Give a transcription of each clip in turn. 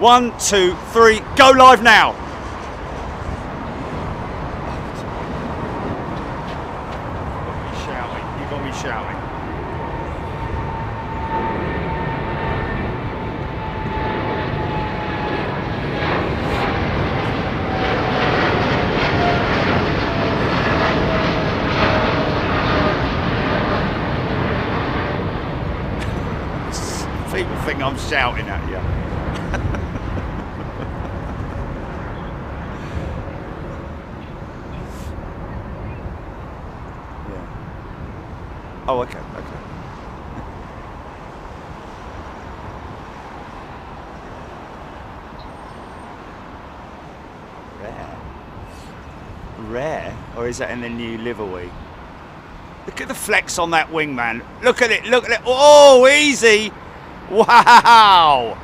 1, 2, 3, go live now. You got me shouting. People think I'm shouting at you. Yeah. Oh, okay, okay. Rare? Or is that in the new livery? Look at the flex on that wing, man. Look at it, look at it. Oh, easy. Wow.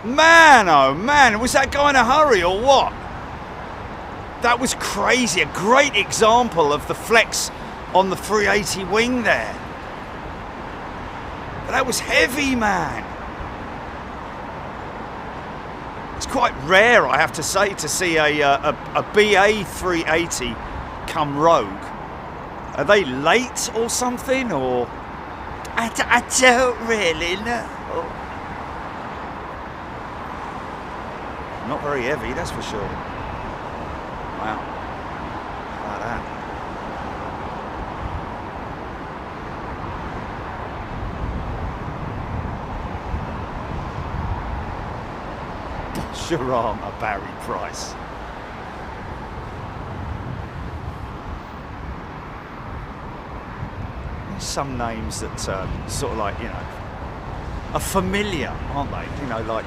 Man, oh man, was that guy in a hurry or what? That was crazy. A great example of the flex on the 380 wing there. But that was heavy, man. It's quite rare, I have to say, to see a BA 380 come rogue. Are they late or something, or? I don't really know. Not very heavy, that's for sure. Wow. Like that. Sharama Barry Price. Some names that sort of like, you know, are familiar, aren't they? You know, like,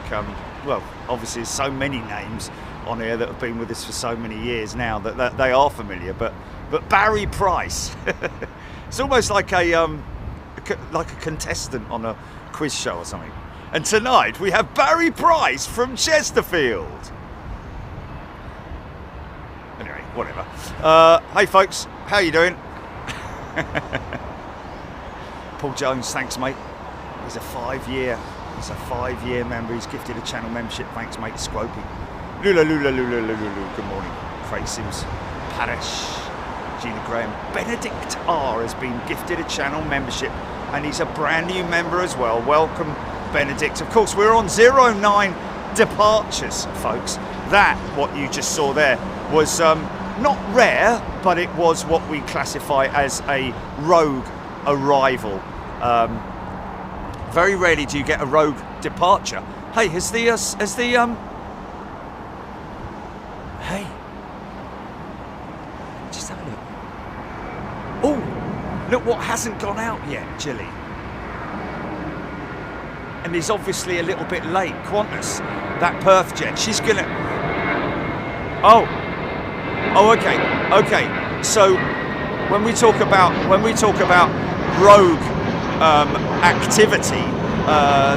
well, obviously there's so many names on here that have been with us for so many years now that they are familiar, but Barry Price. It's almost like a contestant on a quiz show or something. And tonight we have Barry Price from Chesterfield. Anyway, whatever. Hey folks, how you doing? Paul Jones, thanks mate. He's a 5-year member. He's gifted a channel membership. Thanks mate. Scropey. Lula. Good morning. Craig Sims. Parish. Gina Graham. Benedict R has been gifted a channel membership, and he's a brand new member as well. Welcome, Benedict. Of course, we're on 09 departures, folks. That, what you just saw there, was not rare, but it was what we classify as a rogue arrival. Very rarely do you get a rogue departure. Hey, hey, just have a look. Oh, look what hasn't gone out yet, Jilly. And he's obviously a little bit late. Qantas, that Perth jet, she's gonna. Oh, okay. So when we talk about rogue activity,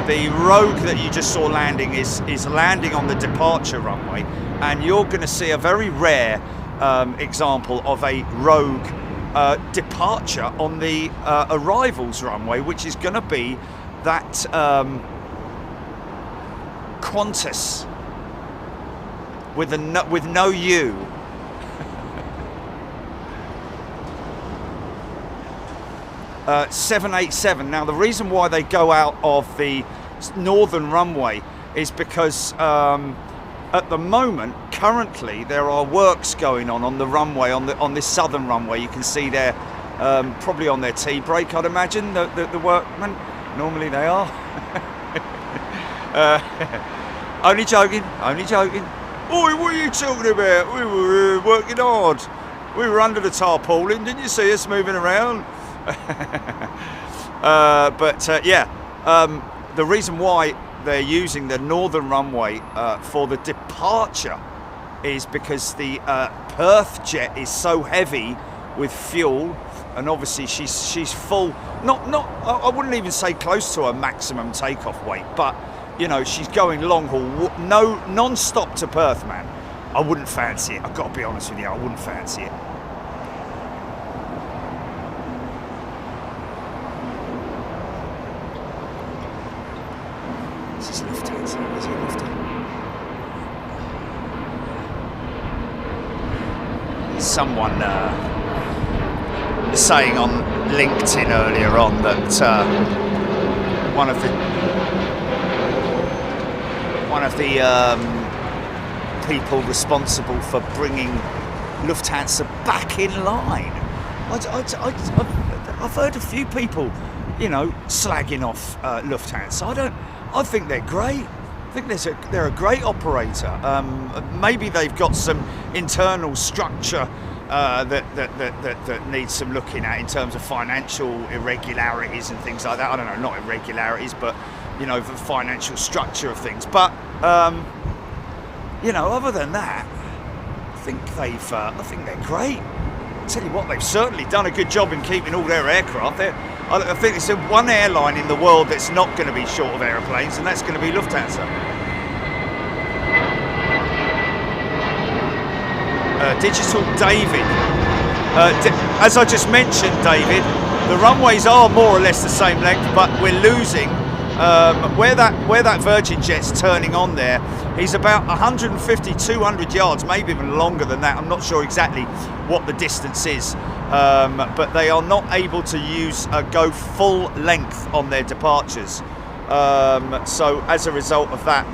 the rogue that you just saw landing is landing on the departure runway, and you're going to see a very rare example of a rogue departure on the arrivals runway, which is going to be that Qantas with no U. 787. Now the reason why they go out of the northern runway is because at the moment, currently, there are works going on the runway, on this southern runway. You can see there, probably on their tea break, I'd imagine, the workmen. Normally they are. Only joking. Oi, what are you talking about? We were working hard. We were under the tarpaulin. Didn't you see us moving around? The reason why they're using the northern runway for the departure is because the Perth jet is so heavy with fuel, and obviously she's full. I wouldn't even say close to her maximum takeoff weight, but you know, she's going long haul, non-stop to Perth, man. I wouldn't fancy it. I've got to be honest with you. I wouldn't fancy it. This is lifting. Is he lifting? someone saying on LinkedIn earlier on that one of the people responsible for bringing Lufthansa back in line. I've heard a few people, you know, slagging off Lufthansa. I think they're great. I think they're a great operator. Maybe they've got some internal structure that needs some looking at in terms of financial irregularities and things like that. I don't know, not irregularities, but you know, the financial structure of things. But you know, other than that, I think they're great. I tell you what, they've certainly done a good job in keeping all their aircraft. I think it's the one airline in the world that's not going to be short of aeroplanes, and that's going to be Lufthansa. Digital David. As I just mentioned, David, the runways are more or less the same length, but we're losing where that Virgin Jet's turning on there. He's about 150, 200 yards, maybe even longer than that. I'm not sure exactly what the distance is, but they are not able to go full length on their departures. So as a result of that,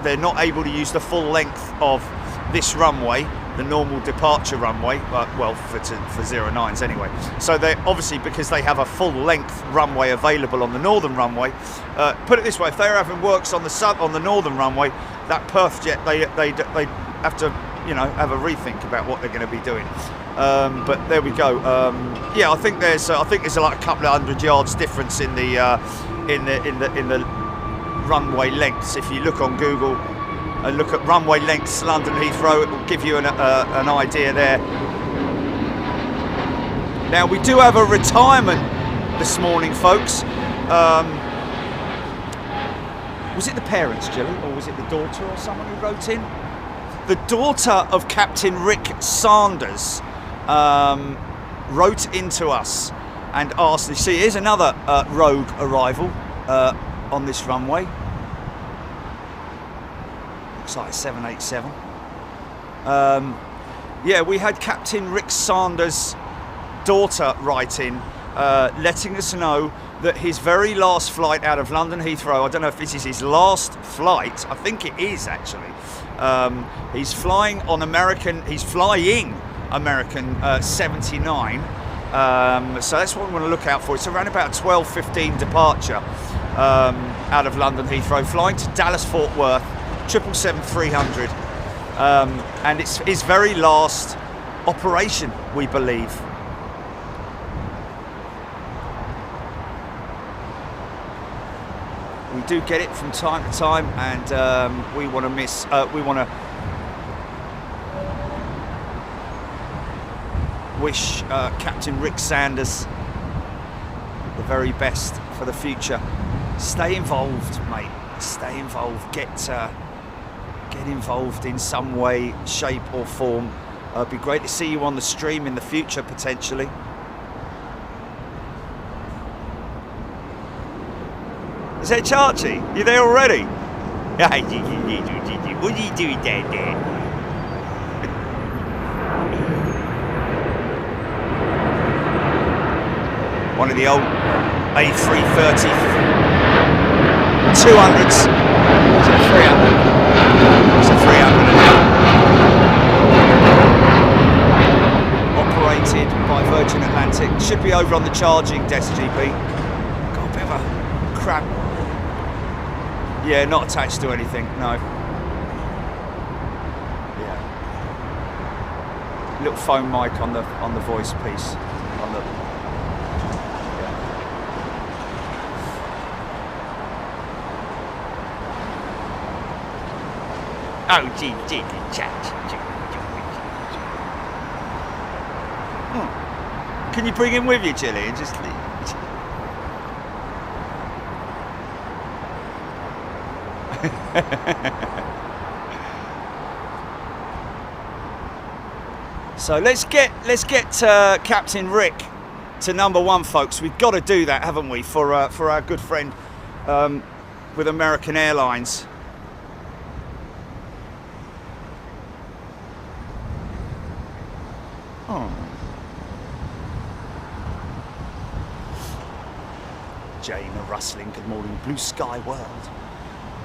they're not able to use the full length of this runway, the normal departure runway, well, for 09s anyway. So they're obviously, because they have a full length runway available on the northern runway, put it this way, if they're having works on the northern runway, that Perth jet, they have to, you know, have a rethink about what they're going to be doing. But there we go. Yeah, I think there's like a couple of 100 yards difference in the runway lengths. If you look on Google and look at runway lengths London Heathrow, it will give you an idea there. Now we do have a retirement this morning, folks. Was it the parents, Gilly, or was it the daughter or someone who wrote in? The daughter of Captain Rick Sanders wrote into us and asked, you see, here's another rogue arrival on this runway. Looks like a 787. Yeah, we had Captain Rick Sanders' daughter write in, letting us know that his very last flight out of London Heathrow, I don't know if this is his last flight, I think it is actually. He's flying American 79, so that's what we want to look out for. It's around about 12:15 departure out of London Heathrow, flying to Dallas Fort Worth, 777-300, and it's his very last operation, we believe. We do get it from time to time, and we want to wish Captain Rick Sanders the very best for the future. Stay involved, mate. Stay involved. Get involved in some way, shape or form. It'd be great to see you on the stream in the future, potentially. Is that Chachi? You there already? What are you doing down there? One of the old A330 200s. It's a 300. It's a 300 now. Operated by Virgin Atlantic. Should be over on the charging desk, GP. Got a bit of a crap. Yeah, not attached to anything, no. Yeah. Little foam mic on the voice piece. On the Oh, gee, chat. Can you bring him with you, Chilly, and just leave? So let's get Captain Rick to number one, folks. We've got to do that, haven't we, for our good friend with American Oh. Jane rustling, good morning, blue sky world.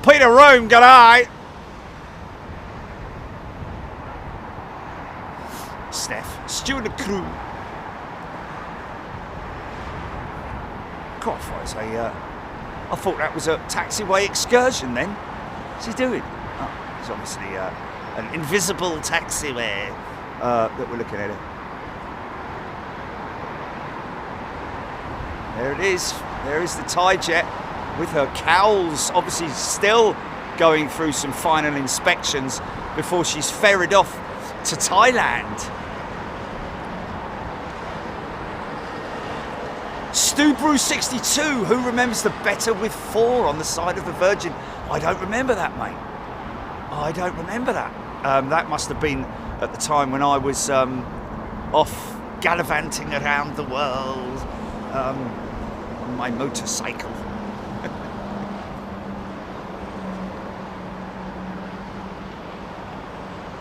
Peter Rome, good night. Steph, steward the crew. God, I thought that was a taxiway excursion then. What's he doing? Oh, it's obviously an invisible taxiway that we're looking at it. There it is. There is the Thai jet with her cowls obviously still going through some final inspections before she's ferried off to Thailand. Stubru 62, who remembers the better with 4 on the side of the Virgin? I don't remember that, mate. I don't remember that. That must have been at the time when I was off gallivanting around the world on my motorcycle.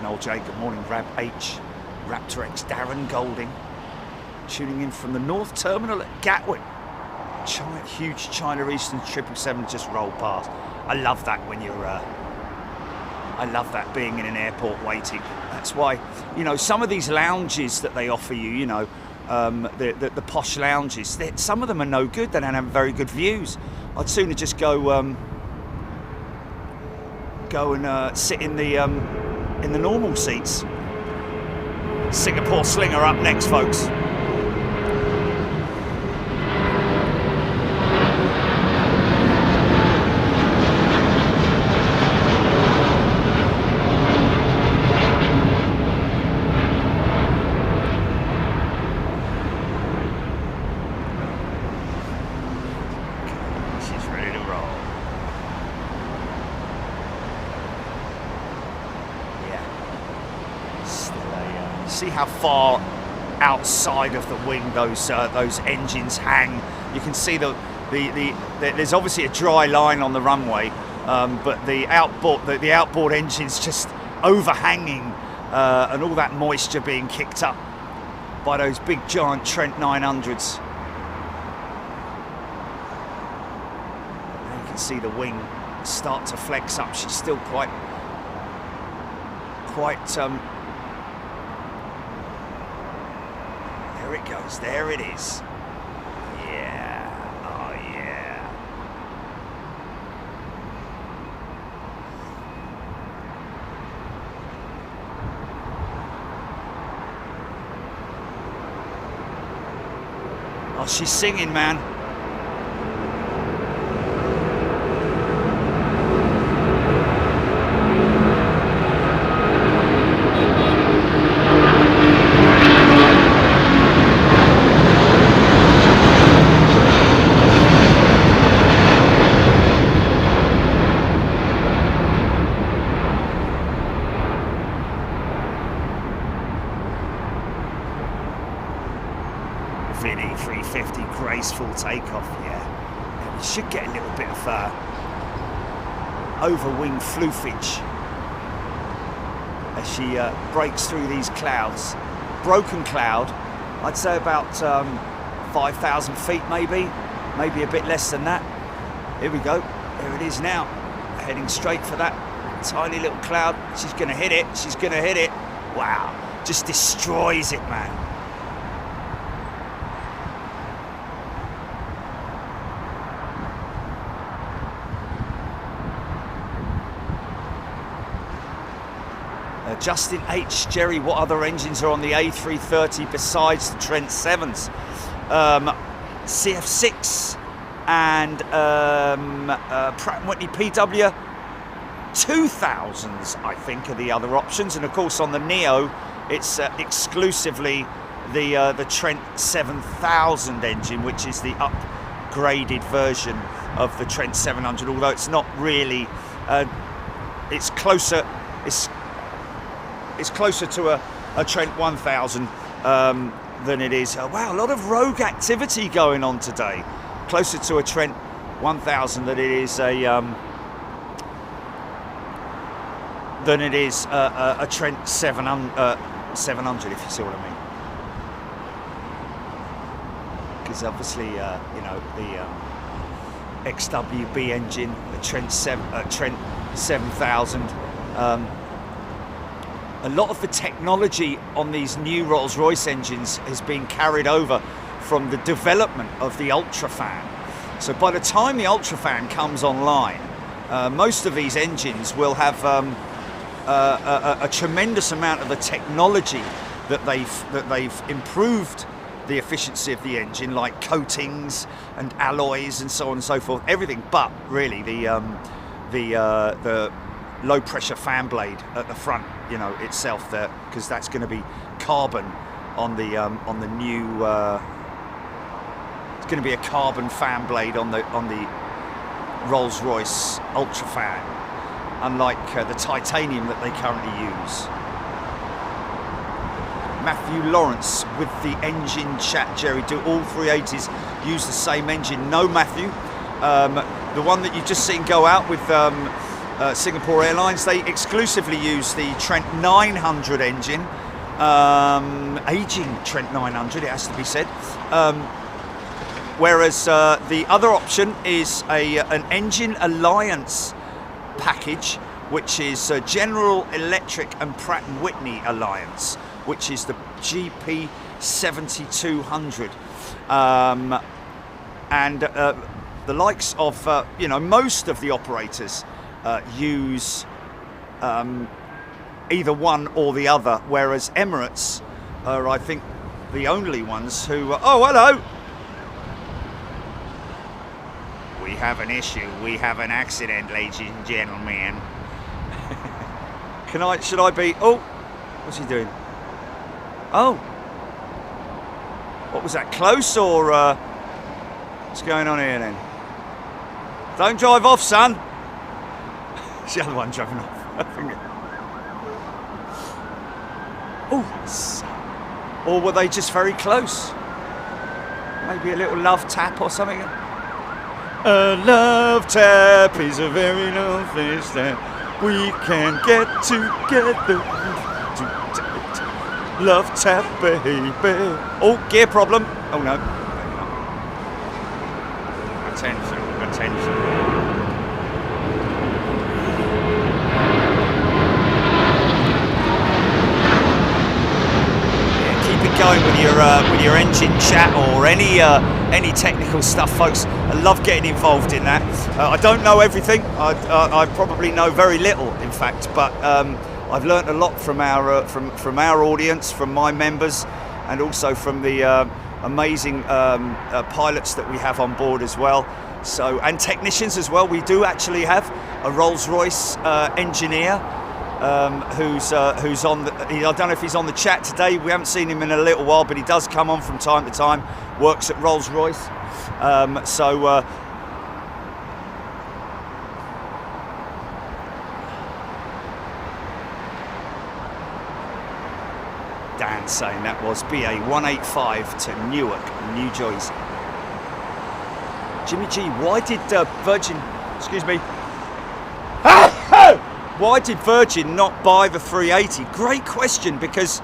Noel J, good morning. Rab H, Raptor X, Darren Golding, tuning in from the North Terminal at Gatwick. Huge China Eastern 777 just rolled past. I love that when you're. I love that being in an airport waiting. That's why, you know, some of these lounges that they offer you, you know, the posh lounges, some of them are no good. They don't have very good views. I'd sooner just go and sit in the normal seats. Singapore Slinger up next, folks. See how far outside of the wing those engines hang. You can see there's obviously a dry line on the runway, but the outboard engines just overhanging, and all that moisture being kicked up by those big giant Trent 900s. And you can see the wing start to flex up. She's still quite. There it goes, there it is. Yeah, oh yeah. Oh, she's singing, man. Graceful takeoff, yeah. We should get a little bit of over-wing floofage as she breaks through these clouds. Broken cloud, I'd say about 5,000 feet maybe a bit less than that. Here we go, there it is now, heading straight for that tiny little cloud. She's gonna hit it, Wow, just destroys it, man. Justin H. Jerry, what other engines are on the A330 besides the Trent 7s? CF6 and Pratt & Whitney PW 2000s, I think, are the other options. And of course, on the Neo, it's exclusively the Trent 7000 engine, which is the upgraded version of the Trent 700. Although it's not really, it's closer. It's closer to a Trent 1000 than it is. Wow, a lot of rogue activity going on today. Closer to a Trent 1000 than it is a Trent 700, if you see what I mean. is obviously, you know, the XWB engine, the Trent 7000. A lot of the technology on these new Rolls-Royce engines is being carried over from the development of the Ultrafan. So by the time the Ultrafan comes online, most of these engines will have a tremendous amount of the technology that they've improved the efficiency of the engine, like coatings and alloys and so on and so forth, everything but really the low pressure fan blade at the front, you know, itself there, because that's going to be carbon on the new. It's going to be a carbon fan blade on the Rolls-Royce Ultrafan, unlike the titanium that they currently use. Matthew Lawrence with the engine chat, Jerry. Do all 380s use the same engine? No, Matthew. The one that you've just seen go out with Singapore Airlines, they exclusively use the Trent 900 engine. Aging Trent 900, it has to be said. Whereas the other option is an Engine Alliance package, which is General Electric and Pratt & Whitney Alliance, which is the GP 7200. And the likes of, you know, most of the operators use either one or the other, whereas Emirates are, I think, the only ones who... oh, hello! We have an issue. We have an accident, ladies and gentlemen. Should I be... oh, what's he doing? Oh. What was that, close or... what's going on here then? Don't drive off, son. It's the other one driving off. Oh, or were they just very close? Maybe a little love tap or something. A love tap is a very long place that we can get together. Love tap, baby. Oh, gear problem. Oh no. Attention, attention. Going with your engine chat or any technical stuff, folks. I love getting involved in that. I don't know everything. I probably know very little, in fact, but I've learnt a lot from our audience, from my members, and also from the amazing pilots that we have on board as well. So, and technicians as well. We do actually have a Rolls-Royce engineer. Who's on the, I don't know if he's on the chat today. We haven't seen him in a little while, but he does come on from time to time. Works at Rolls-Royce. Dan saying that was BA 185 to Newark, New Jersey. Jimmy G, why did Virgin, excuse me, why did Virgin not buy the 380? Great question, because,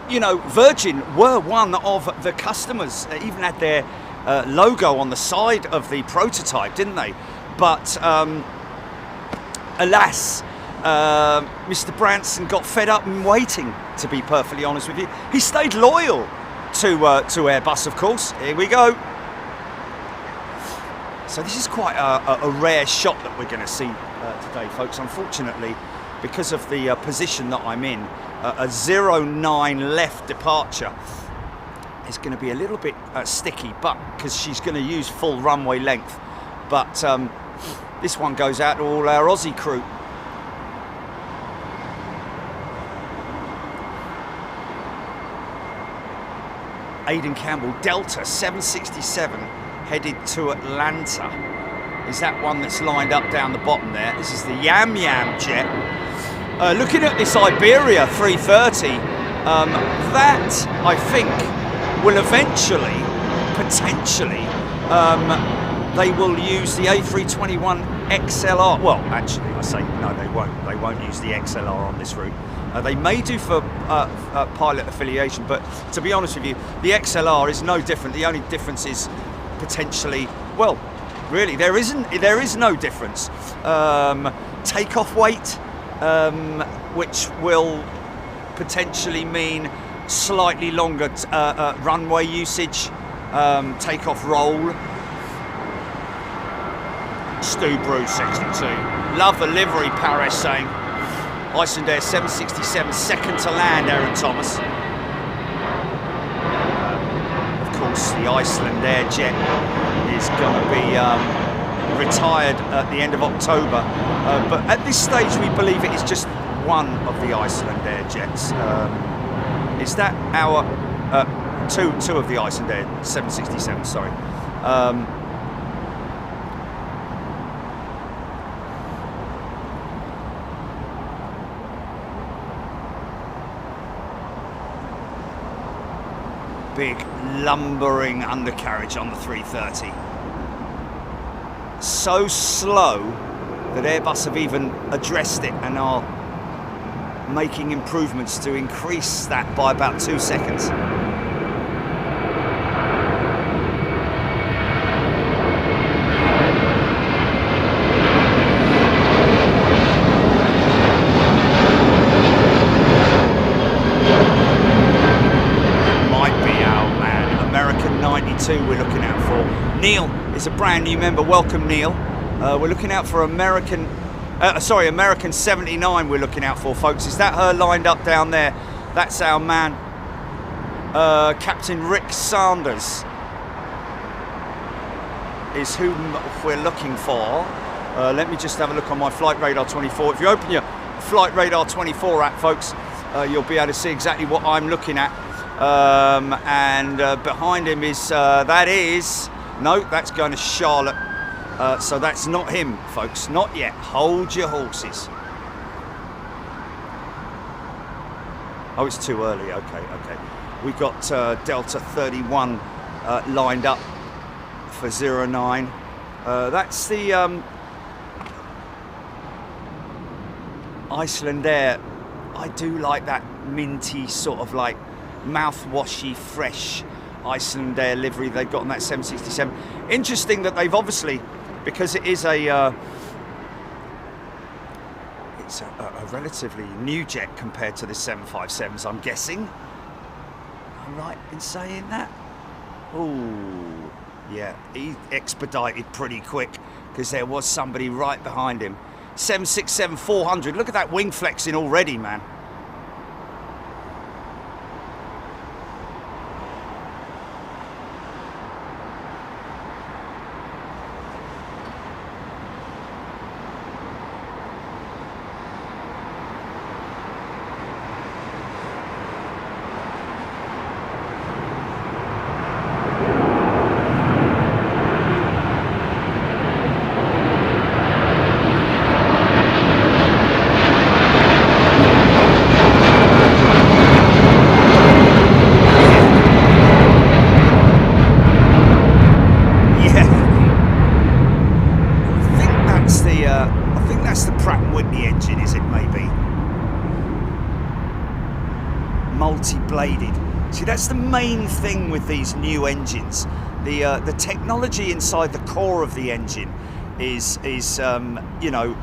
you know, Virgin were one of the customers. They even had their logo on the side of the prototype, didn't they? But, alas, Mr. Branson got fed up and waiting, to be perfectly honest with you. He stayed loyal to Airbus, of course. Here we go. So this is quite a rare shot that we're going to see today, folks. Unfortunately, because of the position that I'm in, a 09 left departure is going to be a little bit sticky, but because she's going to use full runway length. But this one goes out to all our Aussie crew. Aidan Campbell, Delta 767 headed to Atlanta. Is that one that's lined up down the bottom there? This is the Yam jet. Looking at this Iberia 330, that I think will eventually, potentially, they will use the A321 XLR. Well, actually, I say no, they won't. They won't use the XLR on this route. They may do for pilot affiliation, but to be honest with you, the XLR is no different. The only difference is potentially, well, really, there is no difference. Takeoff weight, which will potentially mean slightly longer runway usage, takeoff roll. Stu Bruce 62. Love the livery, Paris saying. Icelandair 767, second to land, Aaron Thomas. Of course, the Icelandair jet is going to be retired at the end of October. But at this stage, we believe it is just one of the Icelandair jets. Is that our two of the Icelandair 767? Sorry. Big lumbering undercarriage on the 330. So slow that Airbus have even addressed it and are making improvements to increase that by about 2 seconds. We're looking out for. Neil is a brand new member. Welcome, Neil. We're looking out for American 79 we're looking out for, folks. Is that her lined up down there? That's our man, Captain Rick Sanders is who we're looking for. Let me just have a look on my Flight Radar 24. If you open your Flight Radar 24 app, folks, you'll be able to see exactly what I'm looking at. And behind him is, that's going to Charlotte. So that's not him, folks, not yet. Hold your horses. Oh, it's too early, okay. We got Delta 31 lined up for 09. That's the Icelandair. I do like that minty sort of like mouthwashy, fresh Icelandair livery they've got on that 767. Interesting that they've obviously, because it is a relatively new jet compared to the 757s, I'm guessing. I'm right in saying that? Oh, yeah, he expedited pretty quick because there was somebody right behind him. 767-400, look at that wing flexing already, man. Multi-bladed. See, that's the main thing with these new engines. The technology inside the core of the engine is you know,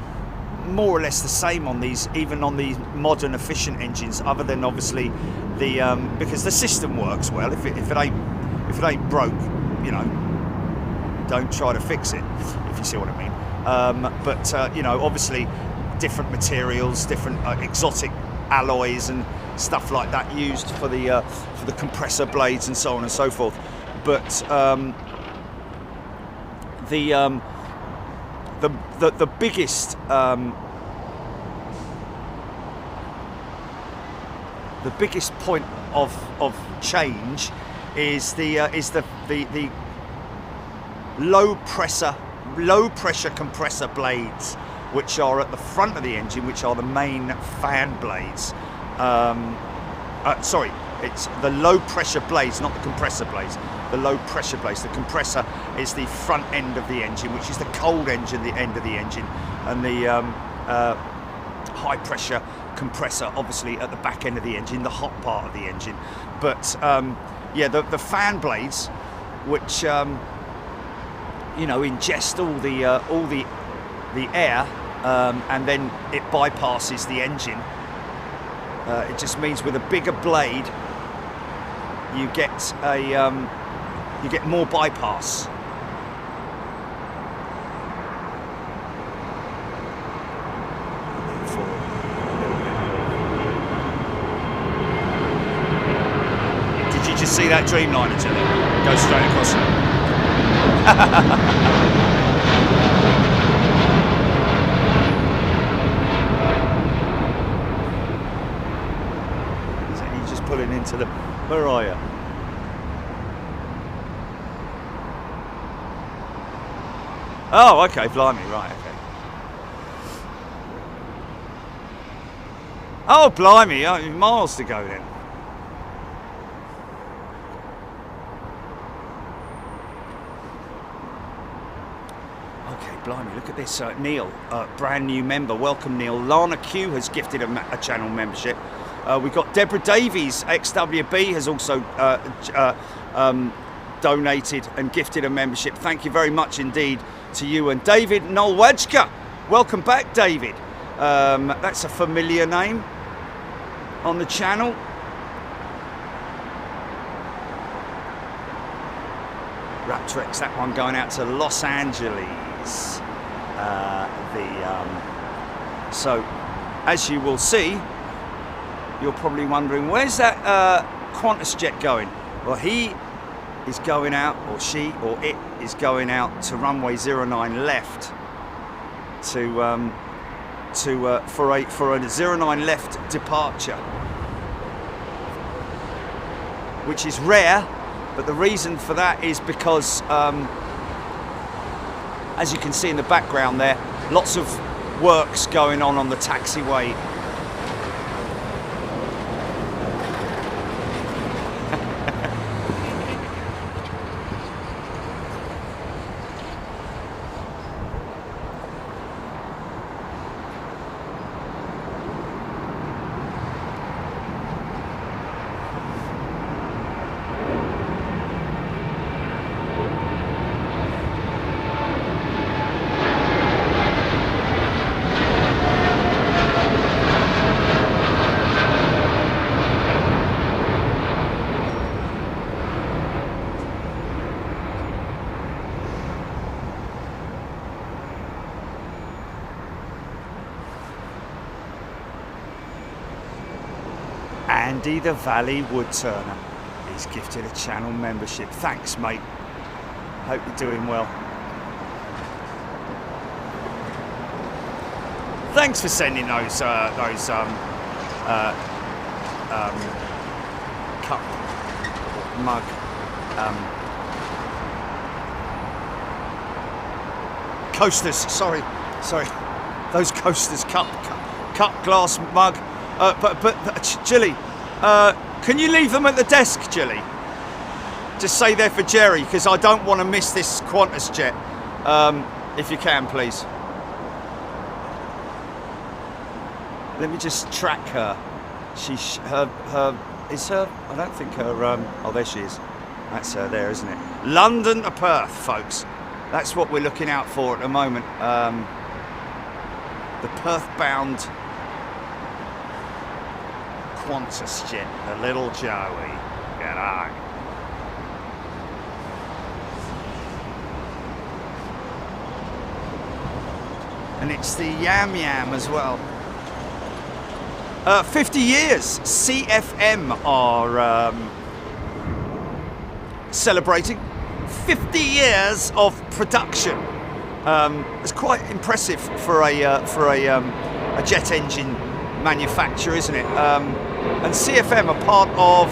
more or less the same on these, even on these modern efficient engines, other than obviously the because the system works well. If it ain't broke, you know, don't try to fix it, if you see what I mean. But you know, obviously different materials, different exotic alloys and stuff like that used for the compressor blades and so on and so forth. But the biggest point of change is the low pressure compressor blades, which are at the front of the engine, which are the main fan blades. Sorry, it's the low pressure blades, not the compressor blades. The low pressure blades. The compressor is the front end of the engine, which is the cold engine, the end of the engine, and the high pressure compressor, obviously at the back end of the engine, the hot part of the engine. But yeah, the fan blades, which you know, ingest all the air, and then it bypasses the engine. It just means with a bigger blade, you get more bypass. Did you just see that Dreamliner, Jilly? Go straight across it. Pulling into them. Where are you? Oh, okay, blimey, right, okay. Oh, blimey, miles to go then. Okay, blimey, look at this. Neil, brand new member. Welcome, Neil. Lana Q has gifted a channel membership. We've got Deborah Davies, XWB, has also donated and gifted a membership. Thank you very much indeed to you. And David Nolwajka, welcome back, David. That's a familiar name on the channel. Raptrex, that one going out to Los Angeles. So, as you will see, you're probably wondering, where's that Qantas jet going? Well, he is going out, or she, or it is going out to runway 09 left for a 09 left departure, which is rare. But the reason for that is because, as you can see in the background there, lots of works going on the taxiway. Andy the Valley Woodturner, he's gifted a channel membership. Thanks, mate. Hope you're doing well. Thanks for sending those cup mug coasters. Sorry, those coasters, cup glass mug. But Jilly, can you leave them at the desk, Jilly? Just say they're for Jerry, because I don't want to miss this Qantas jet. If you can, please. Let me just track her. I don't think her, oh, there she is. That's her there, isn't it? London to Perth, folks. That's what we're looking out for at the moment. The Perth-bound Qantas jet, the little Joey. G'day. And it's the Yam as well. 50 years. CFM are celebrating 50 years of production. It's quite impressive for a jet engine manufacturer, isn't it? And CFM are part of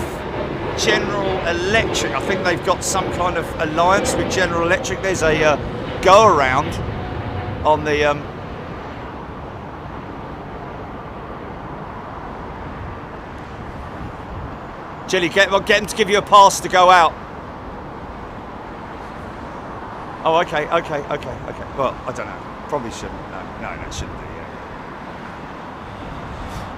General Electric. I think they've got some kind of alliance with General Electric. There's a go around on the Jilly, get him to give you a pass to go out. Oh, okay. Well, I don't know. Probably shouldn't. No, shouldn't do. Yeah.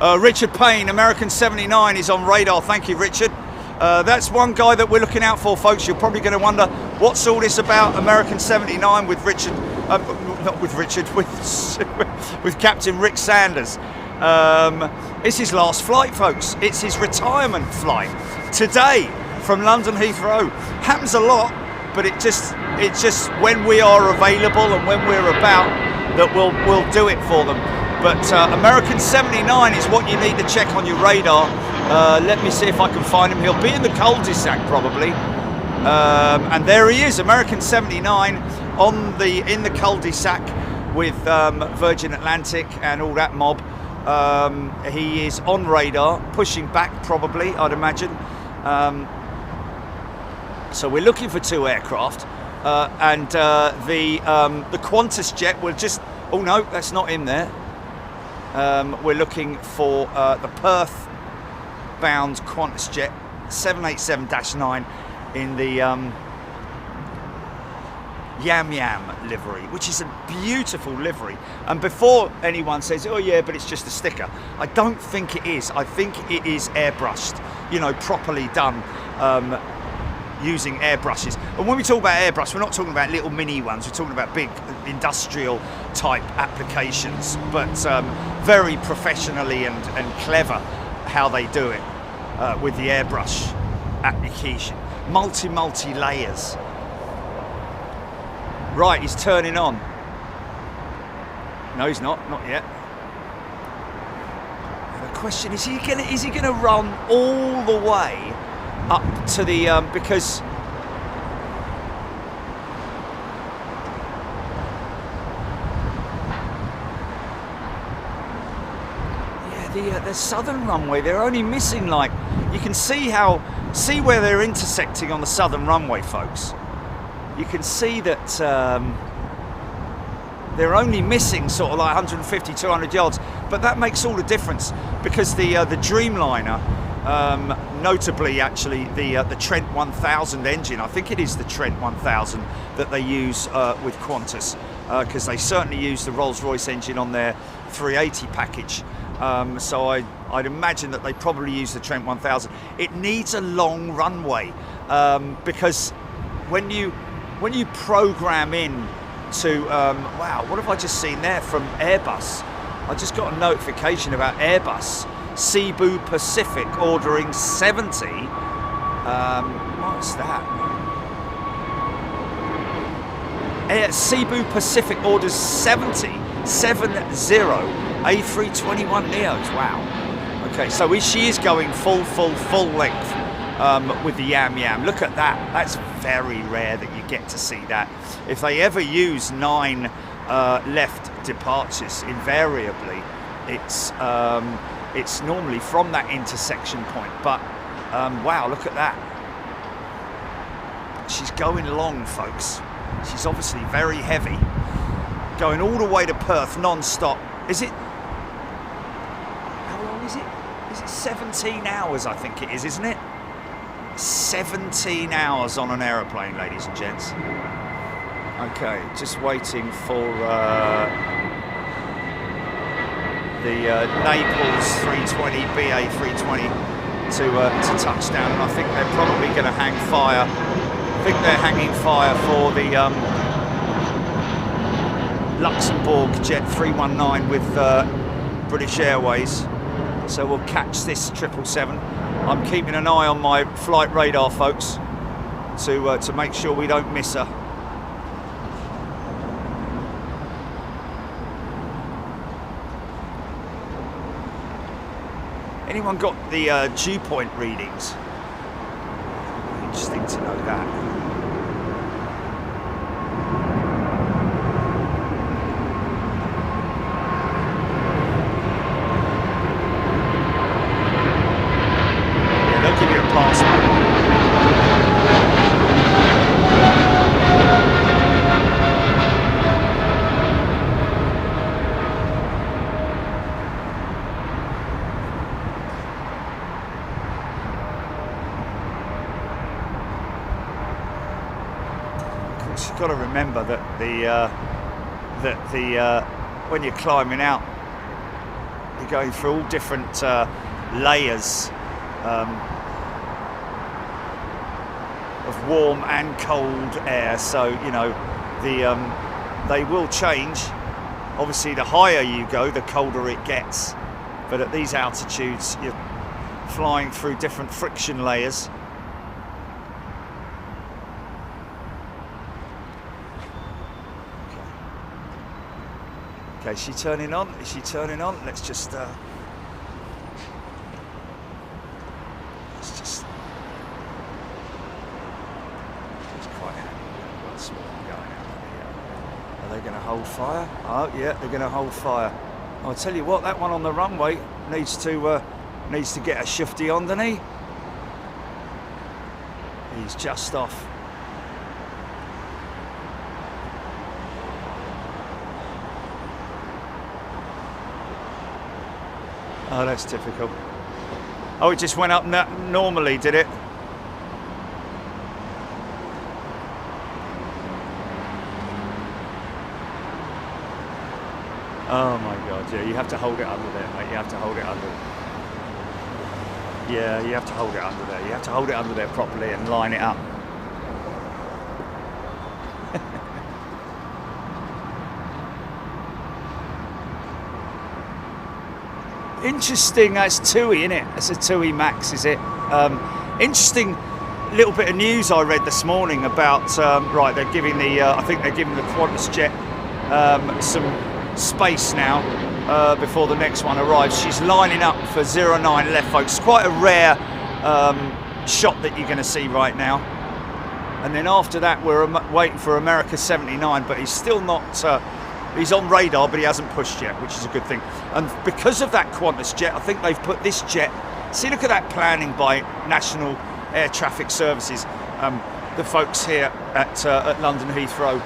Richard Payne, American 79 is on radar. Thank you, Richard. That's one guy that we're looking out for, folks. You're probably going to wonder, what's all this about American 79 with Richard, not with Richard, with Captain Rick Sanders. It's his last flight, folks. It's his retirement flight today from London Heathrow. Happens a lot, but it's just when we are available and when we're about that we'll do it for them. But American 79 is what you need to check on your radar. Let me see if I can find him. He'll be in the cul-de-sac probably. And there he is, American 79 in the cul-de-sac with Virgin Atlantic and all that mob. He is on radar, pushing back probably, I'd imagine. So we're looking for 2 aircraft, and the Qantas jet will just. Oh no, that's not him there. We're looking for the Perth-bound Qantas jet 787-9 in the Yam livery, which is a beautiful livery. And before anyone says, oh yeah, but it's just a sticker, I don't think it is. I think it is airbrushed, you know, properly done, using airbrushes. And when we talk about airbrush, we're not talking about little mini ones, we're talking about big industrial type applications, but very professionally and clever how they do it with the airbrush application. Multi layers. Right, he's turning on. No, he's not yet. And the question is he gonna run all the way up to the because the southern runway, they're only missing, like, you can see where they're intersecting on the southern runway, folks. You can see that they're only missing sort of like 150, 200 yards, but that makes all the difference because the Dreamliner, notably actually the Trent 1000 engine, I think it is the Trent 1000 that they use with Qantas, because they certainly use the Rolls-Royce engine on their 380 package. So I'd imagine that they probably use the Trent 1000. It needs a long runway because when you program in to wow, what have I just seen there from Airbus? I just got a notification about Airbus Cebu Pacific ordering 70. What's that? Cebu Pacific orders 70 A321neos. Wow. Okay, so she is going full length with the Yam. Look at that. That's very rare that you get to see that. If they ever use 9 left departures, invariably it's normally from that intersection point. But wow, look at that. She's going long, folks. She's obviously very heavy. Going all the way to Perth non-stop. Is it? How long is it? Is it 17 hours? I think it is, isn't it? 17 hours on an aeroplane, ladies and gents. Okay, just waiting for the Naples 320 BA 320 to touch down, and I think they're probably going to hang fire. I think they're hanging fire for the Luxembourg Jet 319 with British Airways. So we'll catch this 777. I'm keeping an eye on my flight radar, folks, to make sure we don't miss her. Anyone got the dew point readings? Interesting to know that. Got to remember that when you're climbing out You're going through all different layers of warm and cold air, so you know they will change. Obviously, the higher you go, the colder it gets. But at these altitudes, you're flying through different friction layers. Okay, is she turning on? Is she turning on? Let's just quite what's going on here. Are they going to hold fire? Oh yeah, they're going to hold fire. I'll tell you what, that one on the runway needs to get a shifty on, doesn't he? He's just off. Oh, that's typical. Oh, it just went up normally, did it? Oh my God, yeah, you have to hold it under there, mate. You have to hold it under. Yeah, you have to hold it under there. You have to hold it under there properly and line it up. Interesting, that's TUI, isn't it? That's a TUI MAX, is it? Interesting little bit of news I read this morning about, right, they're giving the, I think they're giving the Qantas jet some space now before the next one arrives. She's lining up for 09 left, folks. Quite a rare shot that you're going to see right now. And then after that, we're waiting for America 79, but he's still not, he's on radar, but he hasn't pushed yet, which is a good thing. And because of that Qantas jet, I think they've put this jet, see, look at that planning by National Air Traffic Services, the folks here at London Heathrow.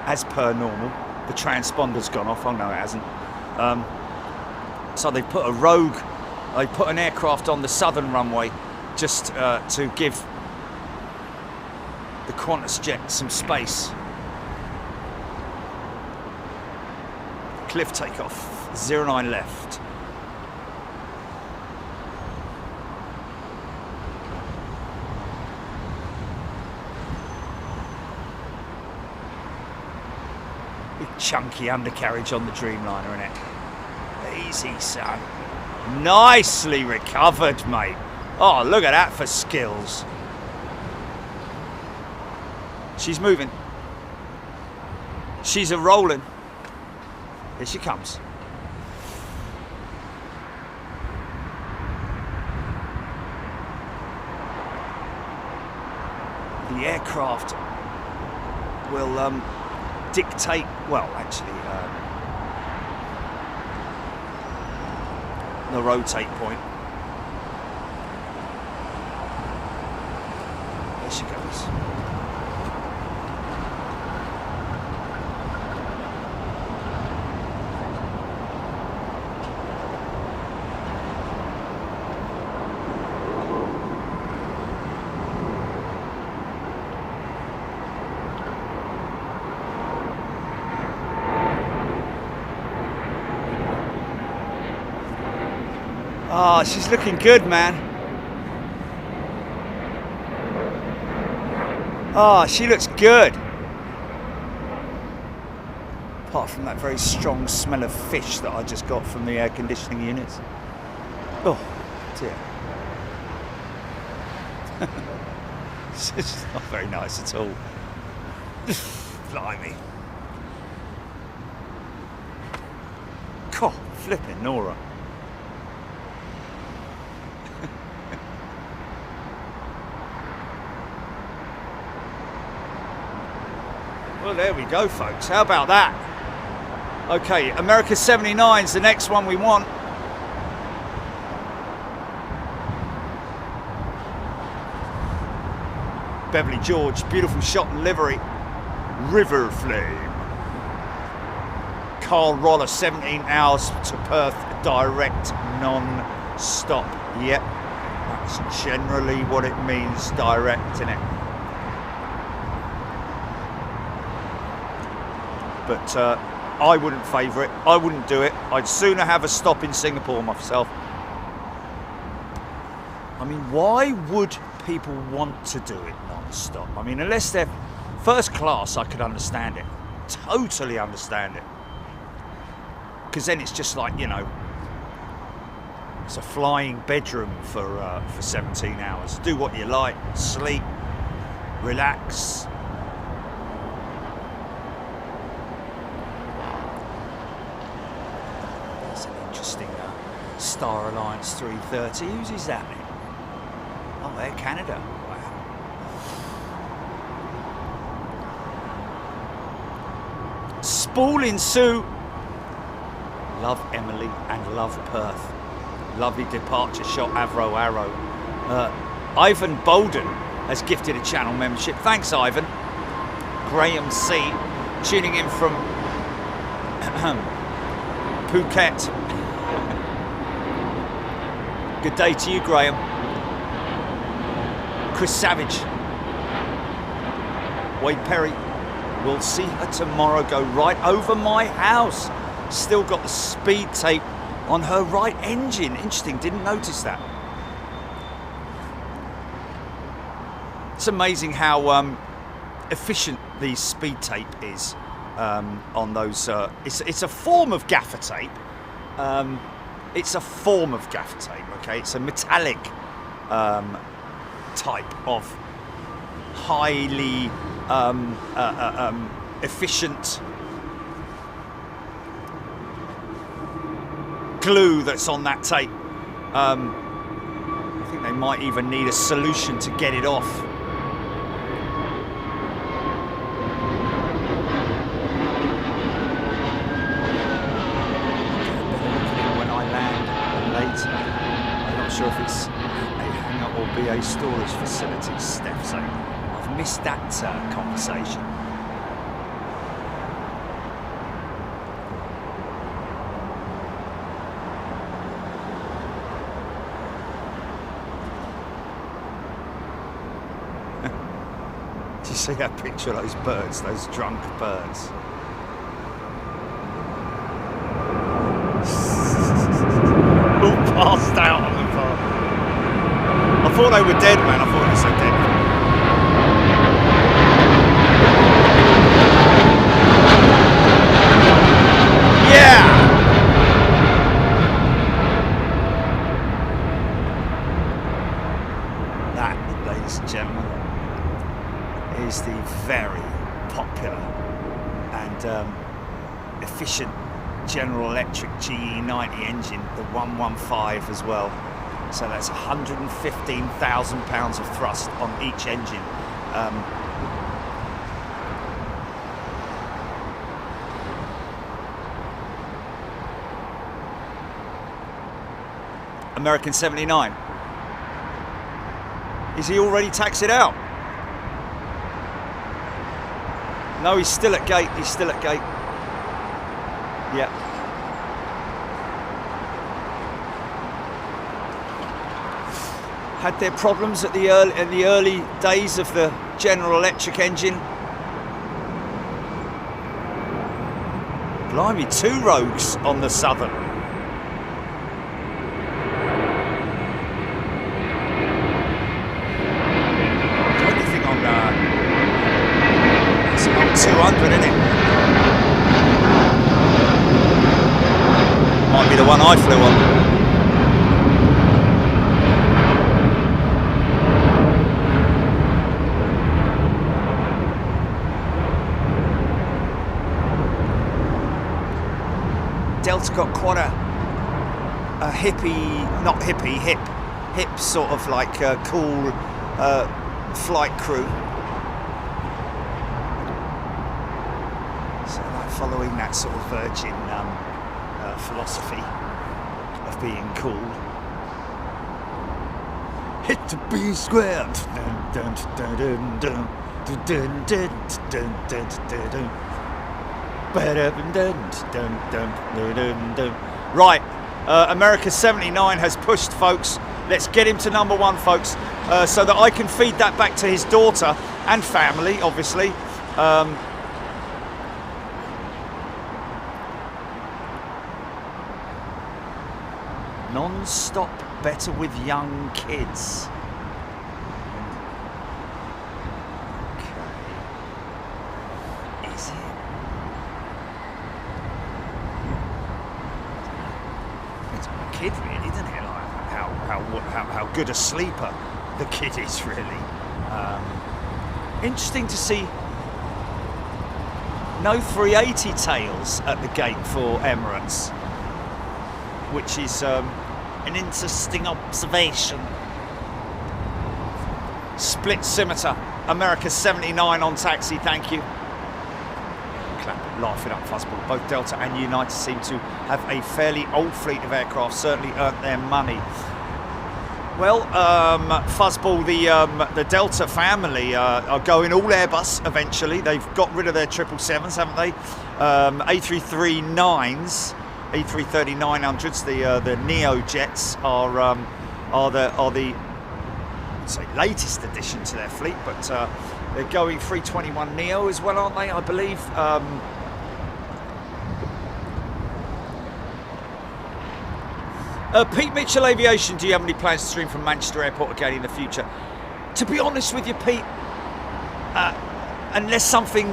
As per normal, the transponder's gone off. Oh no, it hasn't. So they put a rogue, they put an aircraft on the southern runway just to give the Qantas jet some space. Cliff takeoff, 09 left. Big chunky undercarriage on the Dreamliner, innit? Easy, son. Nicely recovered, mate. Oh, look at that for skills. She's moving. She's a rolling. Here she comes. The aircraft will dictate, well, actually, the rotate point. There she goes. Oh, she's looking good, man. Oh, she looks good. Apart from that very strong smell of fish that I just got from the air conditioning units. Oh, dear. It's not very nice at all. Blimey. God, flipping Nora. Well, there we go, folks. How about that? Okay, America 79 is the next one we want. Beverly George, beautiful shot and livery. River Flame. Carl Roller, 17 hours to Perth, direct, non-stop. Yep, that's generally what it means, direct, innit? but I wouldn't favour it. I wouldn't do it. I'd sooner have a stop in Singapore myself. I mean, why would people want to do it non-stop? I mean, unless they're first class, I could understand it. Totally understand it. Because then it's just like, you know, it's a flying bedroom for 17 hours. Do what you like, sleep, relax. That's an interesting Star Alliance 330. Whose is that then? Oh, Air Canada. Wow. Spooling Sue. Love Emily and love Perth. Lovely departure shot, Avro Arrow. Ivan Bolden has gifted a channel membership. Thanks, Ivan. Graham C. tuning in from Phuket. Good day to you, Graham. Chris Savage. Wade Perry. We'll see her tomorrow go right over my house. Still got the speed tape on her right engine. Interesting, didn't notice that. It's amazing how efficient the speed tape is on those. It's a form of gaffer tape. It's a form of gaffer tape, okay? It's a metallic type of highly efficient glue that's on that tape. I think they might even need a solution to get it off. When I land late, I'm not sure if it's a hangar or BA storage facility, Steph saying. I've missed that conversation. See that picture of those birds, those drunk birds. All passed out on the farm. I thought they were dead, man. I thought they were so dead. Yeah! That, ladies and gentlemen, is the very popular and efficient General Electric GE90 engine, the 115 as well. So that's 115,000 pounds of thrust on each engine. American 79. Is he already taxied out? No, he's still at gate. He's still at gate. Yeah. Had their problems at the early days of the General Electric engine. Blimey, 2 rogues on the Southern. Anything on 200, isn't it? Might be the one I flew on. Delta got quite a hippie, not hippie, hip sort of like cool flight crew. So like following that sort of Virgin philosophy of being cool. Hit the B square. Right, America 79 has pushed, folks. Let's get him to number 1, folks, so that I can feed that back to his daughter and family, obviously. Non-stop better with young kids. Okay. Is it? It's a kid, really, isn't it? Like how good a sleeper the kid is, really. Interesting to see no 380 tails at the gate for Emirates, which is an interesting observation. Split scimitar, America 79 on taxi, thank you. Clap, laughing up Fuzzball. Both Delta and United seem to have a fairly old fleet of aircraft, certainly earned their money. Well, Fuzzball, the Delta family are going all Airbus eventually. They've got rid of their 777s, haven't they? A330-9s, A330-900s, the neo jets are the I'd say latest addition to their fleet, but they're going 321 neo as well, aren't they? I believe. Pete Mitchell Aviation, do you have any plans to stream from Manchester Airport again in the future? To be honest with you, Pete, unless something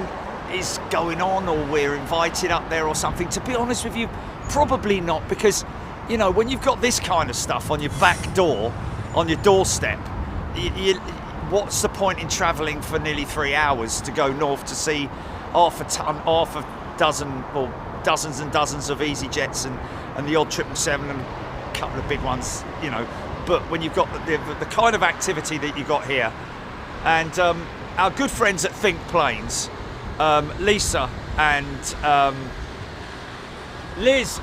is going on or we're invited up there or something, to be honest with you, probably not, because, you know, when you've got this kind of stuff on your back door, on your doorstep, what's the point in travelling for nearly 3 hours to go north to see half a dozen or dozens and dozens of EasyJets and the odd 777 and couple of big ones, you know? But when you've got the kind of activity that you got here, and our good friends at Think Planes, Lisa and Liz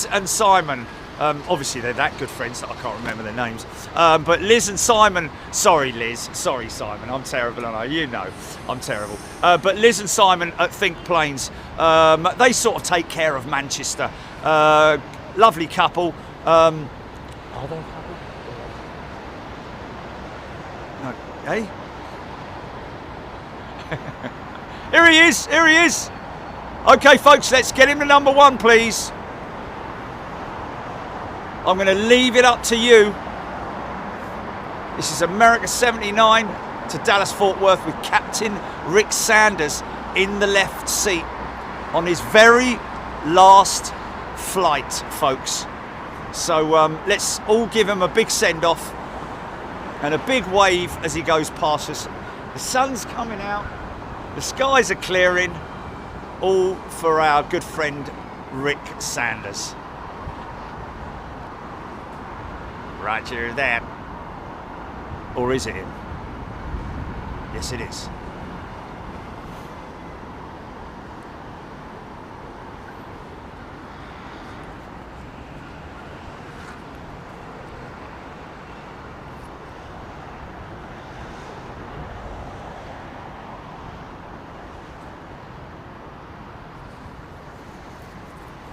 and Simon, obviously they're that good friends that I can't remember their names, but Liz and Simon, sorry Liz, sorry Simon, I'm terrible, I know, you know, I'm terrible, but Liz and Simon at Think Planes, they sort of take care of Manchester. Lovely couple. Are they a couple? No. Hey? Here he is. Here he is. Okay, folks, let's get him to number one, please. I'm going to leave it up to you. This is America 79 to Dallas Fort Worth with Captain Rick Sanders in the left seat on his very last flight, folks. So let's all give him a big send-off and a big wave as he goes past us. The sun's coming out, the skies are clearing, all for our good friend Rick Sanders. Roger that. Or is it him? Yes, it is.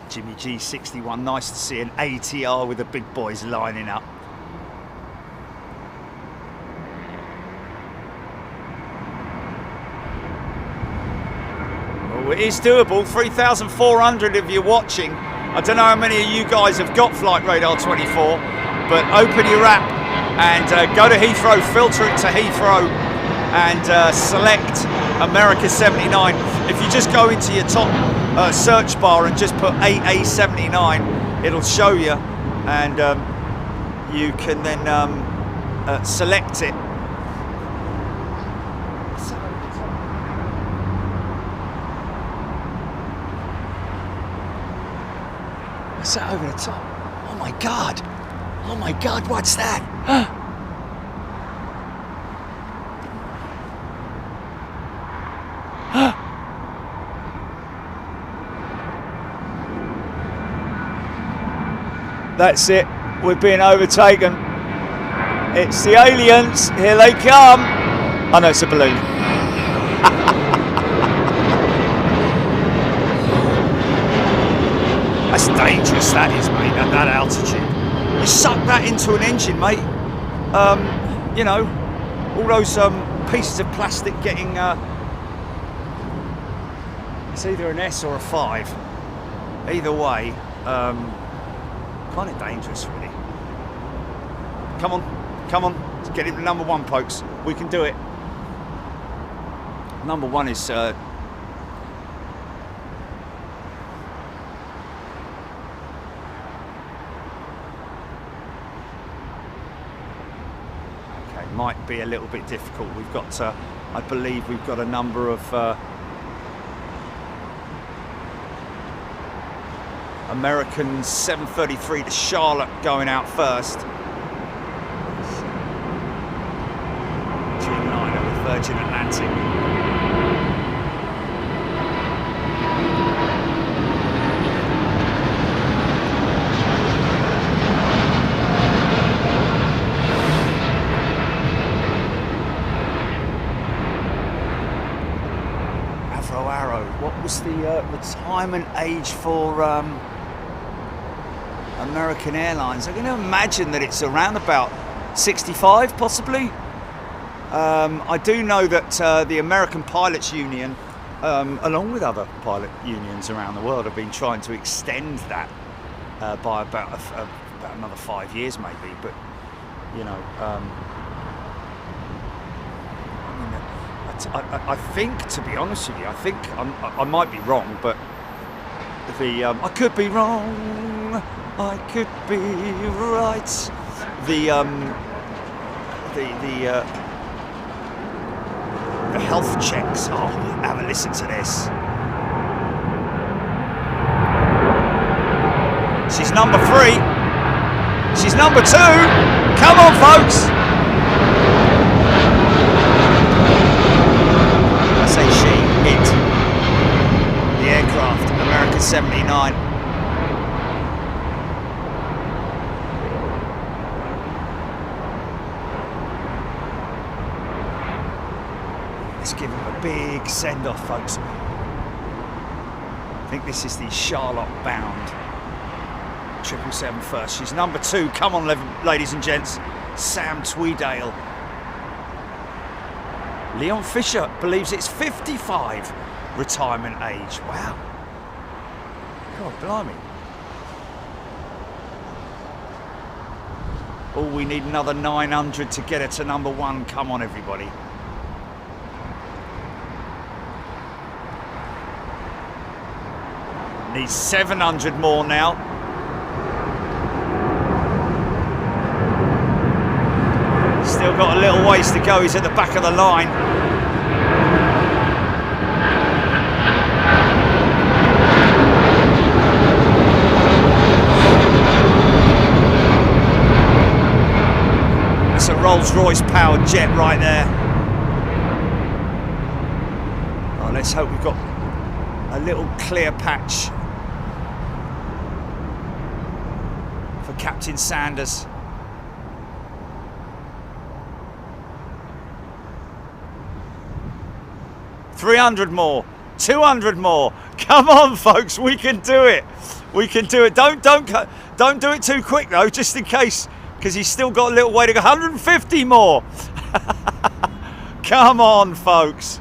Jimmy G61, nice to see an ATR with the big boys lining up. Oh, it is doable, 3,400 of you watching. I don't know how many of you guys have got Flight Radar 24, but open your app and go to Heathrow, filter it to Heathrow and select America 79. If you just go into your top search bar and just put AA79, it'll show you, and you can then select it. What's that over the top? Oh my god! Oh my god, what's that? That's it, we're being overtaken. It's the aliens, here they come. Oh no, it's a balloon. That's dangerous, that is, mate, at that altitude. You suck that into an engine, mate. You know, all those pieces of plastic getting, it's either an S or a 5. Either way, Kind of dangerous, really. Come on, come on. Let's get into number one, folks. We can do it. Number one is... might be a little bit difficult. We've got, I believe we've got a number of American 733 to Charlotte going out first. G9 with Virgin Atlantic. What was the retirement age for American Airlines? I'm going to imagine that it's around about 65, possibly. I do know that the American Pilots Union, along with other pilot unions around the world, have been trying to extend that by about another 5 years, maybe. But you know. I think, to be honest with you, I think I might be wrong, but I could be wrong, I could be right. The health checks. Oh, have a listen to this. She's number 3. She's number 2. Come on, folks. Say she, it, the aircraft, American 79. Let's give him a big send-off, folks. I think this is the Charlotte bound 777 first. She's number 2. Come on, ladies and gents. Sam Tweedale. Leon Fisher believes it's 55 retirement age. Wow. God blimey. Oh, we need another 900 to get her to number 1. Come on, everybody. Needs 700 more now. Still got a little ways to go. He's at the back of the line. That's a Rolls-Royce powered jet right there. Oh, let's hope we've got a little clear patch for Captain Sanders. 300 more, 200 more. Come on, folks, we can do it. We can do it. Don't do it too quick though, just in case, because he's still got a little way to go. 150 more. Come on, folks.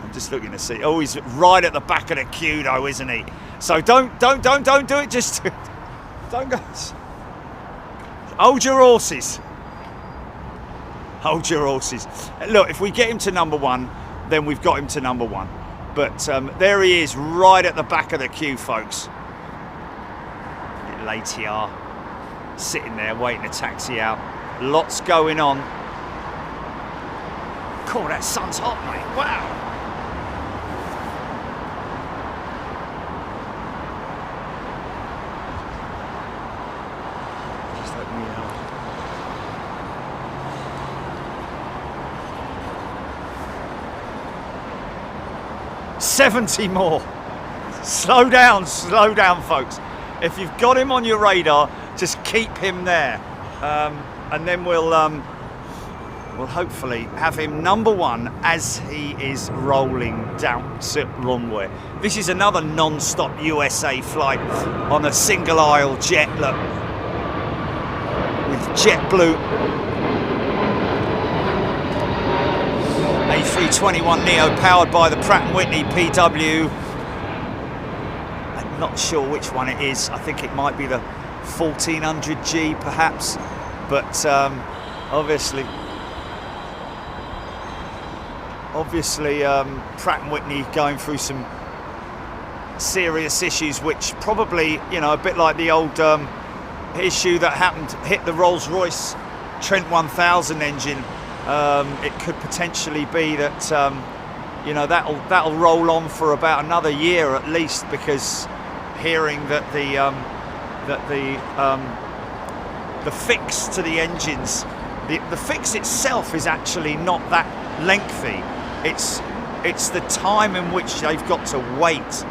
I'm just looking to see. Oh, he's right at the back of the queue though, isn't he? So don't do it. Just don't go. Hold your horses. Hold your horses. Look, if we get him to number 1, then we've got him to number 1. But there he is, right at the back of the queue, folks. Little ATR sitting there waiting to taxi out. Lots going on. Cool, that sun's hot, mate. Wow. Just let me out. 70 more. Slow down, folks. If you've got him on your radar, just keep him there, and then we'll hopefully have him number 1 as he is rolling down the runway. This is another non-stop USA flight on a single aisle jet. Look, with JetBlue A321neo powered by the Pratt & Whitney PW. I'm not sure which one it is. I think it might be the 1400G perhaps, but obviously Pratt & Whitney going through some serious issues, which probably, you know, a bit like the old issue that hit the Rolls-Royce Trent 1000 engine. It could potentially be that you know, that'll roll on for about another year at least, because hearing that the fix to the engines, the fix itself is actually not that lengthy. It's the time in which they've got to wait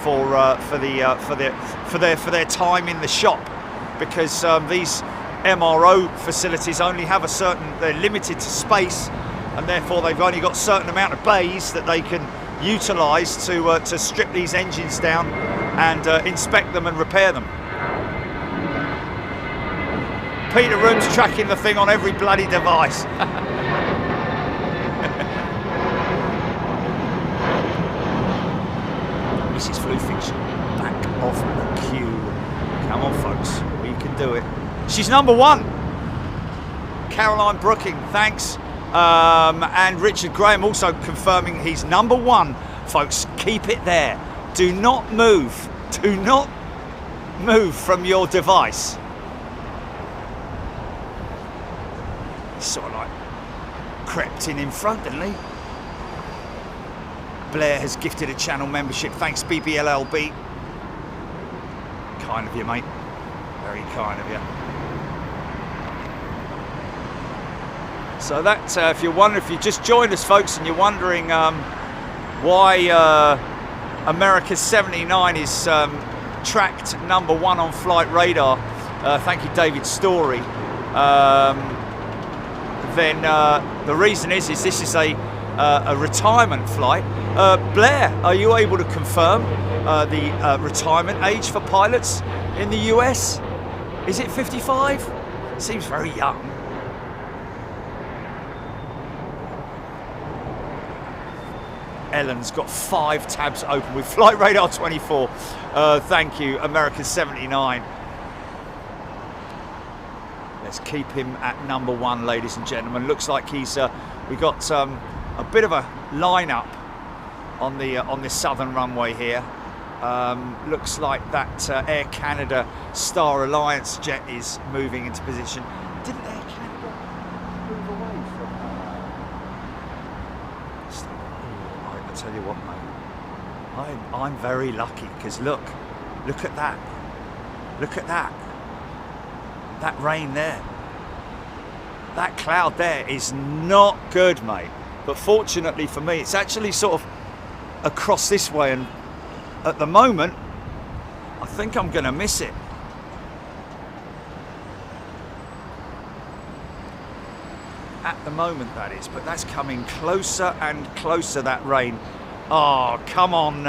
for their time in the shop, because these MRO facilities only have they're limited to space, and therefore they've only got a certain amount of bays that they can utilise to strip these engines down and inspect them and repair them. Peter Room's tracking the thing on every bloody device. Mrs. Flufish, back off the queue. Come on, folks, we can do it. She's number one. Caroline Brooking, thanks. And Richard Graham also confirming he's number one. Folks, keep it there. Do not move. Do not move from your device. Sort of like crept in front, didn't he? Blair has gifted a channel membership. Thanks, BBLLB. Kind of you, mate. Very kind of you. So that, if you just joined us, folks, and you're wondering why America's 79 is tracked number one on flight radar, thank you, David Story. Then the reason is this is a retirement flight. Blair, are you able to confirm the retirement age for pilots in the US? Is it 55? Seems very young. Ellen's got 5 tabs open with Flight Radar 24. Thank you, America's 79. Let's keep him at number one, ladies and gentlemen. Looks like we got a bit of a lineup on this southern runway here. Looks like that Air Canada Star Alliance jet is moving into position. Didn't Air Canada move away from? I tell you what, mate. I'm very lucky, because look at that. Look at that. That rain there. That cloud there is not good, mate. But fortunately for me, it's actually sort of across this way, and at the moment, I think I'm going to miss it. At the moment, that is, but that's coming closer and closer, that rain. Oh, come on,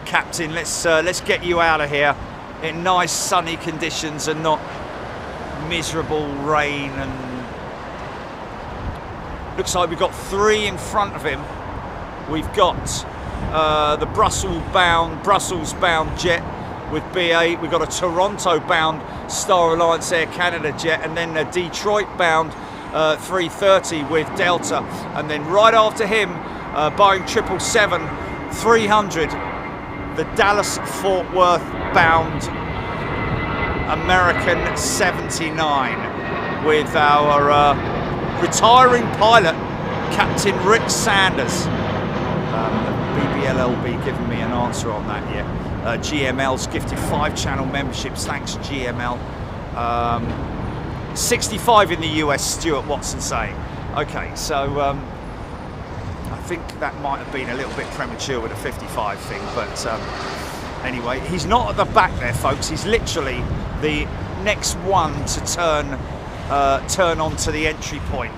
Captain, let's get you out of here in nice sunny conditions and not miserable rain. And looks like we've got 3 in front of him. We've got the Brussels bound jet with B8. We've got a Toronto bound Star Alliance Air Canada jet, and then a Detroit bound 330 with Delta, and then right after him Boeing 777-300, the Dallas Fort Worth bound American 79 with our retiring pilot, Captain Rick Sanders. BBLLB giving me an answer on that yet. GML's gifted 5 channel memberships. Thanks, GML. 65 in the US, Stuart Watson saying. Okay, so I think that might have been a little bit premature with a 55 thing, but anyway, he's not at the back there, folks. He's literally the next one to turn onto the entry point.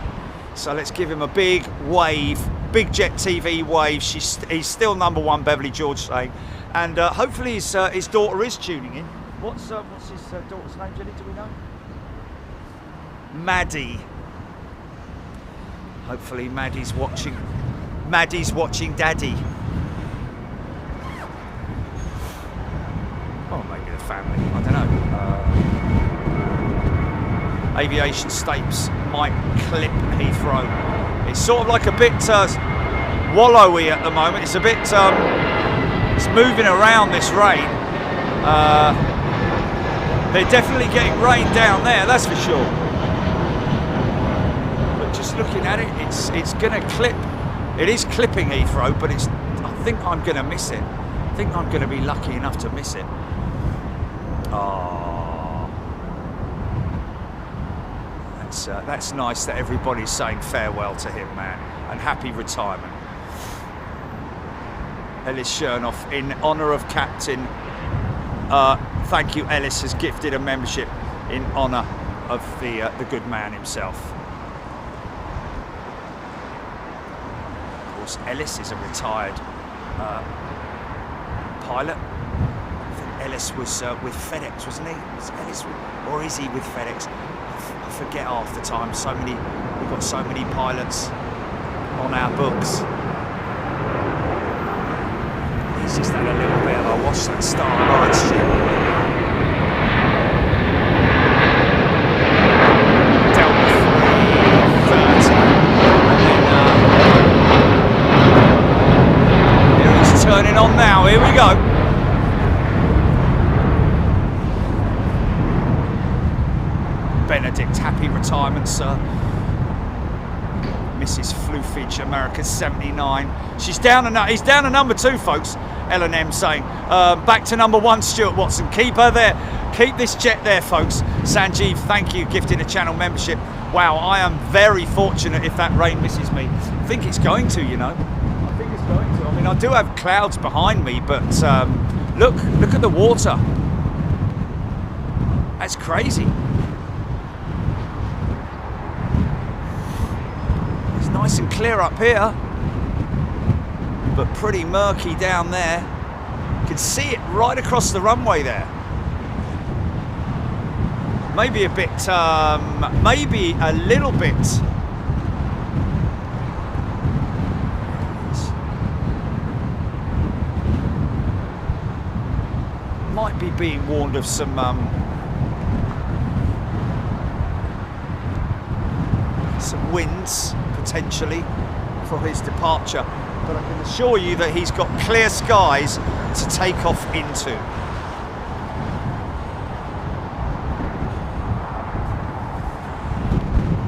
So let's give him a big wave, big Jet TV wave. He's still number one, Beverly George saying, and hopefully his daughter is tuning in. What's his daughter's name, Jenny? Do we know? Maddie. Hopefully Maddie's watching. Maddie's watching Daddy. or maybe the family, I don't know. Aviation Stapes might clip Heathrow. It's sort of like a bit wallowy at the moment. It's a bit, it's moving around, this rain. They're definitely getting rain down there, that's for sure. But just looking at it, it's going to clip. It is clipping Heathrow, but I think I'm going to miss it. I think I'm going to be lucky enough to miss it. Oh, that's nice that everybody's saying farewell to him, man, and happy retirement. Ellis Chernoff, in honour of Captain. Thank you, Ellis has gifted a membership in honour of the good man himself. Of course, Ellis is a retired pilot. I think Ellis was with FedEx, wasn't he? Was Ellis or is he with FedEx? I forget half the time. We've got so many pilots on our books. He's just had a little bit of a watch that Starlight ship. Delta 330. And then here he's turning on now. Here we go. Benedict, happy retirement, sir. Mrs. Flufage, America 79. He's down to number 2, folks. L&M saying, back to number 1, Stuart Watson. Keep her there. Keep this jet there, folks. Sanjeev, thank you, gifting a channel membership. Wow, I am very fortunate if that rain misses me. I think it's going to, you know. I think it's going to. I mean, I do have clouds behind me, but look at the water. That's crazy. It's nice and clear up here, but pretty murky down there. You can see it right across the runway there. Maybe a bit, maybe a little bit. Might be being warned of some winds potentially for his departure. But I can assure you that he's got clear skies to take off into.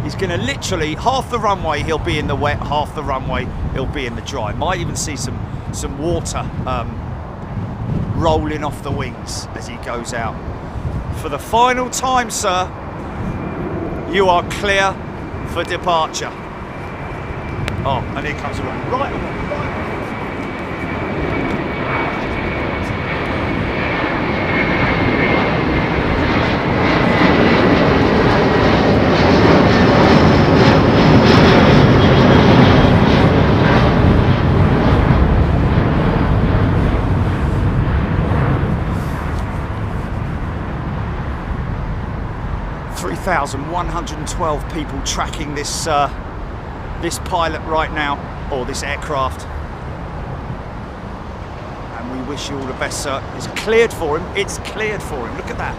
He's going to literally, half the runway he'll be in the wet, half the runway he'll be in the dry. Might even see some water rolling off the wings as he goes out. For the final time, sir, you are clear for departure. Oh, and here comes the rain. Right away. 3,112 people tracking this this pilot right now, or this aircraft, and we wish you all the best, sir. It's cleared for him. It's cleared for him. Look at that.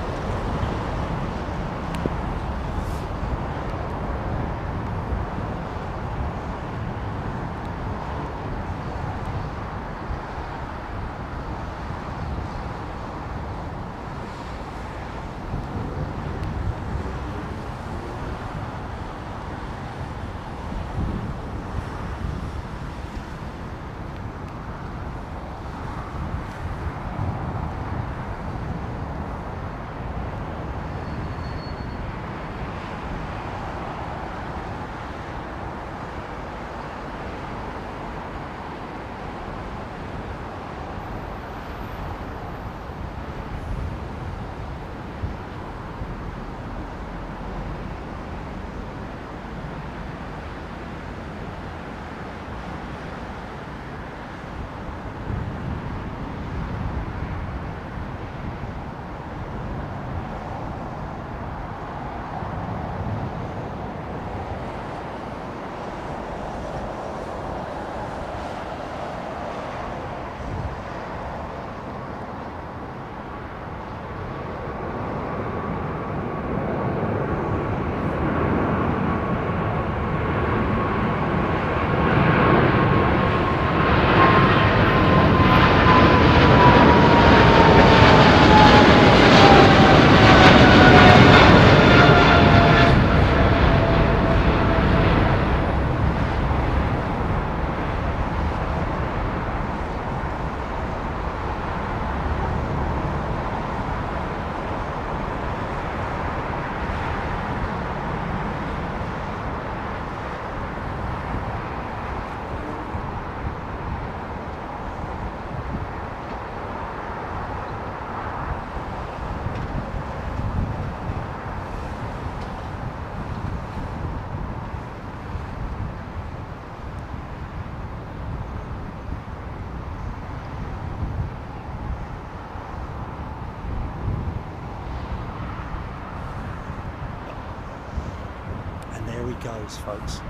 goes, folks.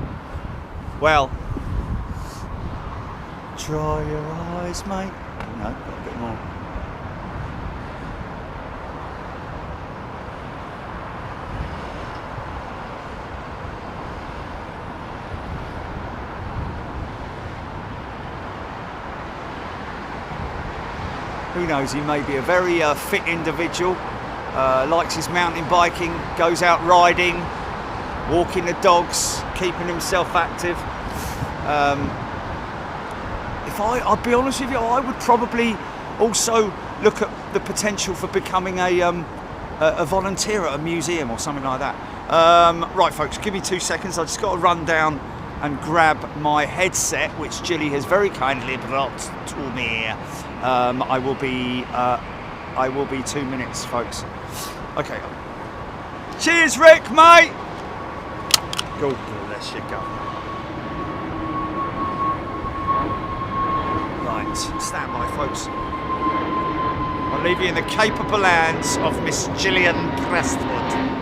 Well, dry your eyes, mate. No, got a bit more. Who knows, he may be a very fit individual, likes his mountain biking, goes out riding, walking the dogs, keeping himself active. I'll be honest with you, I would probably also look at the potential for becoming a volunteer at a museum or something like that. Right, folks, give me 2 seconds. I've just got to run down and grab my headset, which Gilly has very kindly brought to me. I will be 2 minutes, folks. Okay. Cheers, Rick, mate. God bless you, go. Right, stand by, folks. I'll leave you in the capable hands of Miss Gillian Prestwood.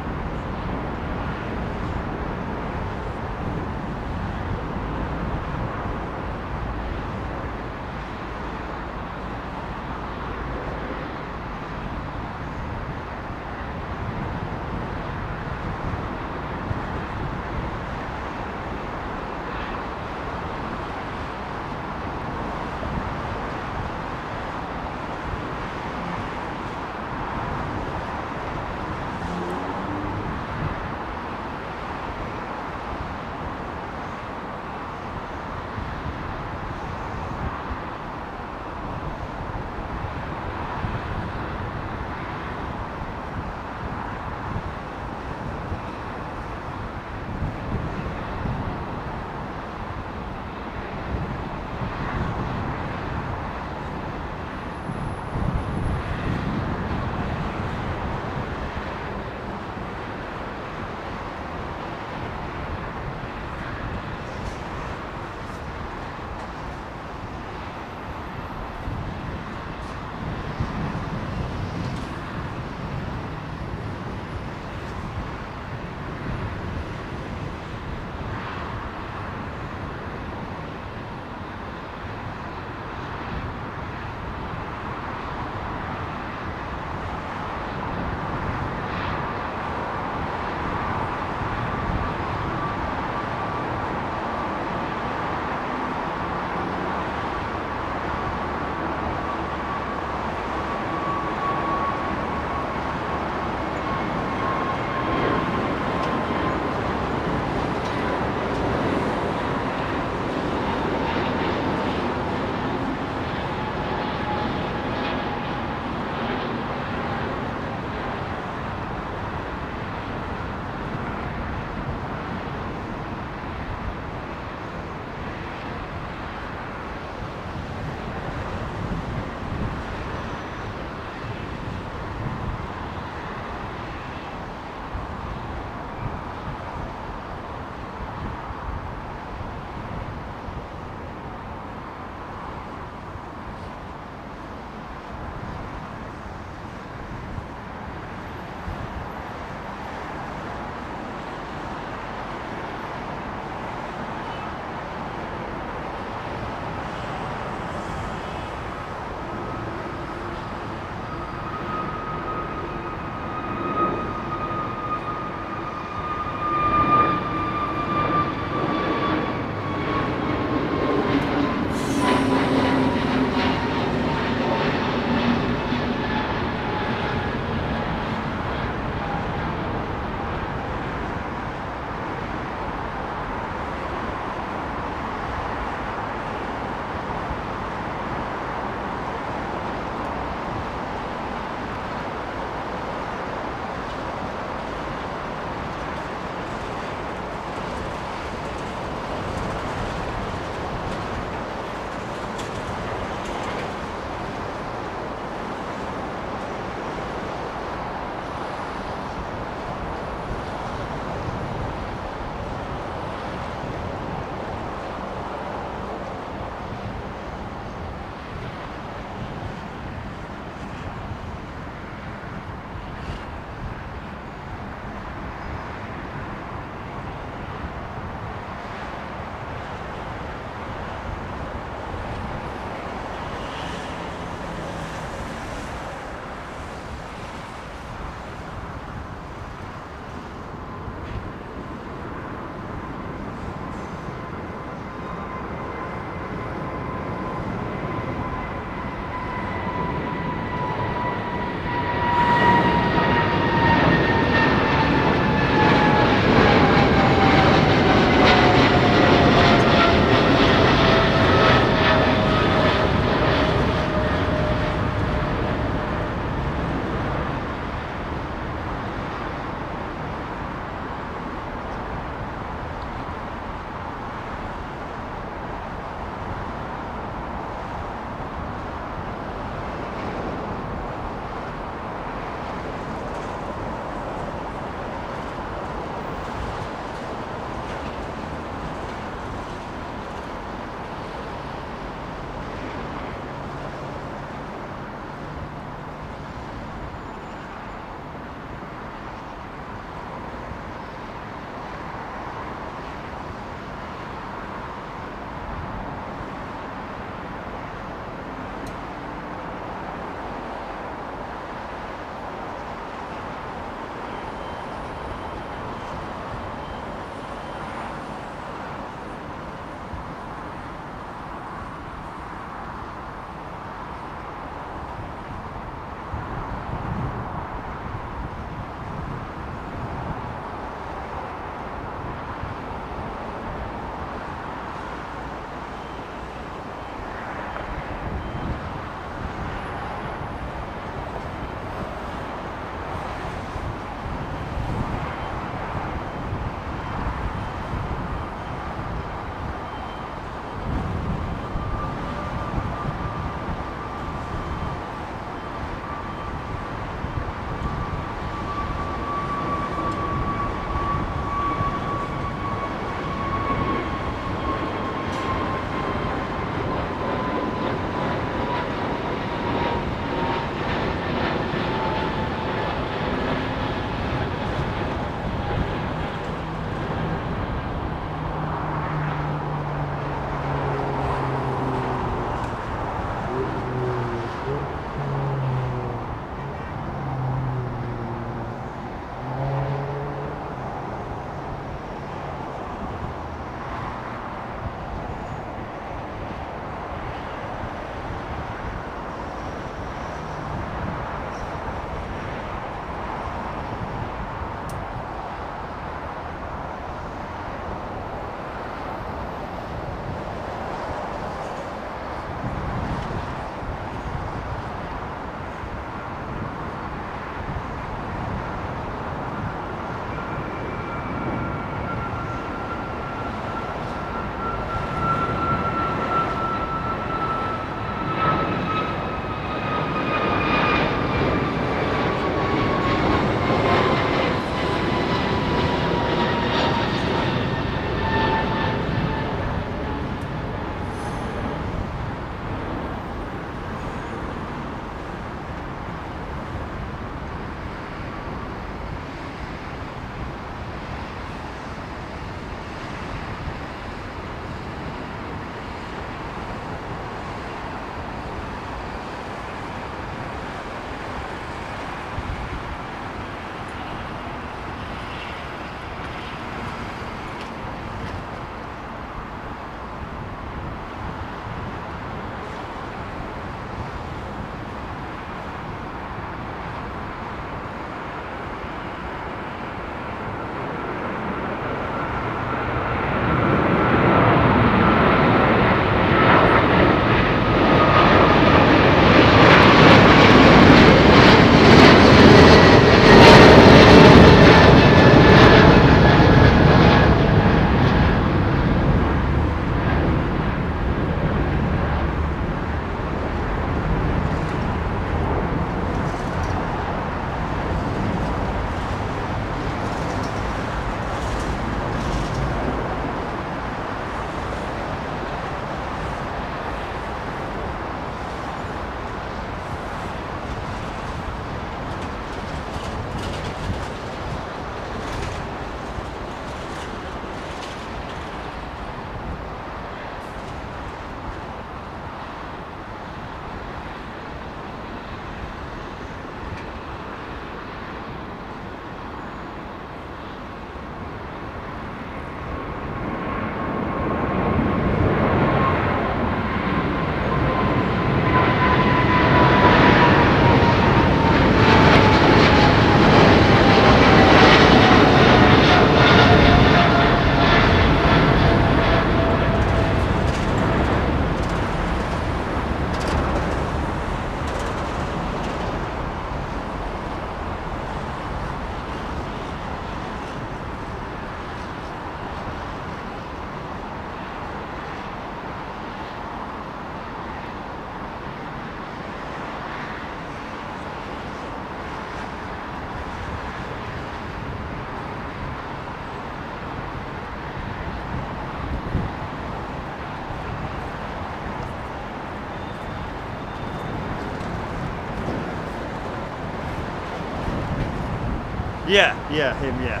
Yeah, yeah, him, yeah.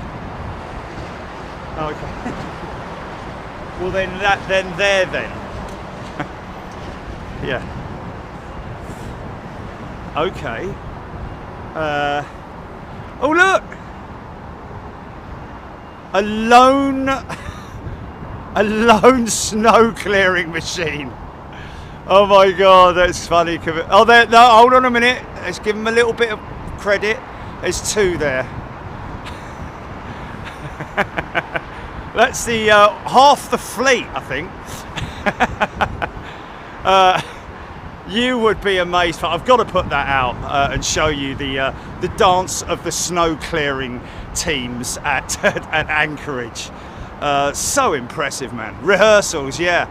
Oh, okay. Well, then there. Yeah. Okay. Oh, look! A lone snow clearing machine. Oh my God, that's funny. Oh, there. No, hold on a minute. Let's give him a little bit of credit. There's two there. That's the half the fleet, I think. You would be amazed. I've got to put that out and show you the dance of the snow clearing teams at Anchorage. So impressive, man. Rehearsals, yeah.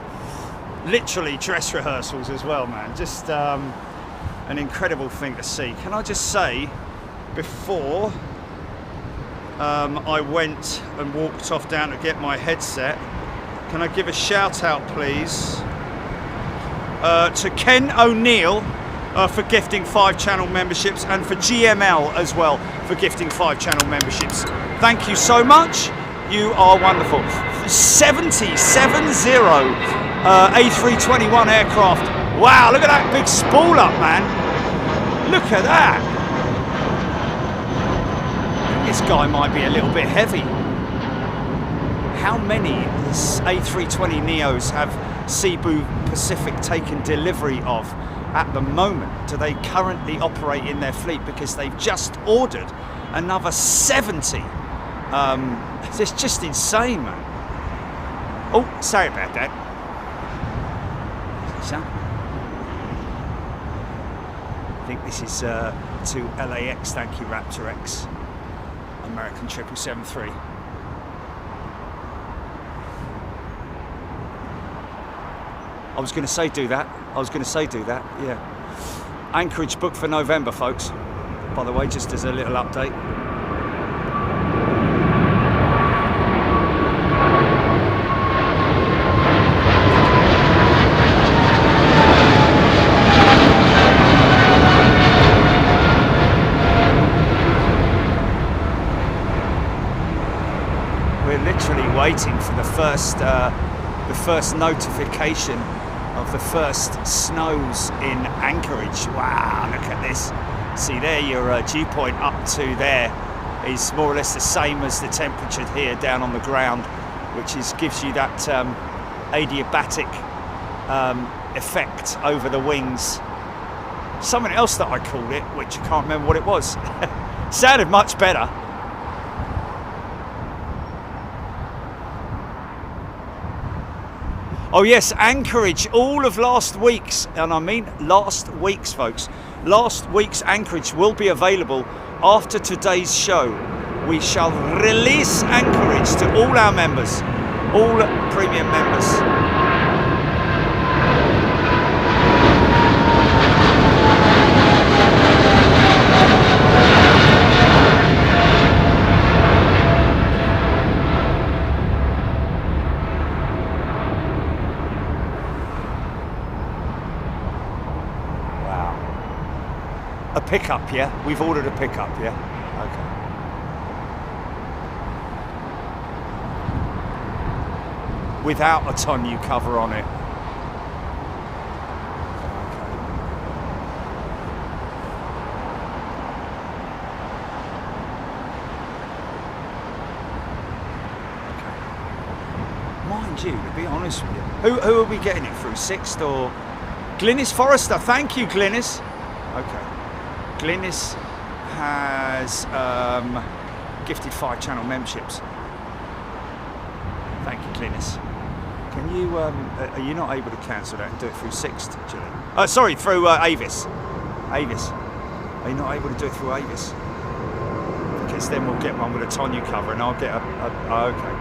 Literally dress rehearsals as well, man. Just an incredible thing to see. Can I just say, before I went and walked off down to get my headset, can I give a shout out, please, to Ken O'Neill for gifting 5 channel memberships, and for GML as well for gifting 5 channel memberships. Thank you so much. You are wonderful. 70 A321 aircraft. Wow, look at that big spool up, man. Look at that. This guy might be a little bit heavy. How many A320neos have Cebu Pacific taken delivery of at the moment? Do they currently operate in their fleet? Because they've just ordered another 70. It's just insane, man. Oh, sorry about that. I think this is to LAX. Thank you, Raptor X. American 777-3. I was going to say do that, yeah. Anchorage booked for November, folks. By the way, just as a little update. We're literally waiting for the first notification of the first snows in Anchorage. Wow, look at this. See there, your dew point up to there is more or less the same as the temperature here down on the ground, which gives you that adiabatic effect over the wings. Something else that I called it, which I can't remember what it was. Sounded much better. Oh yes, Anchorage, all of last week's, and I mean last week's, folks, last week's Anchorage will be available after today's show. We shall release Anchorage to all our members, all premium members. A pickup, yeah? We've ordered a pickup, yeah? Okay. Without a tonneau cover on it. Okay. Mind you, to be honest with you, who are we getting it through? Sixt or Glynis Forrester? Thank you, Glynis. Okay. Glynis has gifted 5 channel memberships. Thank you, Glynis. Can you, are you not able to cancel that and do it through Sixt, Julie? Sorry, through Avis. Avis. Are you not able to do it through Avis? Because then we'll get one with a tonneau cover and I'll get okay.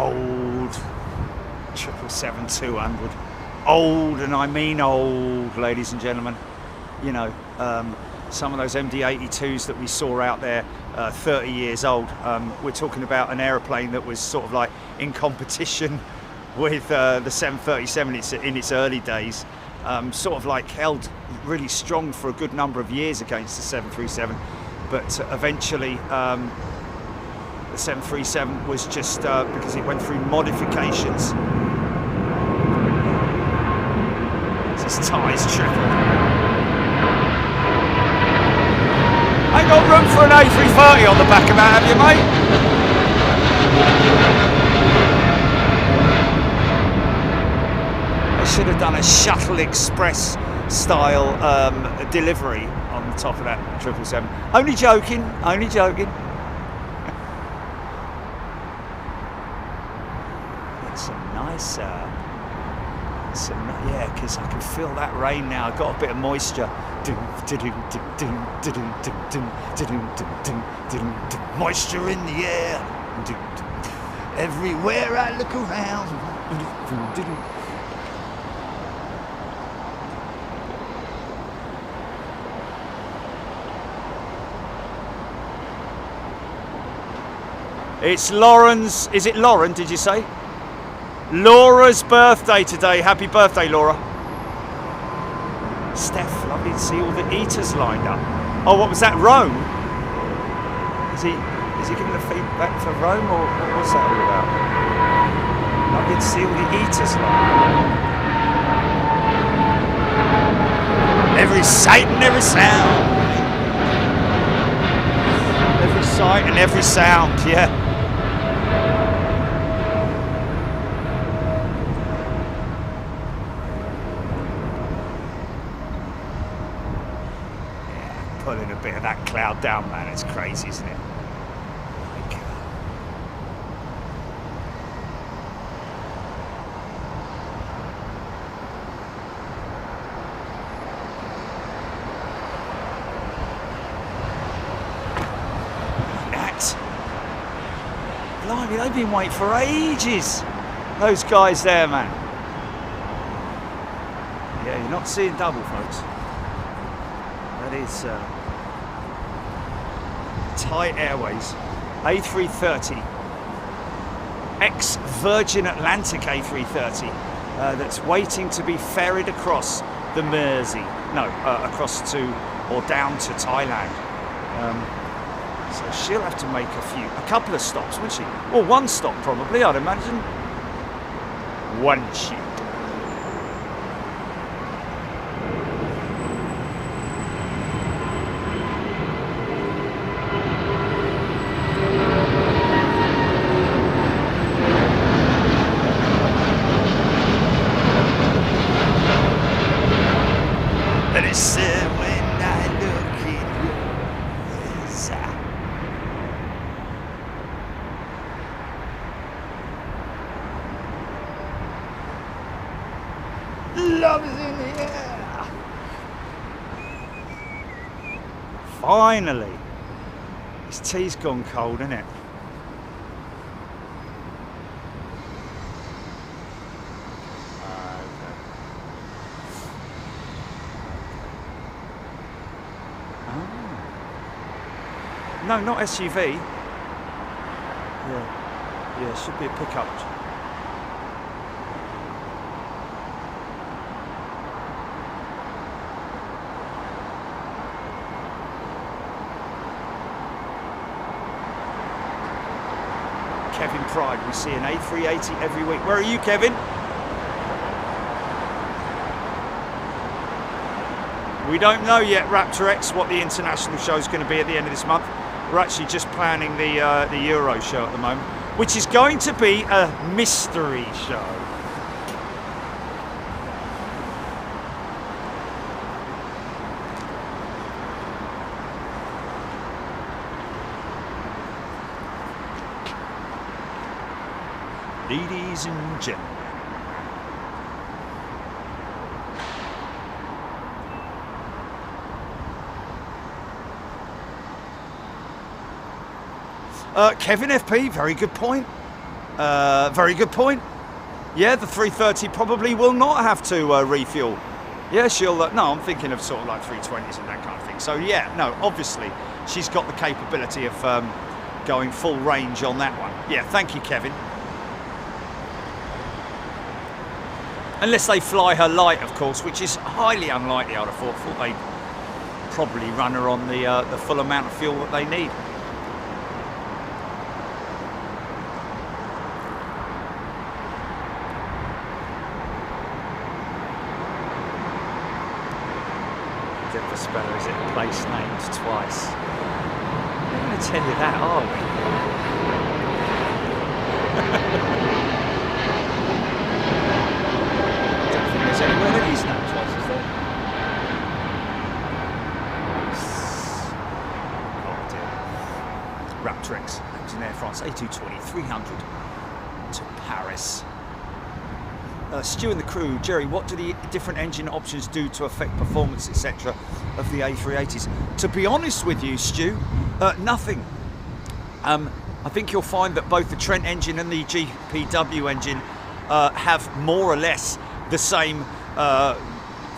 old 777-200. Old, and I mean old, ladies and gentlemen. You know, some of those MD-82s that we saw out there, 30 years old. We're talking about an aeroplane that was sort of like in competition with the 737 in its early days. Sort of like held really strong for a good number of years against the 737, but eventually the 737 was just because it went through modifications. His tyres tripled. Ain't got room for an A330 on the back of that, have you, mate? I should have done a shuttle express style delivery on the top of that 777. Only joking, only joking. It's some nice, yeah, because I can feel that rain now. I've got a bit of moisture. Moisture in the air. Everywhere I look around. It's Lauren's, is it Lauren, did you say? Laura's birthday today. Happy birthday, Laura. Steph, lovely to see all the eaters lined up. Oh, what was that, Rome? Is he giving the feedback for Rome, or what's that all about? Lovely to see all the eaters lined up. Every sight and every sound. Every sight and every sound, yeah. Pulling a bit of that cloud down, man. It's crazy, isn't it? Blimey, they've been waiting for ages. Those guys there, man. Yeah, you're not seeing double, folks. That is Thai Airways A330, ex-Virgin Atlantic A330, that's waiting to be ferried across the Mersey. No, across to, or down to Thailand. So she'll have to make a couple of stops, won't she? Or one stop probably, I'd imagine. One sheep. And it said when I look in your eyes. Love is in the air. Finally. This tea's gone cold, isn't it? No, not SUV. Yeah, it should be a pickup. Kevin Pride, we see an A380 every week. Where are you, Kevin? We don't know yet, Raptor X, what the international show is going to be at the end of this month. We're actually just planning the Euro show at the moment, which is going to be a mystery show. Ladies and gentlemen. Kevin FP, very good point. Very good point. Yeah, the 330 probably will not have to refuel. Yeah, she'll. No, I'm thinking of sort of like 320s and that kind of thing. So yeah, no, obviously she's got the capability of going full range on that one. Yeah, thank you, Kevin. Unless they fly her light, of course, which is highly unlikely. I'd have thought they'd probably run her on the full amount of fuel that they need. Is it a place named twice? We're going to tell you that, are we? I don't think there's anywhere that is named twice, is there? Oh dear. Raptrix, that was in Air France A320-300 to Paris. Stu and the crew, Jerry, what do the different engine options do to affect performance, etc. of the A380s? To be honest with you, Stu, nothing. I think you'll find that both the Trent engine and the GPW engine have more or less the same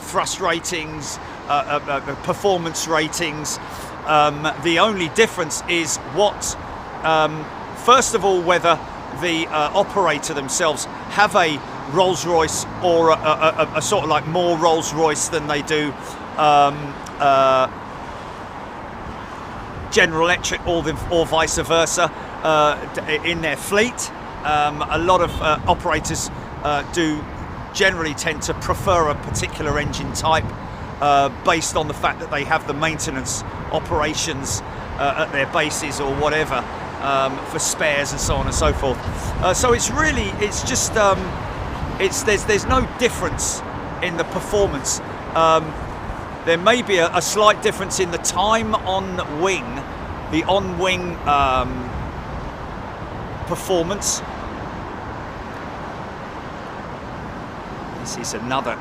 thrust ratings, performance ratings. The only difference is what, first of all, whether the operator themselves have a Rolls-Royce or a sort of like more Rolls-Royce than they do General Electric or vice versa in their fleet. A lot of operators do generally tend to prefer a particular engine type based on the fact that they have the maintenance operations at their bases or whatever for spares and so on and so forth. So it's just there's no difference in the performance. There may be a slight difference in the time on wing, the on-wing performance. This is another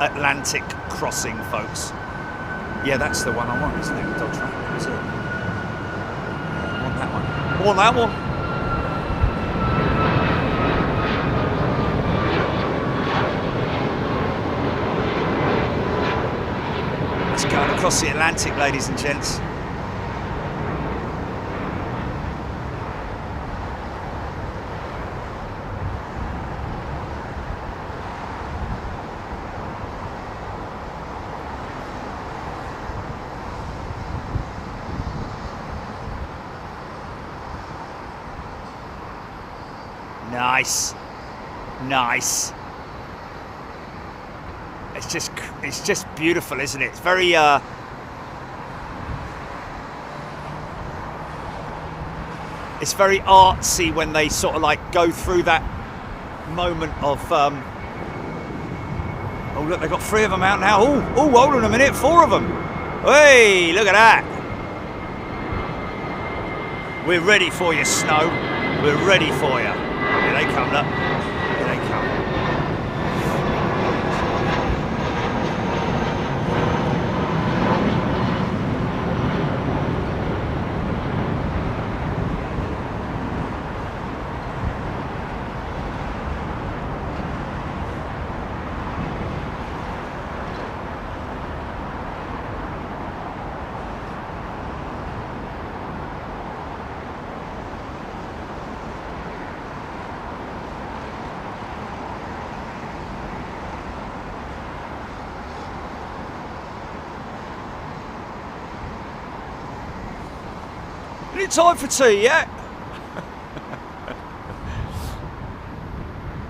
Atlantic crossing, folks. Yeah, that's the one I want, isn't it? Dodge Ram, is it? I want that one. I want that one. Going across the Atlantic, ladies and gents. Nice. Nice. It's just beautiful, isn't it? It's very it's very artsy when they sort of like go through that moment of oh look, they've got 3 of them out now. Oh, hold on a minute, 4 of them. Hey, look at that. We're ready for you, Snow. We're ready for you. Here they come, look. Here they come. Time for tea, yeah?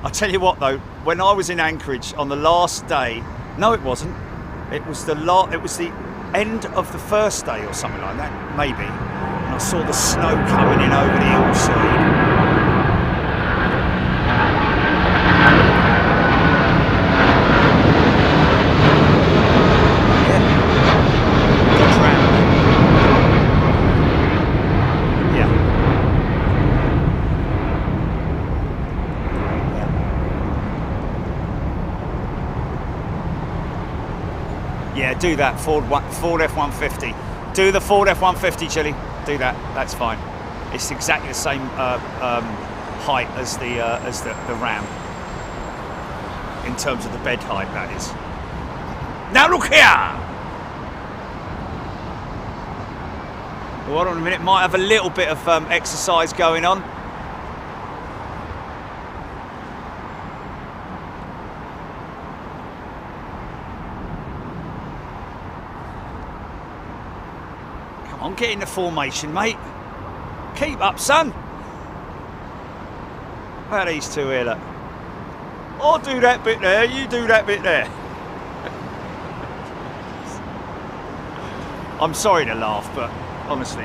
I'll tell you what though, when I was in Anchorage on the last day, no it wasn't, it was the end of the first day or something like that, maybe, and I saw the snow coming in over the hillside. Do that, Ford F-150. Do the Ford F-150, Chili. Do that, that's fine. It's exactly the same height as the Ram, in terms of the bed height, that is. Now look here! Hold on a minute, might have a little bit of exercise going on. Come on, get in the formation, mate. Keep up, son. How are these two here, look? I'll do that bit there, you do that bit there. I'm sorry to laugh, but honestly,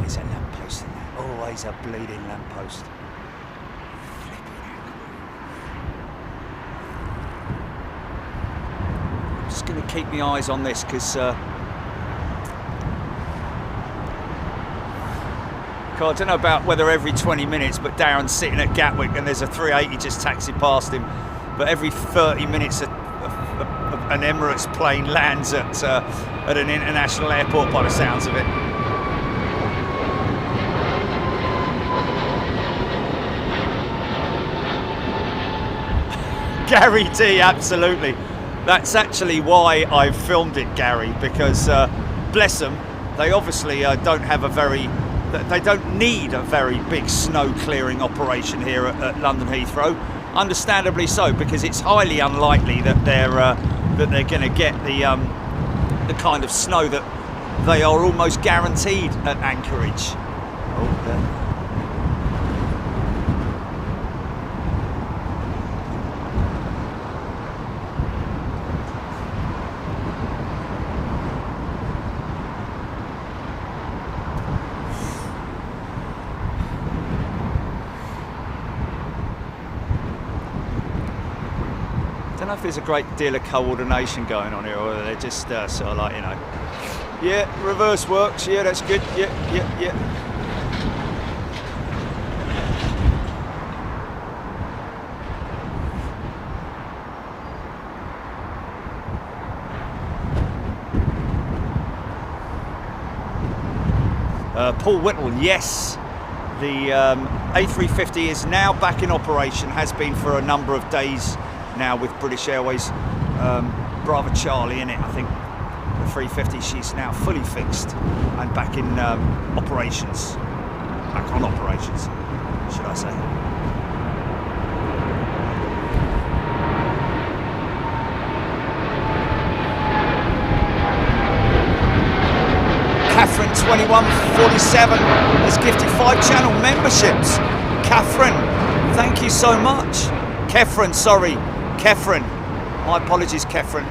always a lamppost in there. Always a bleeding lamppost. Just going to keep my eyes on this because I don't know about whether every 20 minutes, but Darren's sitting at Gatwick and there's a 380 just taxied past him. But every 30 minutes, an Emirates plane lands at an international airport, by the sounds of it. Gary D, absolutely. That's actually why I filmed it, Gary, because bless them, they obviously don't have a very, they don't need a very big snow clearing operation here at London Heathrow. Understandably so, because it's highly unlikely that they're going to get the kind of snow that they are almost guaranteed at Anchorage. Oh, there. I don't know if there's a great deal of coordination going on here, or they're just sort of like, you know, yeah, reverse works, yeah, that's good, yeah. Paul Whittle, yes, the A350 is now back in operation, has been for a number of days now with British Airways. Bravo Charlie in it, I think. The 350, she's now fully fixed and back in operations. Back on operations, should I say. Catherine 2147 has gifted 5 channel memberships. Catherine, thank you so much. Catherine, sorry. Catherine, my apologies, Catherine.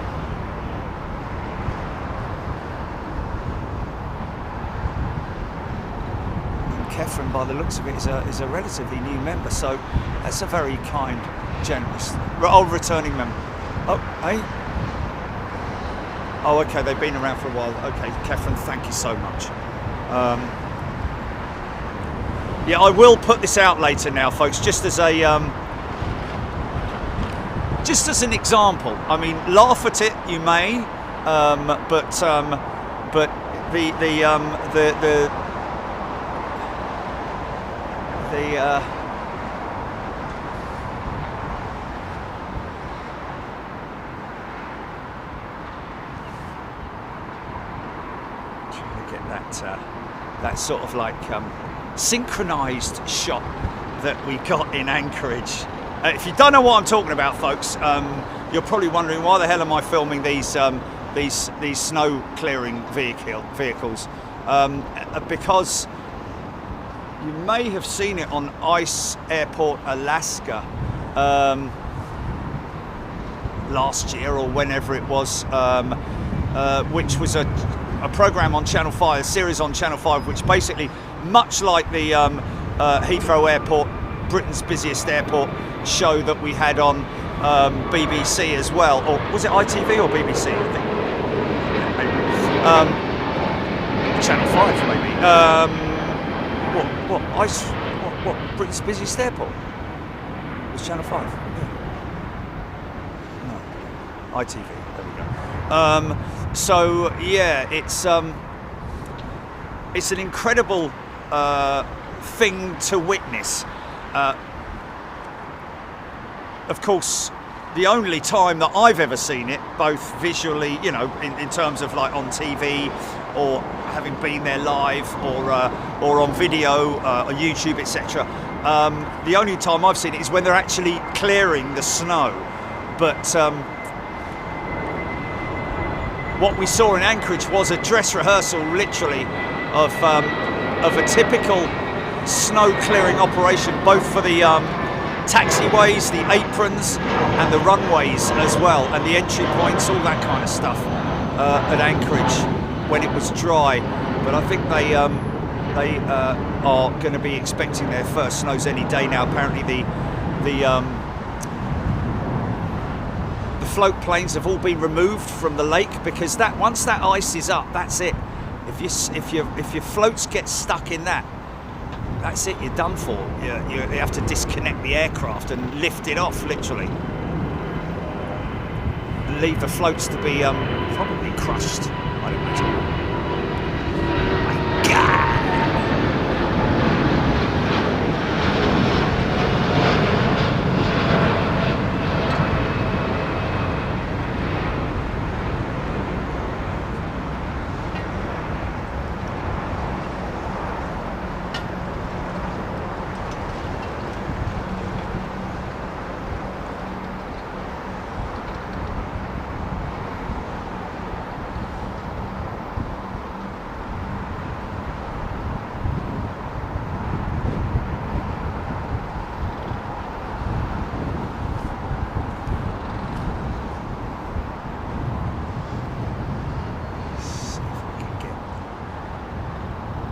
And Catherine, by the looks of it, is a relatively new member, so that's a very kind, generous, returning member. Oh, hey. Oh, okay, they've been around for a while. Okay, Catherine, thank you so much. Yeah, I will put this out later now, folks, just as an example. I mean, laugh at it, you may, but trying to get that sort of like synchronized shot that we got in Anchorage. If you don't know what I'm talking about, folks, you're probably wondering why the hell am I filming these snow clearing vehicles? Because you may have seen it on Ice Airport, Alaska, last year or whenever it was, which was a program on Channel 5, a series on Channel 5, which basically, much like the Heathrow Airport, Britain's busiest airport show that we had on BBC as well, or was it ITV or BBC? I think maybe. Channel 5 maybe. What? What? Britain's busiest airport? It's Channel 5. Yeah. No. ITV. There we go. So yeah, it's an incredible thing to witness. Of course, the only time that I've ever seen it, both visually, you know, in terms of like on TV or having been there live or on video, on YouTube, etc. The only time I've seen it is when they're actually clearing the snow. But what we saw in Anchorage was a dress rehearsal, literally, of a typical snow clearing operation, both for the taxiways, the aprons, and the runways as well, and the entry points, all that kind of stuff at Anchorage when it was dry. But I think they are going to be expecting their first snows any day now. Apparently the float planes have all been removed from the lake, because that once that ice is up, that's it. If your floats get stuck in that, that's it, you're done for. You have to disconnect the aircraft and lift it off, literally. And leave the floats to be probably crushed, I'd imagine. My God!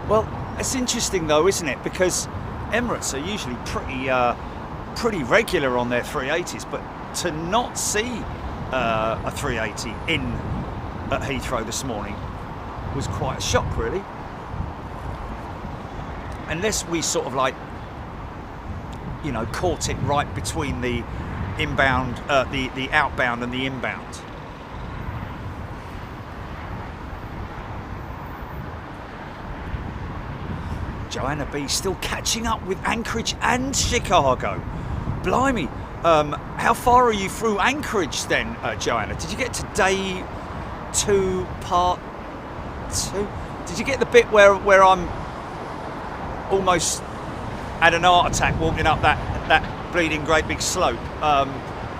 Well, it's interesting though, isn't it? Because Emirates are usually pretty regular on their 380s, but to not see a 380 at Heathrow this morning was quite a shock, really. Unless we sort of like, you know, caught it right between the inbound, the outbound and the inbound. Joanna B still catching up with Anchorage and Chicago. Blimey. How far are you through Anchorage then, Joanna? Did you get to day 2, part 2? Did you get the bit where I'm almost had an heart attack walking up that bleeding great big slope,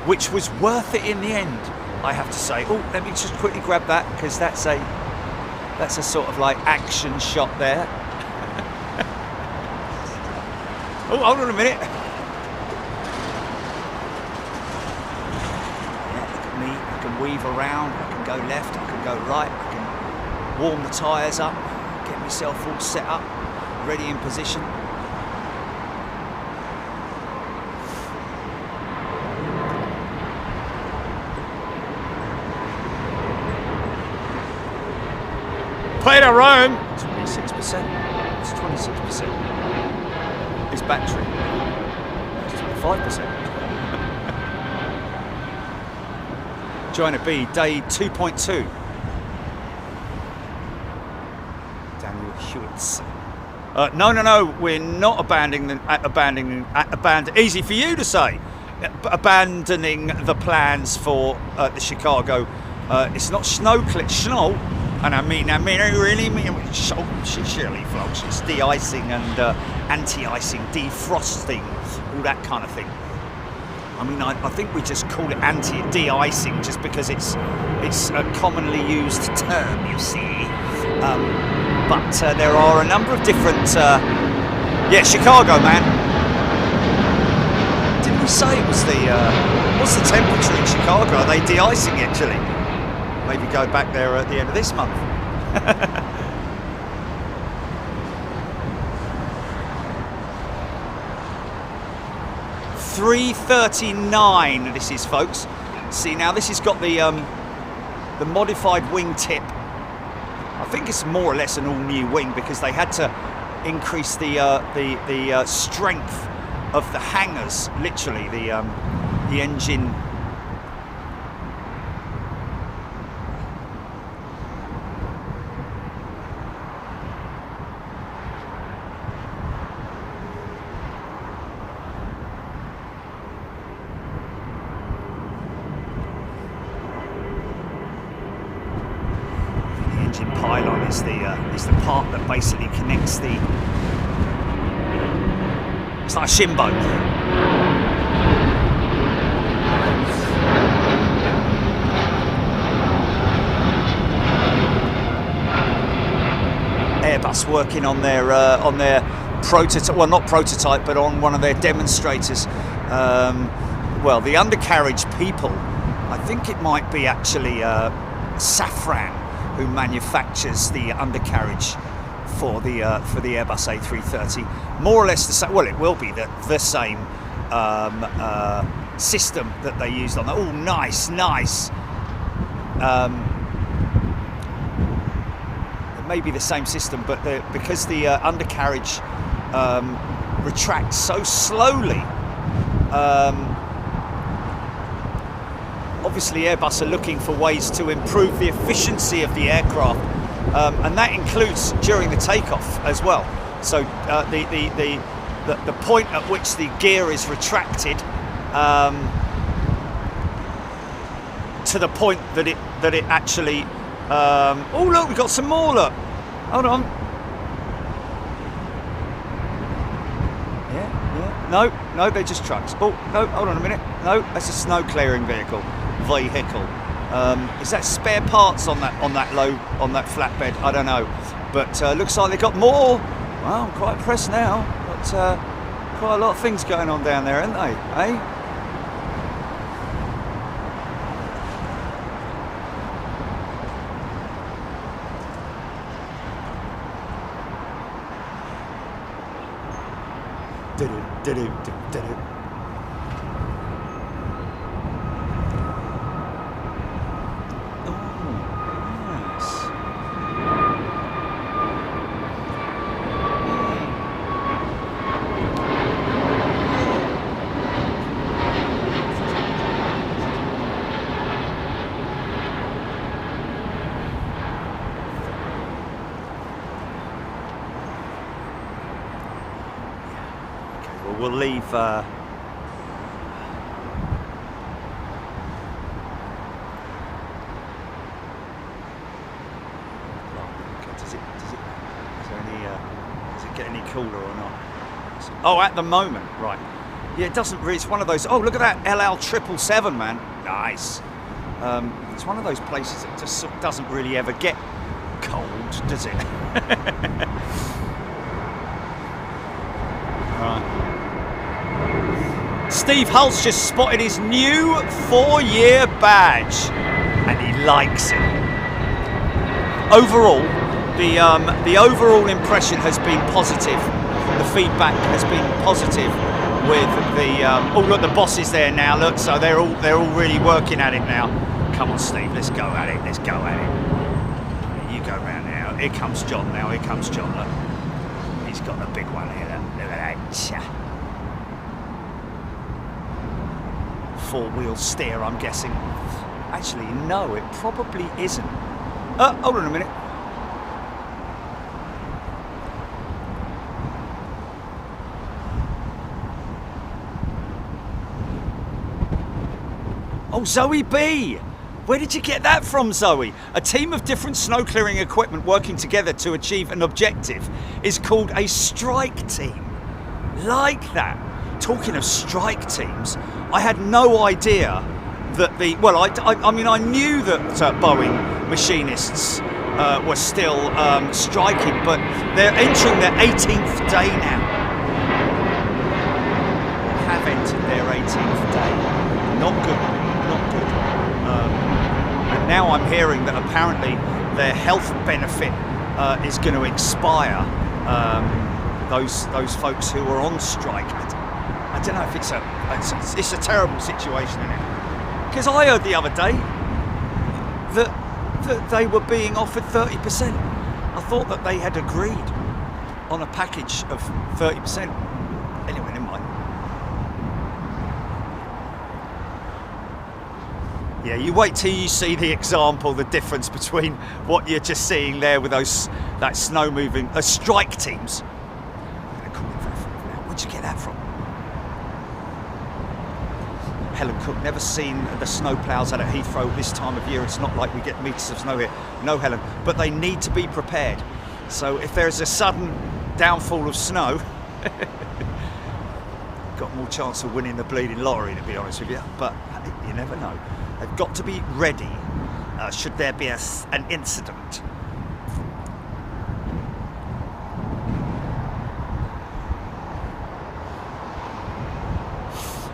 which was worth it in the end, I have to say. Oh, let me just quickly grab that, because that's a sort of like action shot there. Oh, hold on a minute. Yeah, look at me. I can weave around. I can go left. I can go right. I can warm the tyres up, get myself all set up, ready in position. Play to Rome. 26%. It's 26%. His battery. It's 25%. Joanna B, day 2.2. Daniel Hewitts. No, we're not abandoning. Easy for you to say. Abandoning the plans for the Chicago. It's not snow, and I mean, really mean surely, folks. It's de-icing and anti-icing, defrosting, all that kind of thing. I mean, I think we just call it de-icing just because it's a commonly used term, you see. But there are a number of different. Yeah, Chicago, man. Didn't we say it was what's the temperature in Chicago? Are they de-icing actually? Maybe go back there at the end of this month. 339. This is, folks. See, now this has got the modified wing tip. I think it's more or less an all-new wing because they had to increase the strength of the hangars, literally the engine. Pylon is the part that basically connects the. It's like a shin bone. Airbus working on their prototype. Well, not prototype, but on one of their demonstrators. Well, the undercarriage people. I think it might be actually Safran, who manufactures the undercarriage for the Airbus A330, more or less the same. Well, it will be the same system that they used on that. Oh, nice. It may be the same system, but because the undercarriage retracts so slowly. Obviously, Airbus are looking for ways to improve the efficiency of the aircraft, and that includes during the takeoff as well. So the point at which the gear is retracted to the point that it actually. Oh look, we've got some more. Look, hold on. Yeah. No, they're just trucks. Oh no, hold on a minute. No, that's a snow clearing vehicle. Is that spare parts on that flatbed? I don't know, but looks like they got more. Well, I'm quite impressed now. Got quite a lot of things going on down there, haven't they? Eh? We'll leave. Does it get any cooler or not? Oh, at the moment, right? Yeah, it doesn't really. It's one of those. Oh, look at that LL777, man. Nice. It's one of those places that just doesn't really ever get cold, does it? Right. Steve Hult's just spotted his new 4-year badge, and he likes it. Overall, the overall impression has been positive. The feedback has been positive. With the oh look, the boss is there now. Look, so they're all really working at it now. Come on, Steve, let's go at it. Let's go at it. You go round now. Here comes John now. Here comes John. Look, he's got the big one here. Look at that. 4-wheel steer, I'm guessing. Actually, no, it probably isn't. Hold on a minute. Oh, Zoe B! Where did you get that from, Zoe? A team of different snow clearing equipment working together to achieve an objective is called a strike team. Like that. Talking of strike teams, I had no idea that I mean, I knew that Boeing machinists were still striking, but they're entering their 18th day now. Have entered their 18th day. Not good, not good. And now I'm hearing that apparently their health benefit is going to expire. Those folks who are on strike. I don't know if it's a terrible situation, isn't it? Because I heard the other day that they were being offered 30%. I thought that they had agreed. on a package of 30%. Anyway, never mind. Yeah, you wait till you see the example, the difference between what you're just seeing there with that snow moving, strike teams. Where'd you get that from? Helen Cook, never seen the snow ploughs out at Heathrow this time of year. It's not like we get metres of snow here. No, Helen, but they need to be prepared. So if there's a sudden downfall of snow, got more chance of winning the bleeding lottery, to be honest with you, but you never know. They've got to be ready should there be an incident.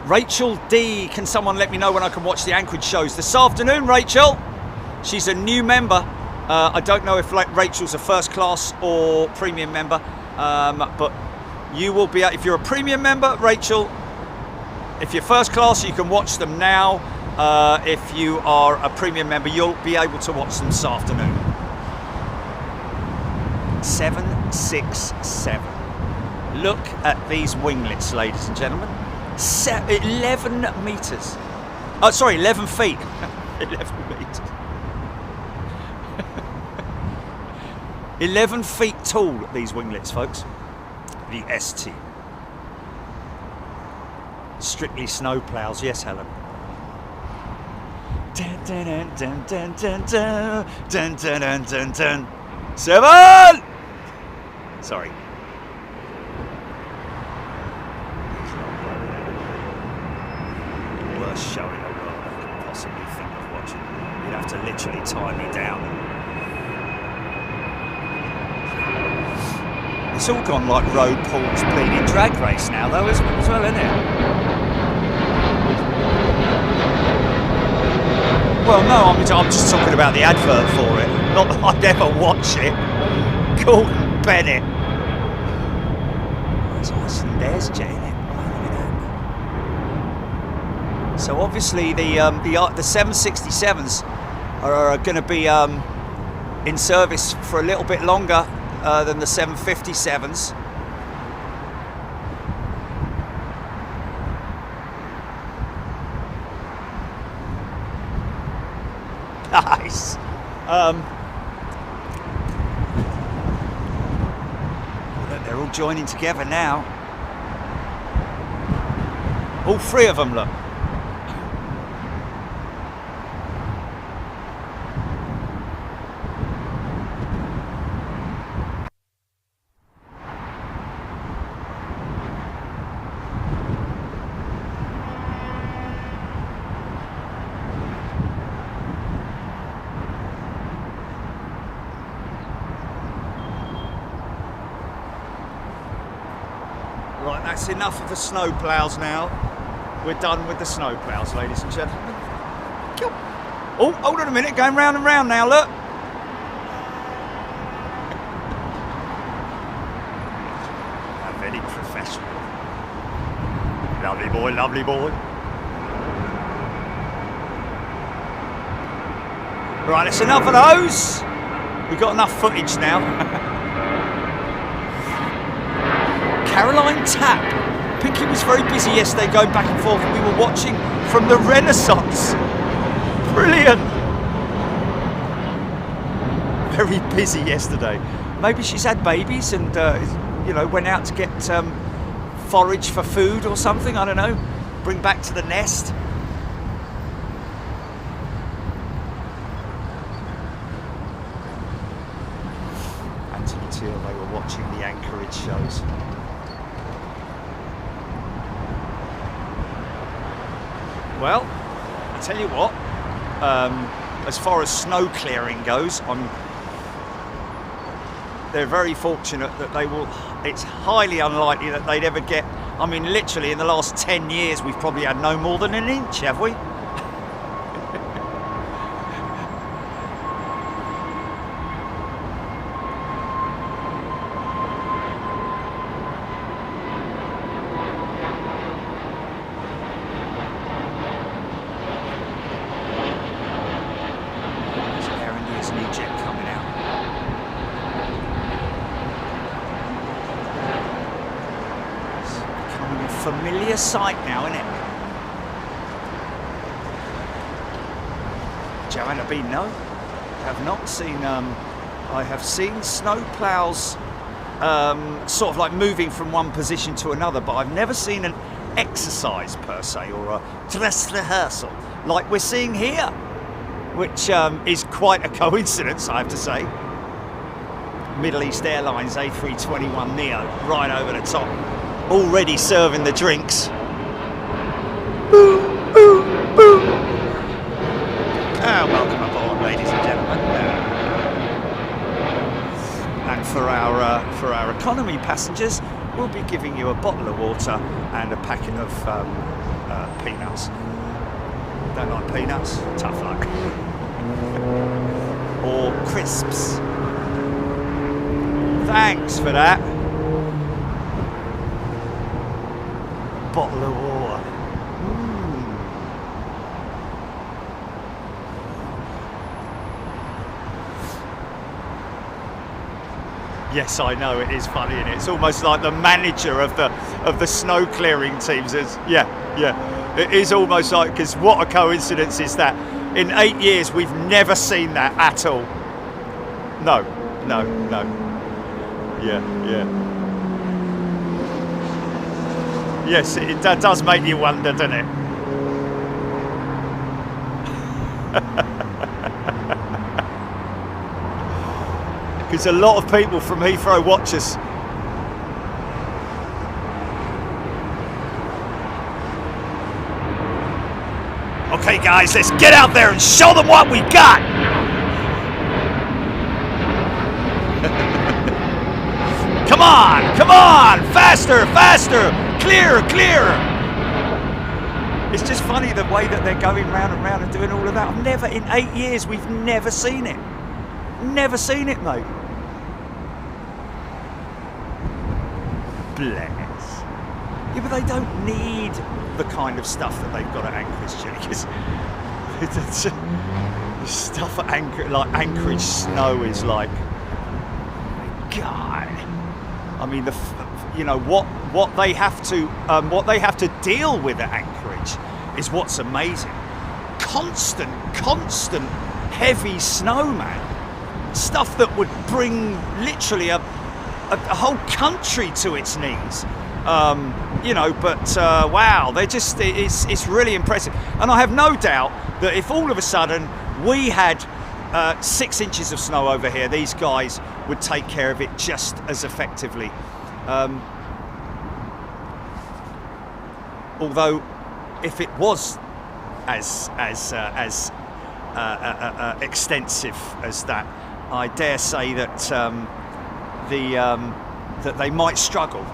Rachel D, can someone let me know when I can watch the Anchorage shows this afternoon, Rachel? She's a new member. I don't know if Rachel's a first class or premium member, but you will be, if you're a premium member, Rachel, if you're first class, you can watch them now. If you are a premium member, you'll be able to watch them this afternoon. 767. Look at these winglets, ladies and gentlemen. 11 metres. Oh, sorry, 11 feet. 11 metres. 11 feet tall, these winglets, folks. The ST. Strictly snow ploughs, yes, Helen. Dun, dun, dun, dun, dun, dun, dun, dun, dun, dun, dun. 7! Sorry. Worst show in the world I could possibly think of watching. You'd have to literally tie me down. It's all gone like Road Paul's bleeding drag race now, though, isn't it? As well, isn't it? Well, no, I'm just talking about the advert for it. Not that I'd ever watch it. Gordon Bennett. It's Icelandair's jet, isn't it? So obviously the 767s are going to be in service for a little bit longer than the 757s. Nice. Look, they're all joining together now. All three of them, look. Right, that's enough of the snow ploughs now. We're done with the snow ploughs, ladies and gentlemen. Oh, hold on a minute, going round and round now, look. Very professional. Lovely boy, lovely boy. Right, that's enough of those. We've got enough footage now. Caroline Tapp. Pinky was very busy yesterday going back and forth, and we were watching from the Renaissance. Brilliant. Very busy yesterday. Maybe she's had babies and you know, went out to get forage for food or something, I don't know. Bring back to the nest. Anthony Teal, they were watching the Anchorage shows. Well, I tell you what, as far as snow clearing goes, they're very fortunate that they will. It's highly unlikely that they'd ever get. I mean, literally in the last 10 years, we've probably had no more than an inch, have we? familiar sight now, isn't it? Joanna B, no, have not seen. I have seen snow ploughs sort of like moving from one position to another, but I've never seen an exercise per se, or a dress rehearsal like we're seeing here, which is quite a coincidence, I have to say. Middle East Airlines A330-900 right over the top, already serving the drinks. Boo, boo, boo. Welcome aboard, ladies and gentlemen. And for our economy passengers, we'll be giving you a bottle of water and a packet of peanuts. Don't like peanuts? Tough luck. Or crisps. Thanks for that. Bottle of water. Yes, I know, it is funny, and it's almost like the manager of the snow clearing teams is. Yeah. It is almost like, because what a coincidence is that in 8 years we've never seen that at all. No. Yeah. Yes, it does make you wonder, doesn't it? Because a lot of people from Heathrow watch us. Okay guys, let's get out there and show them what we got! Come on! Faster! Clear! It's just funny the way that they're going round and round and doing all of that. I've never, in 8 years, we've never seen it. Never seen it, mate. Bless. Yeah, but they don't need the kind of stuff that they've got at Anchorage, because the stuff at Anchorage snow is like, God. I mean, what they have to deal with at Anchorage is what's amazing. Constant heavy snow, man. Stuff that would bring literally a whole country to its knees. Wow, it's really impressive. And I have no doubt that if all of a sudden we had 6 inches of snow over here, these guys would take care of it just as effectively. Although, if it was as extensive as that, I dare say that that they might struggle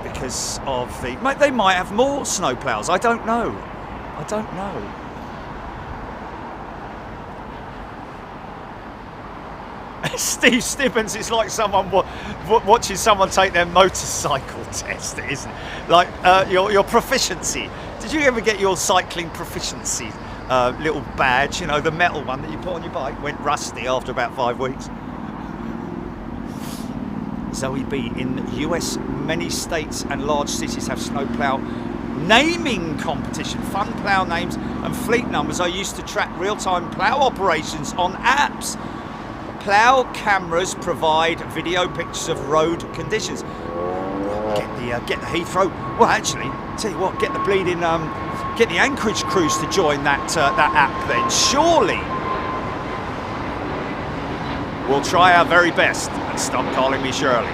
because of they might have more snowplows. I don't know. Steve Stibbons, it's like someone watching someone take their motorcycle test, isn't it? Like your proficiency. Did you ever get your cycling proficiency little badge? You know, the metal one that you put on your bike, went rusty after about 5 weeks. Zoe B, in the US, many states and large cities have snowplow naming competition. Fun plow names and fleet numbers are used to track real-time plow operations on apps. Plow cameras provide video pictures of road conditions. Get the Heathrow. Well, actually, tell you what, get the Anchorage crews to join that app then. Surely. We'll try our very best, and stop calling me Shirley.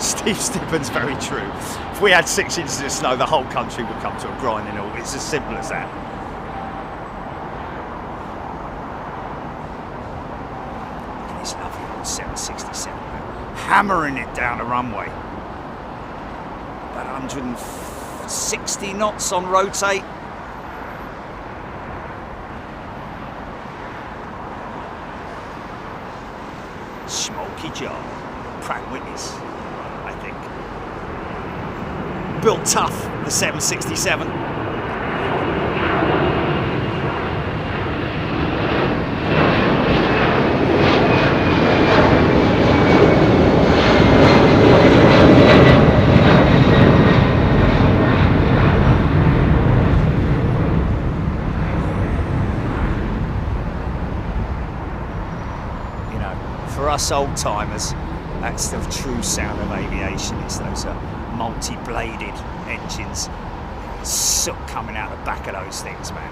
Steve Stibbons, very true. If we had 6 inches of snow, the whole country would come to a grinding halt. It's as simple as that. Look at this lovely old 767, hammering it down the runway. About 160 knots on rotate. Smoky job. Pratt Whitney's, I think. Built tough, the 767. us old timers, that's the true sound of aviation. It's those multi-bladed engines, soot coming out the back of those things, man.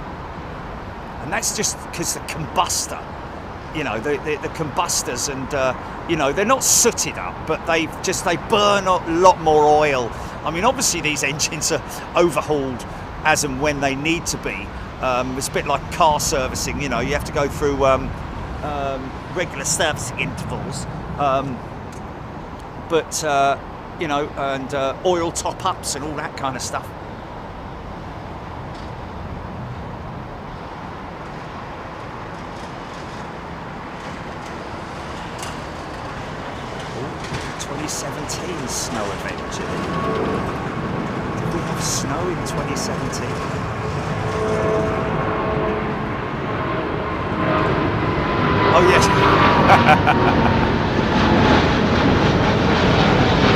And that's just because the combustor, you know, the combustors, and you know, they're not sooted up, but they burn a lot more oil. I mean, obviously these engines are overhauled as and when they need to be. It's a bit like car servicing, you know, you have to go through regular servicing intervals, but you know, and oil top-ups and all that kind of stuff. Ooh, 2017 snow adventure. Did we have snow in 2017? Oh yes.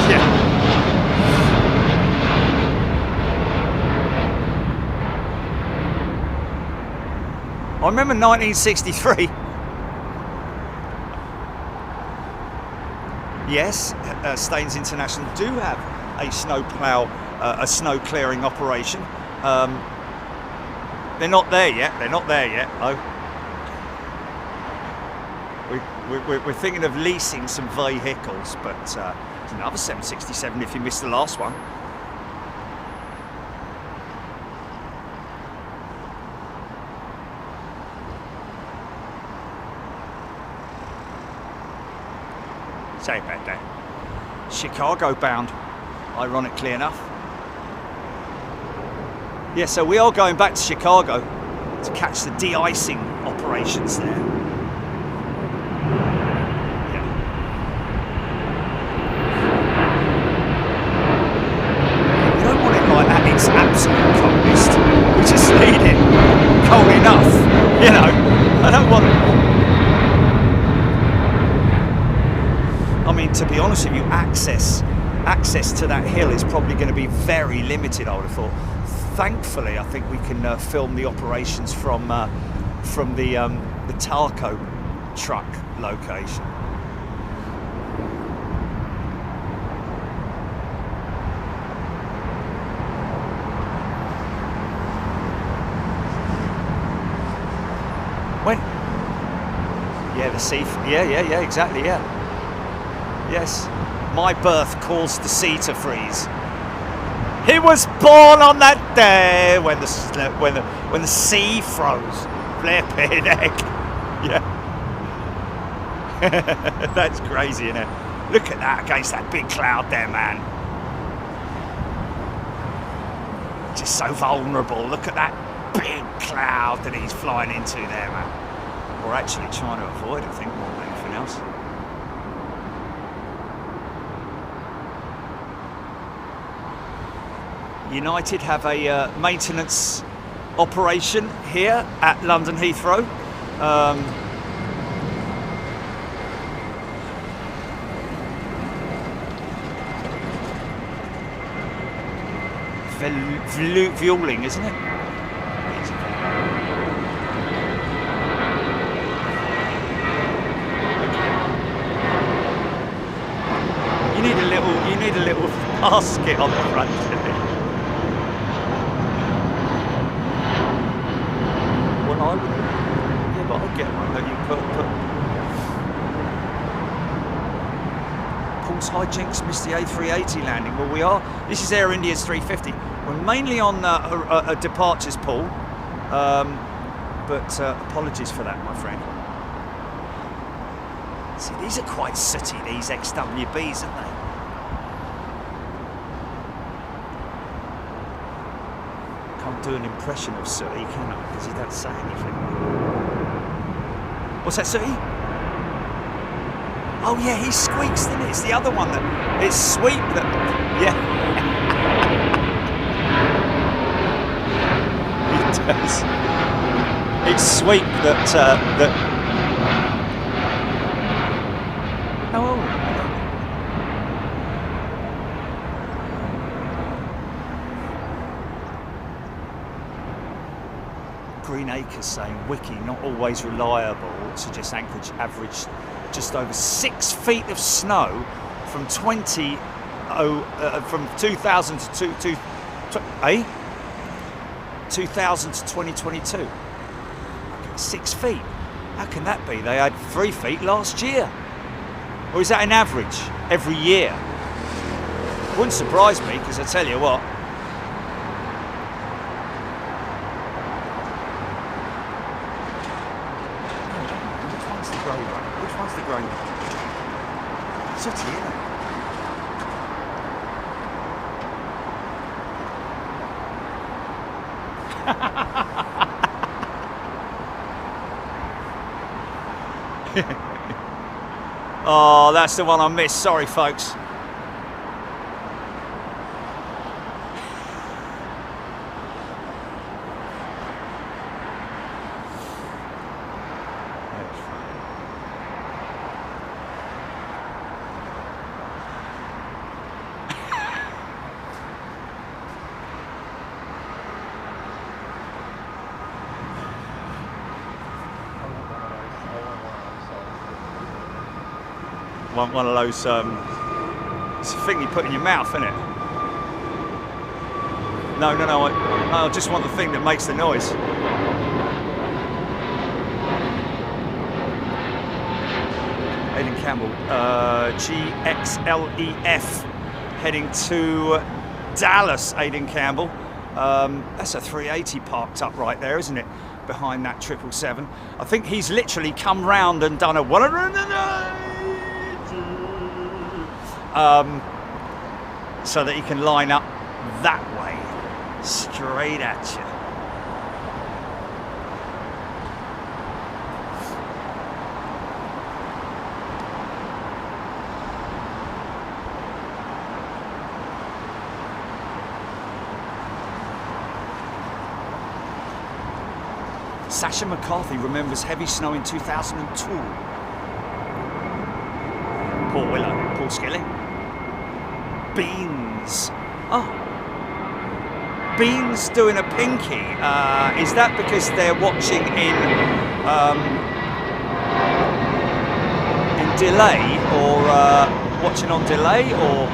Yeah. I remember 1963. Yes, Staines International do have a snowplow, a snow clearing operation. They're not there yet. They're not there yet. Oh. We're thinking of leasing some vehicles, but it's another 767 if you missed the last one. Say about that. Chicago bound, ironically enough. Yeah, so we are going back to Chicago to catch the de-icing operations there. It's absolute coldest. We just need it cold enough, you know. I don't want. I mean, to be honest with you, access to that hill is probably going to be very limited, I would have thought. Thankfully, I think we can film the operations from the Tarco truck location. When? Yeah, the sea. Yeah, exactly. Yeah. Yes, my birth caused the sea to freeze. He was born on that day when the sea froze. Flipping heck. Yeah. That's crazy, isn't it? Look at that against that big cloud there, man. Just so vulnerable. Look at that big cloud that he's flying into there, man. Or actually trying to avoid, I think, more than anything else. United have a maintenance operation here at London Heathrow. Fueling, isn't it? You need a little basket on the front. Well, I would. Yeah, but I'll get one that you put. Paul's hijinks missed the A380 landing. Well, we are. This is Air India's 350. We're mainly on departures, Paul. But apologies for that, my friend. See, these are quite sooty, these XWBs, aren't they? Can't do an impression of sooty, can I? Because he doesn't say anything. What's that, sooty? Oh yeah, he squeaks, doesn't it? It's the other one that it's sweep that. Yeah. He does. It's sweep that. Oh. Green Acres saying wiki not always reliable, suggests average just over 6 feet of snow from 2000 to 2000 to 2022. Okay, 6 feet. How can that be? They had 3 feet last year. Or is that an average every year? Wouldn't surprise me, because I tell you what. Which one's the grey one? Which one's the grey one? Sooty, isn't it? Oh, that's the one I missed. Sorry, folks. One of those, it's a thing you put in your mouth, isn't it? No, I just want the thing that makes the noise. Aidan Campbell, GXLEF, heading to Dallas, Aidan Campbell. That's a 380 parked up right there, isn't it? Behind that 777. I think he's literally come round and done a 109. So that he can line up that way, straight at you. Sasha McCarthy remembers heavy snow in 2002. Paul Willow, Paul Skilling. Beans. Oh. Beans doing a pinky. Is that because they're watching in delay, or watching on delay, or?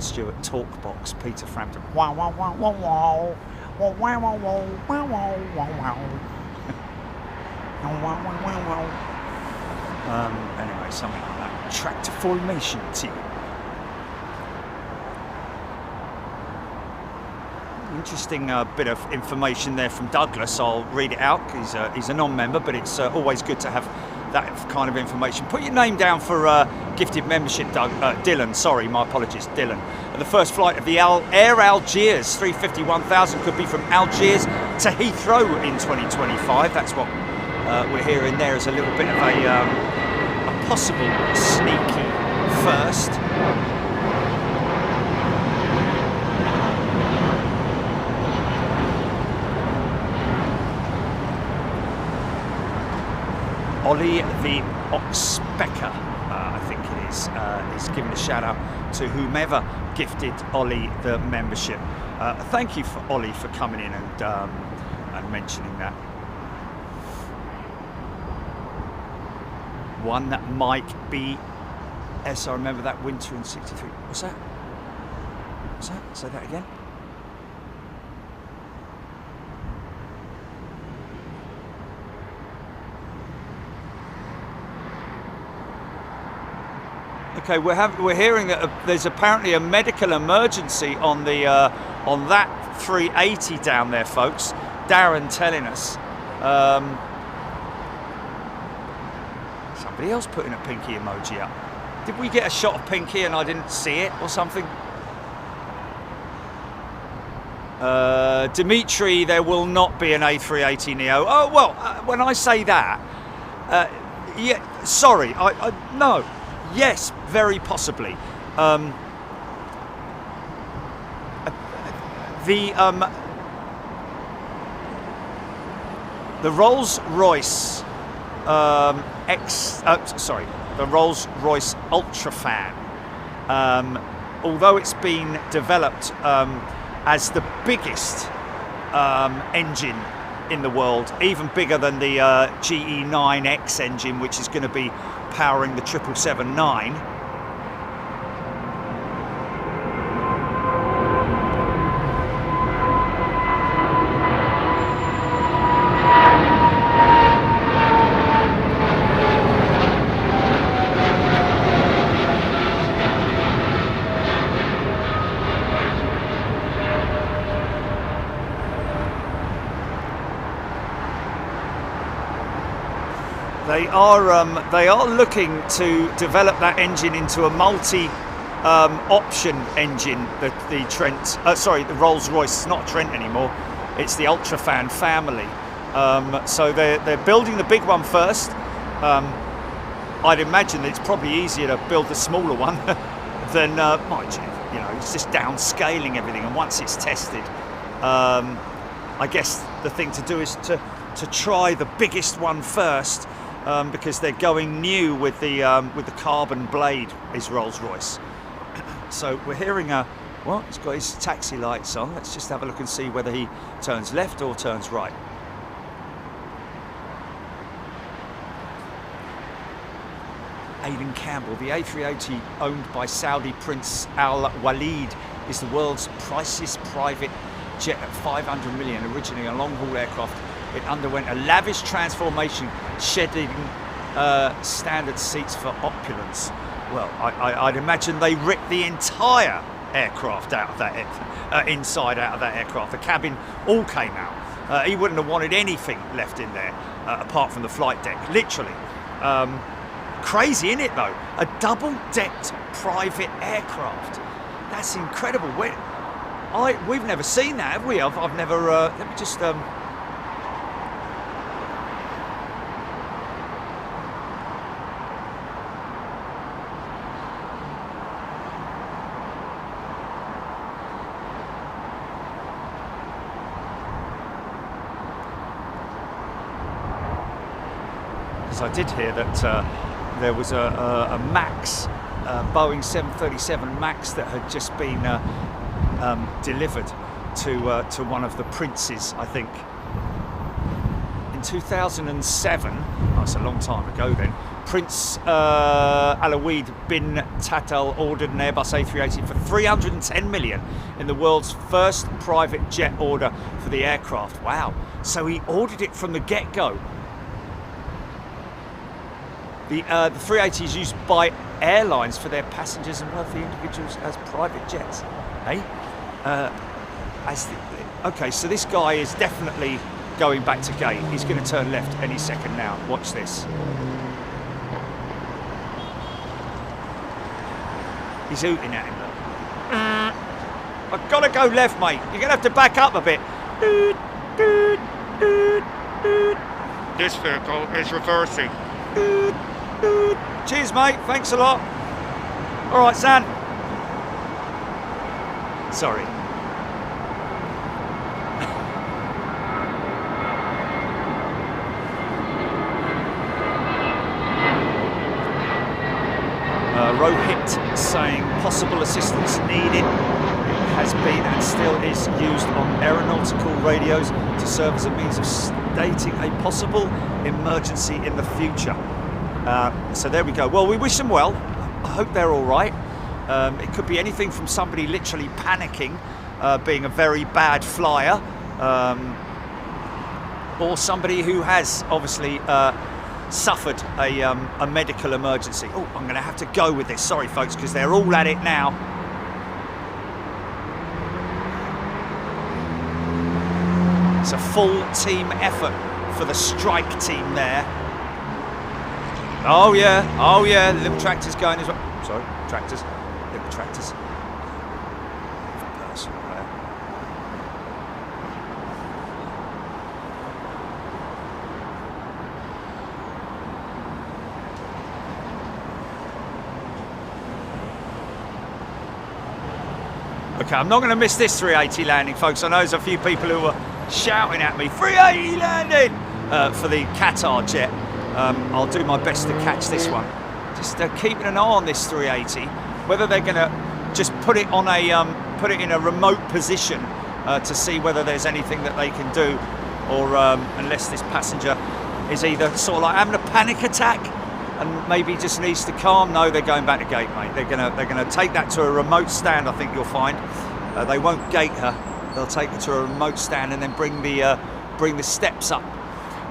Stewart Talkbox, Peter Frampton. Wow, wow, wow, wow, wow. Wow, wow, wow, wow, wow, wow, wow, wow. Anyway, something like that. Tractor formation team. Interesting bit of information there from Douglas. I'll read it out. He's a non-member, but it's always good to have that kind of information. Put your name down for gifted membership, Dylan. Sorry, my apologies, Dylan. The first flight of the Air Algiers 350-1000 could be from Algiers to Heathrow in 2025. That's what we're hearing there, as a little bit of a possible sneaky first. Ollie the Oxpecker, I think it is giving a shout out to whomever gifted Ollie the membership. Thank you for Ollie for coming in and mentioning that. One that might be, yes, I remember that winter in '63. What's that? What's that? Say that again. Okay, we're hearing that there's apparently a medical emergency on the on that 380 down there, folks. Darren telling us. Somebody else putting a pinky emoji up. Did we get a shot of pinky and I didn't see it or something? Dimitri, there will not be an A380 Neo. Oh well, when I say that, yeah, sorry, no. Yes, very possibly. The Rolls-Royce the Rolls-Royce Ultrafan Although it's been developed as the biggest engine in the world, even bigger than the GE9X engine, which is going to be powering the 777-9. They are looking to develop that engine into a multi-option engine. The Trent, the Rolls-Royce. It's not a Trent anymore. It's the Ultrafan family. So they're building the big one first. I'd imagine that it's probably easier to build the smaller one than mind you. It's just downscaling everything. And once it's tested, I guess the thing to do is to try the biggest one first. Because they're going new with the carbon blade is Rolls-Royce. So we're hearing he's got his taxi lights on. Let's just have a look and see whether he turns left or turns right. Aidan Campbell, the A380 owned by Saudi Prince Al Walid is the world's priciest private jet at 500 million, originally a long-haul aircraft. It underwent a lavish transformation, shedding standard seats for opulence. Well, I'd imagine they ripped the entire aircraft out of that inside out of that aircraft. The cabin all came out. He wouldn't have wanted anything left in there apart from the flight deck, literally. Crazy, isn't it, though? A double-decked private aircraft. That's incredible. We've never seen that, have we? I've never... let me just... I did hear that there was a MAX, Boeing 737 MAX that had just been delivered to one of the princes, I think, in 2007. That's a long time ago then. Prince Alawid bin Tatal ordered an Airbus A380 for 310 million in the world's first private jet order for the aircraft. Wow! So he ordered it from the get-go. The 380 is used by airlines for their passengers and wealthy individuals as private jets. Hey, okay, so this guy is definitely going back to gate. He's going to turn left any second now. Watch this. He's hooting at him. I've got to go left, mate. You're going to have to back up a bit. This vehicle is reversing. Cheers, mate. Thanks a lot. All right, San. Sorry. Rohit saying possible assistance needed. It has been and still is used on aeronautical radios to serve as a means of stating a possible emergency in the future. So there we go. Well, we wish them well. I hope they're all right. It could be anything from somebody literally panicking, being a very bad flyer, or somebody who has obviously suffered a medical emergency. Oh, I'm going to have to go with this. Sorry, folks, because they're all at it now. It's a full team effort for the strike team there. Oh yeah, the little tractor's going as well. Sorry, tractors, little tractors. Personal there. Okay, I'm not going to miss this 380 landing, folks. I know there's a few people who were shouting at me, 380 landing, for the Qatar jet. I'll do my best to catch this one. Just keeping an eye on this 380. whether they're going to just put it on a put it in a remote position to see whether there's anything that they can do, or unless this passenger is either sort of like having a panic attack and maybe just needs to calm. No, they're going back to gate, mate. They're gonna take that to a remote stand. I think you'll find they won't gate her. They'll take her to a remote stand and then bring the steps up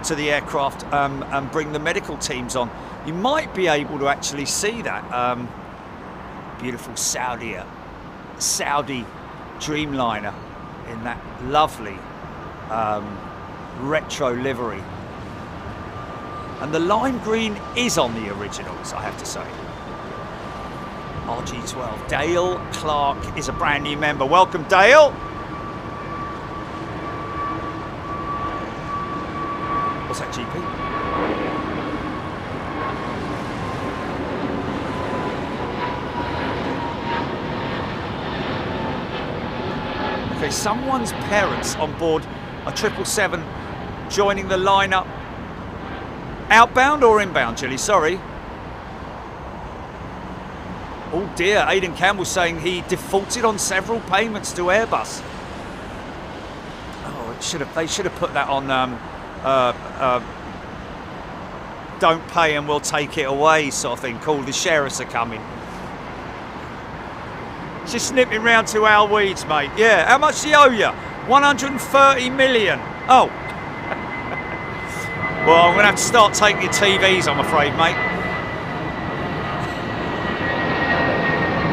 to the aircraft and bring the medical teams on. You might be able to actually see that beautiful Saudi Dreamliner in that lovely retro livery. And the lime green is on the originals, I have to say. RG12. Dale Clark is a brand new member. Welcome, Dale. What's that, GP? Okay, someone's parents on board a 777 joining the lineup. Outbound or inbound, Gilly? Sorry. Oh dear, Aidan Campbell saying he defaulted on several payments to Airbus. Oh, they should have put that on don't pay and we'll take it away sort of thing. Call the sheriffs are coming. Just snipping round to Al Weeds, mate. Yeah, how much do you owe you? 130 million. Oh. Well, I'm going to have to start taking your TVs, I'm afraid, mate.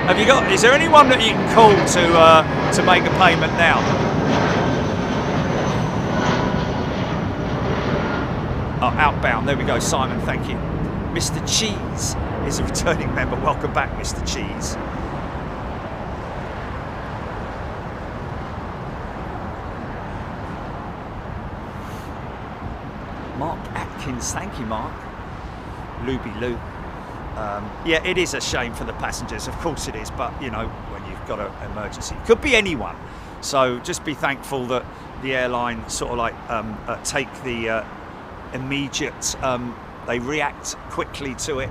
Have you got? Is there anyone that you can call to make a payment now? Oh, outbound. There we go, Simon. Thank you. Mr. Cheese is a returning member. Welcome back, Mr. Cheese. Mark Atkins, thank you, Mark. Luby Lou. Yeah, it is a shame for the passengers, of course it is, but you know, when you've got an emergency, it could be anyone. So just be thankful that the airline sort of like take the immediate, they react quickly to it.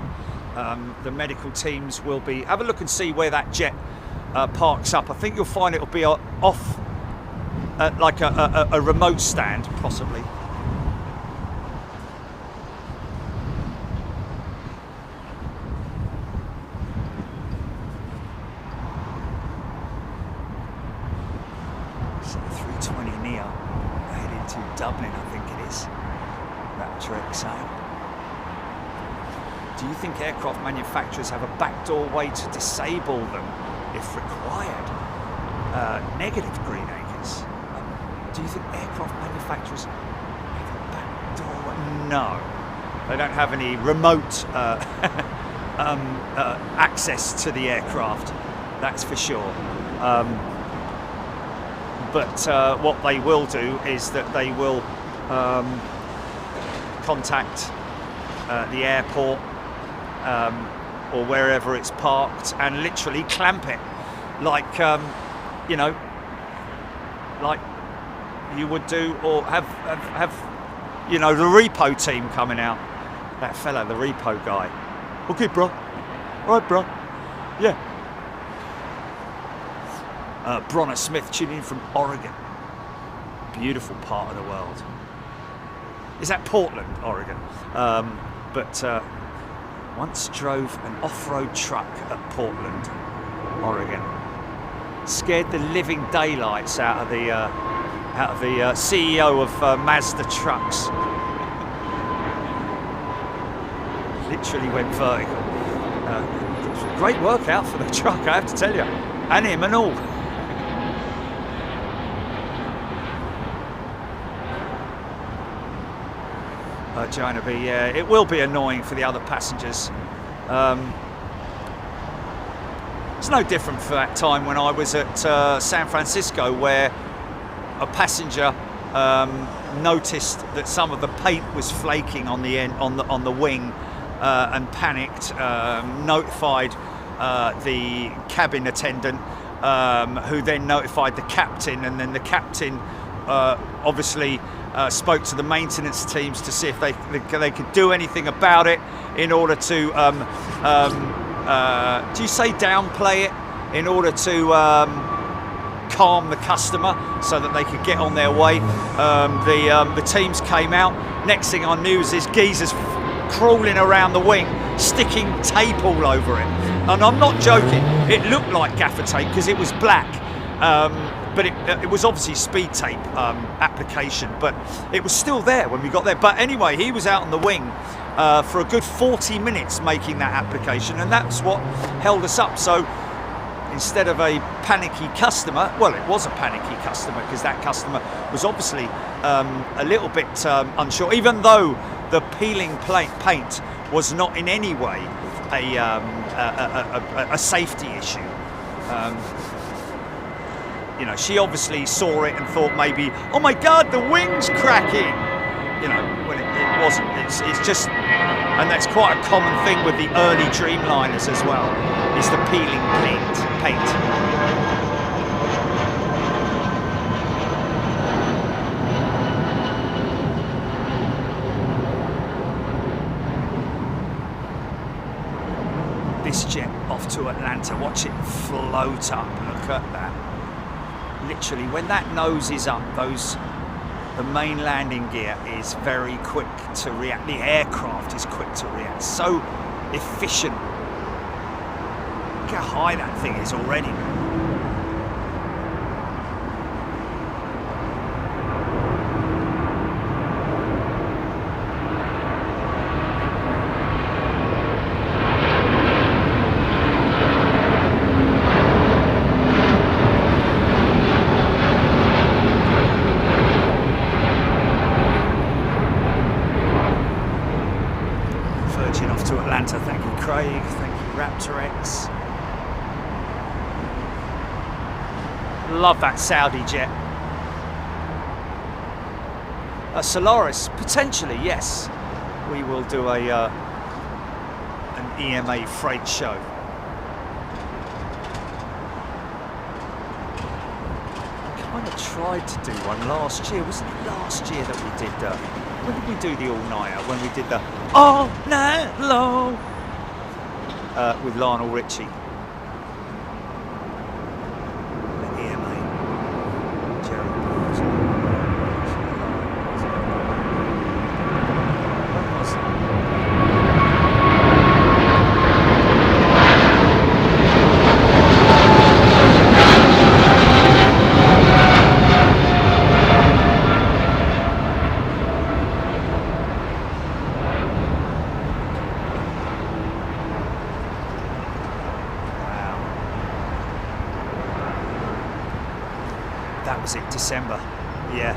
The medical teams will be, have a look and see where that jet parks up. I think you'll find it'll be off at like a remote stand, possibly. A330-900 heading to Dublin, I think it is. Raptor XA. Do you think aircraft manufacturers have a backdoor way to disable them if required? Negative, Green Acres. Do you think aircraft manufacturers have a backdoor way? No. They don't have any remote access to the aircraft, that's for sure. But what they will do is that they will contact the airport or wherever it's parked and literally clamp it, like you know, like you would do, or have you know, the repo team coming out. That fella, the repo guy. Okay, bro. All right, bro. Yeah. Bronner Smith tuning in from Oregon. Beautiful part of the world. Is that Portland, Oregon? But once drove an off-road truck at Portland, Oregon. Scared the living daylights out of the CEO of Mazda Trucks. Literally went vertical. Great workout for the truck, I have to tell you, and him and all. Joanna B, yeah, it will be annoying for the other passengers. It's no different for that time when I was at San Francisco, where a passenger noticed that some of the paint was flaking on the end, on the wing, and panicked. Notified the cabin attendant, who then notified the captain, and then the captain obviously spoke to the maintenance teams to see if they could do anything about it in order to do you say downplay it in order to calm the customer so that they could get on their way. The teams came out. Next thing I knew is this geezer's crawling around the wing, sticking tape all over it. And I'm not joking, it looked like gaffer tape because it was black. But it was obviously speed tape application, but it was still there when we got there. But anyway, he was out on the wing for a good 40 minutes making that application, and that's what held us up. So instead of a panicky customer, well, it was a panicky customer because that customer was obviously a little bit unsure, even though the peeling paint was not in any way a safety issue. You know, she obviously saw it and thought maybe, oh my God, the wing's cracking. You know, when it wasn't. It's just, and that's quite a common thing with the early Dreamliners as well, is the peeling paint. This jet off to Atlanta, watch it float up, look at that. Literally, when that nose is up, the main landing gear is very quick to react. The aircraft is quick to react. So efficient. Look how high that thing is already. Thank you, Craig. Thank you, Raptor X. Love that Saudi jet. Solaris, potentially, yes. We will do an EMA freight show. I kind of tried to do one last year. Wasn't it last year that we did? When did we do the all-nighter? When we did the all night long with Lionel Richie. The EMA. Jerry. That was it, December. Yeah.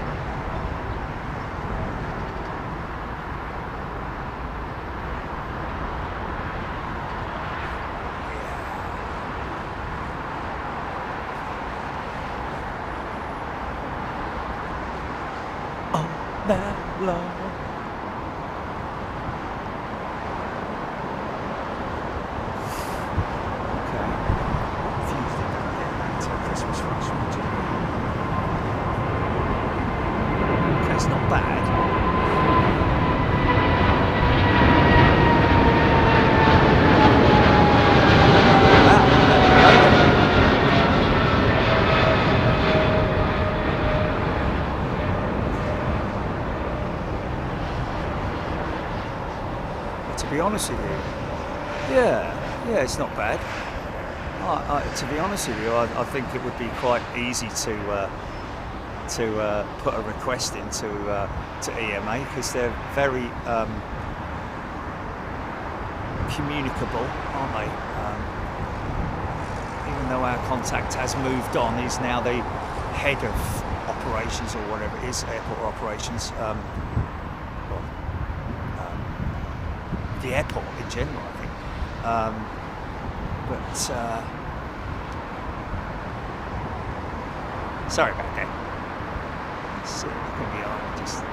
All night long. To be honest with you, yeah, it's not bad. To be honest with you, I think it would be quite easy to put a request into to EMA because they're very communicable, aren't they? Even though our contact has moved on, he's now the head of operations or whatever it is, airport operations. The airport in general, I think. Sorry about that. Let's look at the eye, just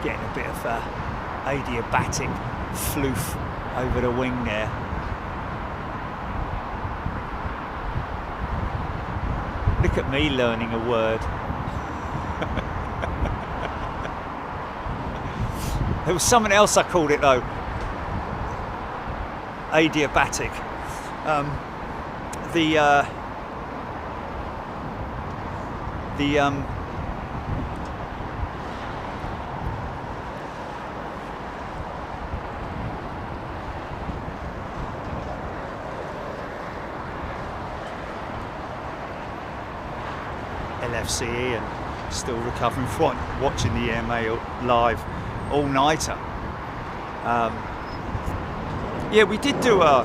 getting a bit of adiabatic floof over the wing there. Look at me learning a word. There was something else I called it though. Adiabatic. The LFCE, and still recovering from watching the EMA live all-nighter. Yeah, we did do a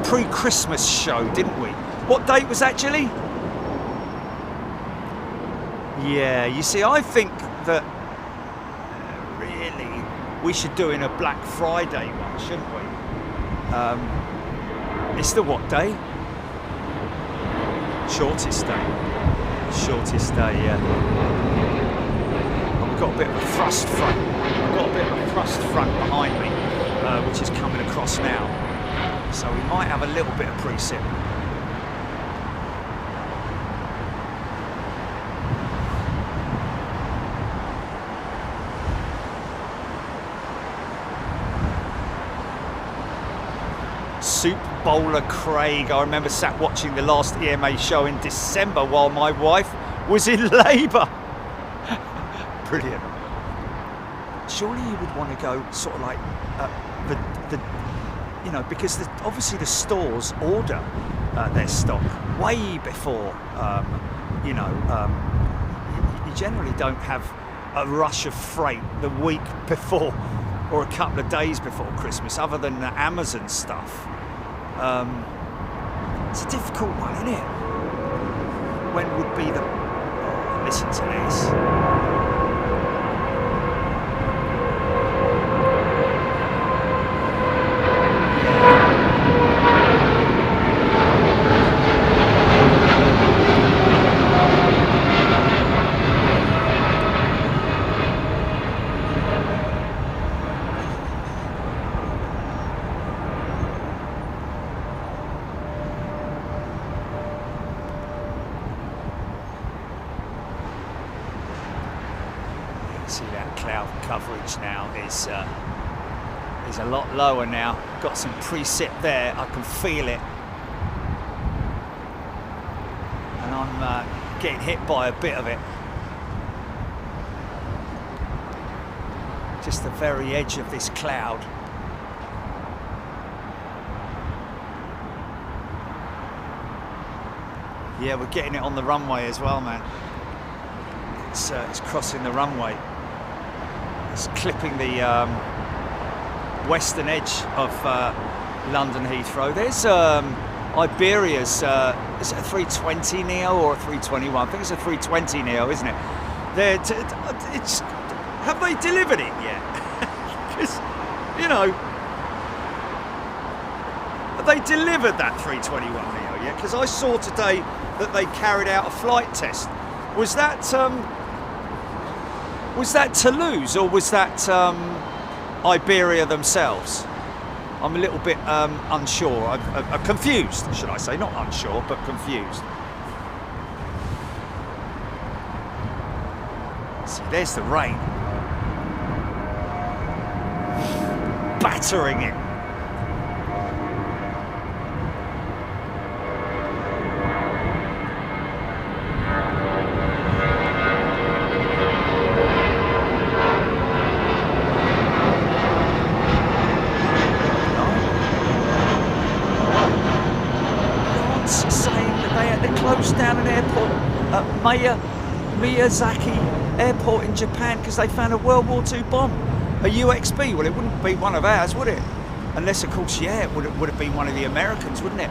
pre-Christmas show, didn't we? What date was that, Gilly? Yeah, you see, I think that really we should do in a Black Friday one, shouldn't we? It's the what day? Shortest day. Shortest day, yeah. I've got a bit of a thrust front. I've got a bit of a thrust front behind me, which is coming across now. So we might have a little bit of precip. Soup Bowler Craig. I remember sat watching the last EMA show in December while my wife was in labour. Brilliant. Surely you would want to go sort of like you know, because obviously the stores order their stock way before, you know, you generally don't have a rush of freight the week before or a couple of days before Christmas, other than the Amazon stuff. It's a difficult one, isn't it? When would be the... Oh, listen to this. See that cloud coverage now is a lot lower now. Got some precip there, I can feel it, and I'm getting hit by a bit of it. Just the very edge of this cloud. Yeah, we're getting it on the runway as well, man. It's crossing the runway. It's clipping the western edge of London Heathrow. There's Iberia's, is it a 320 neo or a 321? I think it's a 320 neo, isn't it? Have they delivered it yet? Because, you know, have they delivered that 321 neo yet? Because I saw today that they carried out a flight test. Was that Toulouse or was that Iberia themselves? I'm a little bit unsure. I'm confused, should I say? Not unsure, but confused. See, there's the rain. Battering it. Miyazaki Airport in Japan because they found a World War II bomb, a UXB. Well, it wouldn't be one of ours, would it? Unless, of course, yeah, it would have been one of the Americans, wouldn't it?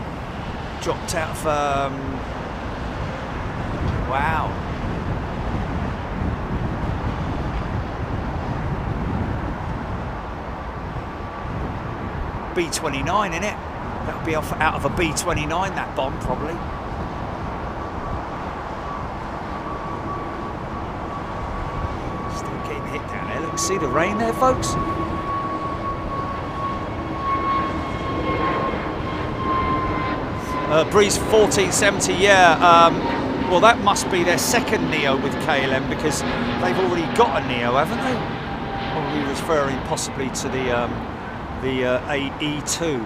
Dropped out of... Wow. B-29, innit? That would be out of a B-29, that bomb, probably. See the rain there, folks? Breeze 1470, yeah. Well, that must be their second Neo with KLM because they've already got a Neo, haven't they? Or we referring possibly to the AE2?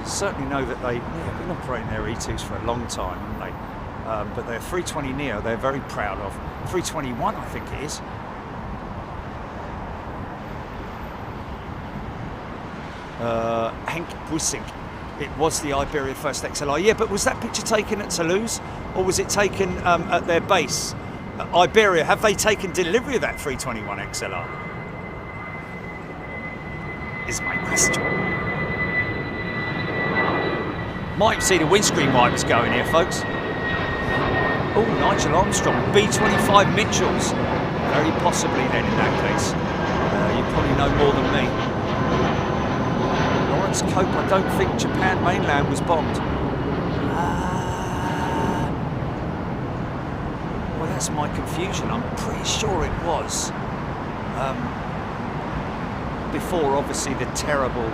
Certainly know that they've been operating their E2s for a long time, haven't they? But their 320 Neo, they're very proud of. 321, I think it is. Henk Buissink. It was the Iberia First XLR. Yeah, but was that picture taken at Toulouse, or was it taken at their base? Iberia, have they taken delivery of that 321 XLR? Is my question. Might see the windscreen wipers going here, folks. Oh, Nigel Armstrong, B25 Mitchells. Very possibly then in that case. You probably know more than me. Lawrence Cope, I don't think Japan mainland was bombed. Well, that's my confusion. I'm pretty sure it was. Before, obviously, the terrible...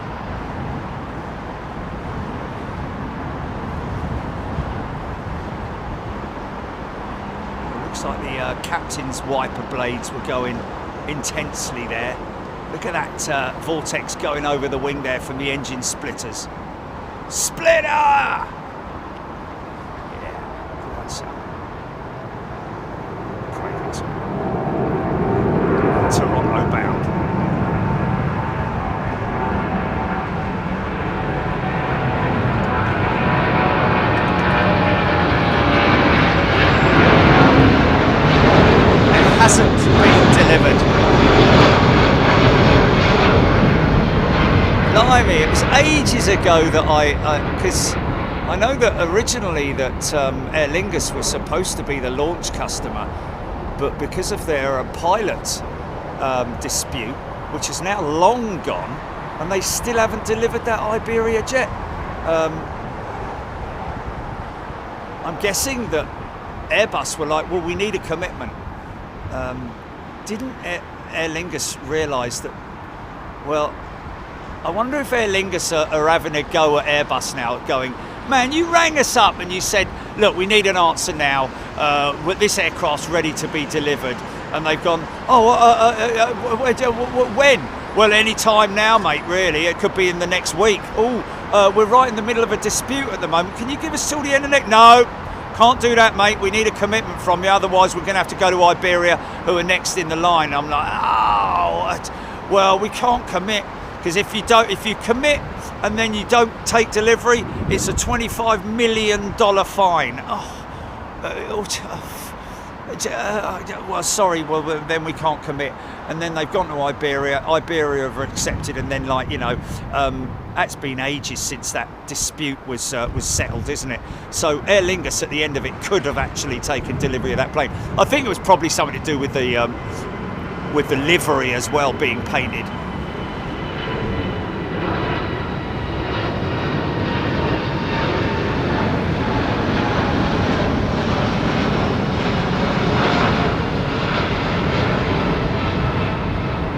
Looks like the captain's wiper blades were going intensely there. Look at that vortex going over the wing there from the engine splitters. Splitter! Yeah, quite so. Toronto bound. It hasn't been delivered. Blimey, it was ages ago that because I know that originally that Aer Lingus was supposed to be the launch customer, but because of their pilot dispute, which is now long gone, and they still haven't delivered that Iberia jet. I'm guessing that Airbus were like, well, we need a commitment. Didn't Aer Lingus realise that, well, I wonder if Aer Lingus are having a go at Airbus now, going, man, you rang us up and you said, look, we need an answer now, with this aircraft's ready to be delivered. And they've gone, when? Well, any time now, mate, really. It could be in the next week. Oh, we're right in the middle of a dispute at the moment. Can you give us till the end of next? No, can't do that, mate. We need a commitment from you. Otherwise, we're going to have to go to Iberia, who are next in the line. I'm like, oh, well, we can't commit. Because if you commit and then you don't take delivery, it's a $25 million fine. Well, sorry, well, then we can't commit. And then they've gone to Iberia. Iberia have accepted, and then, like, you know, that's been ages since that dispute was settled, isn't it? So Aer Lingus at the end of it could have actually taken delivery of that plane. I think it was probably something to do with the livery as well being painted.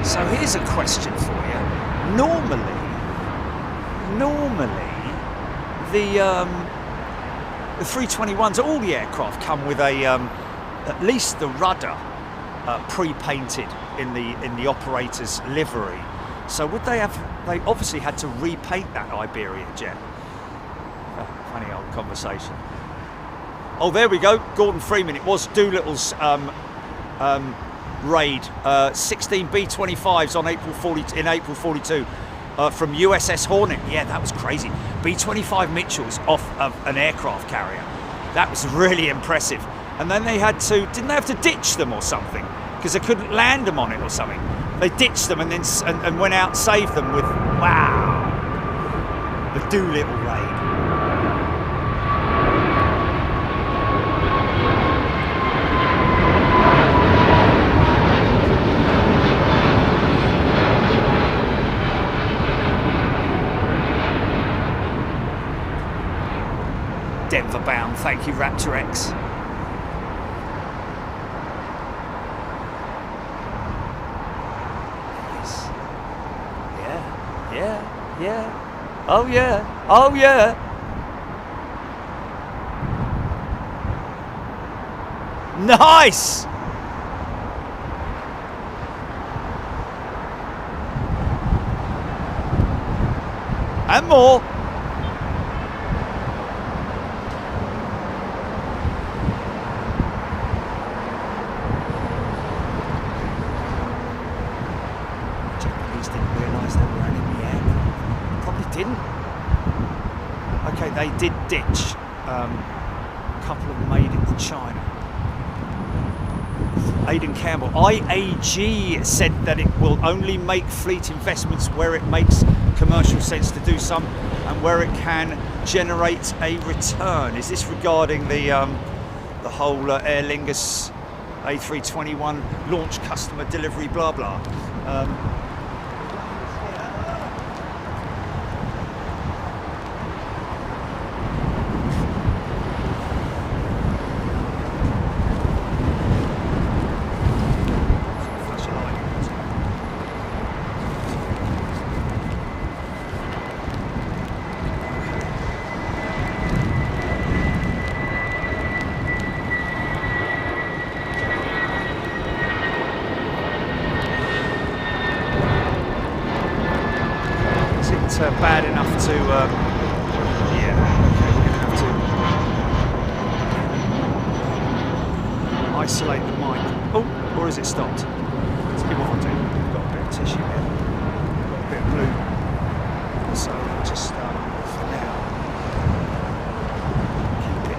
So here's a question for you. Normally, the 321s, all the aircraft come with a at least the rudder pre-painted in the operator's livery. So would they have? They obviously had to repaint that Iberia jet. Funny old conversation. Oh, there we go. Gordon Freeman. It was Doolittle's raid. 16 B-25s on April 42 from USS Hornet. Yeah, that was crazy. B-25 Mitchells off of an aircraft carrier. That was really impressive. And then they had to, didn't they have to ditch them or something? Because they couldn't land them on it or something. They ditched them and then and went out and saved them with, wow, the Doolittle raid. Denver bound, thank you, Raptor X. Yes. Yeah. Oh yeah. Nice! and more. Japanese didn't realise they were in the air. Probably didn't. Okay, they did ditch a couple of them made in China. Aidan Campbell, IAG said that it will only make fleet investments where it makes commercial sense to do some and where it can generate a return. Is this regarding the whole Aer Lingus A321 launch customer delivery blah blah? Bad enough to, yeah, okay, we're going to have to isolate the mic. Oh, or has it stopped? Let's see what I'll do. We've got a bit of tissue here, got a bit of glue, so just for now, keep it.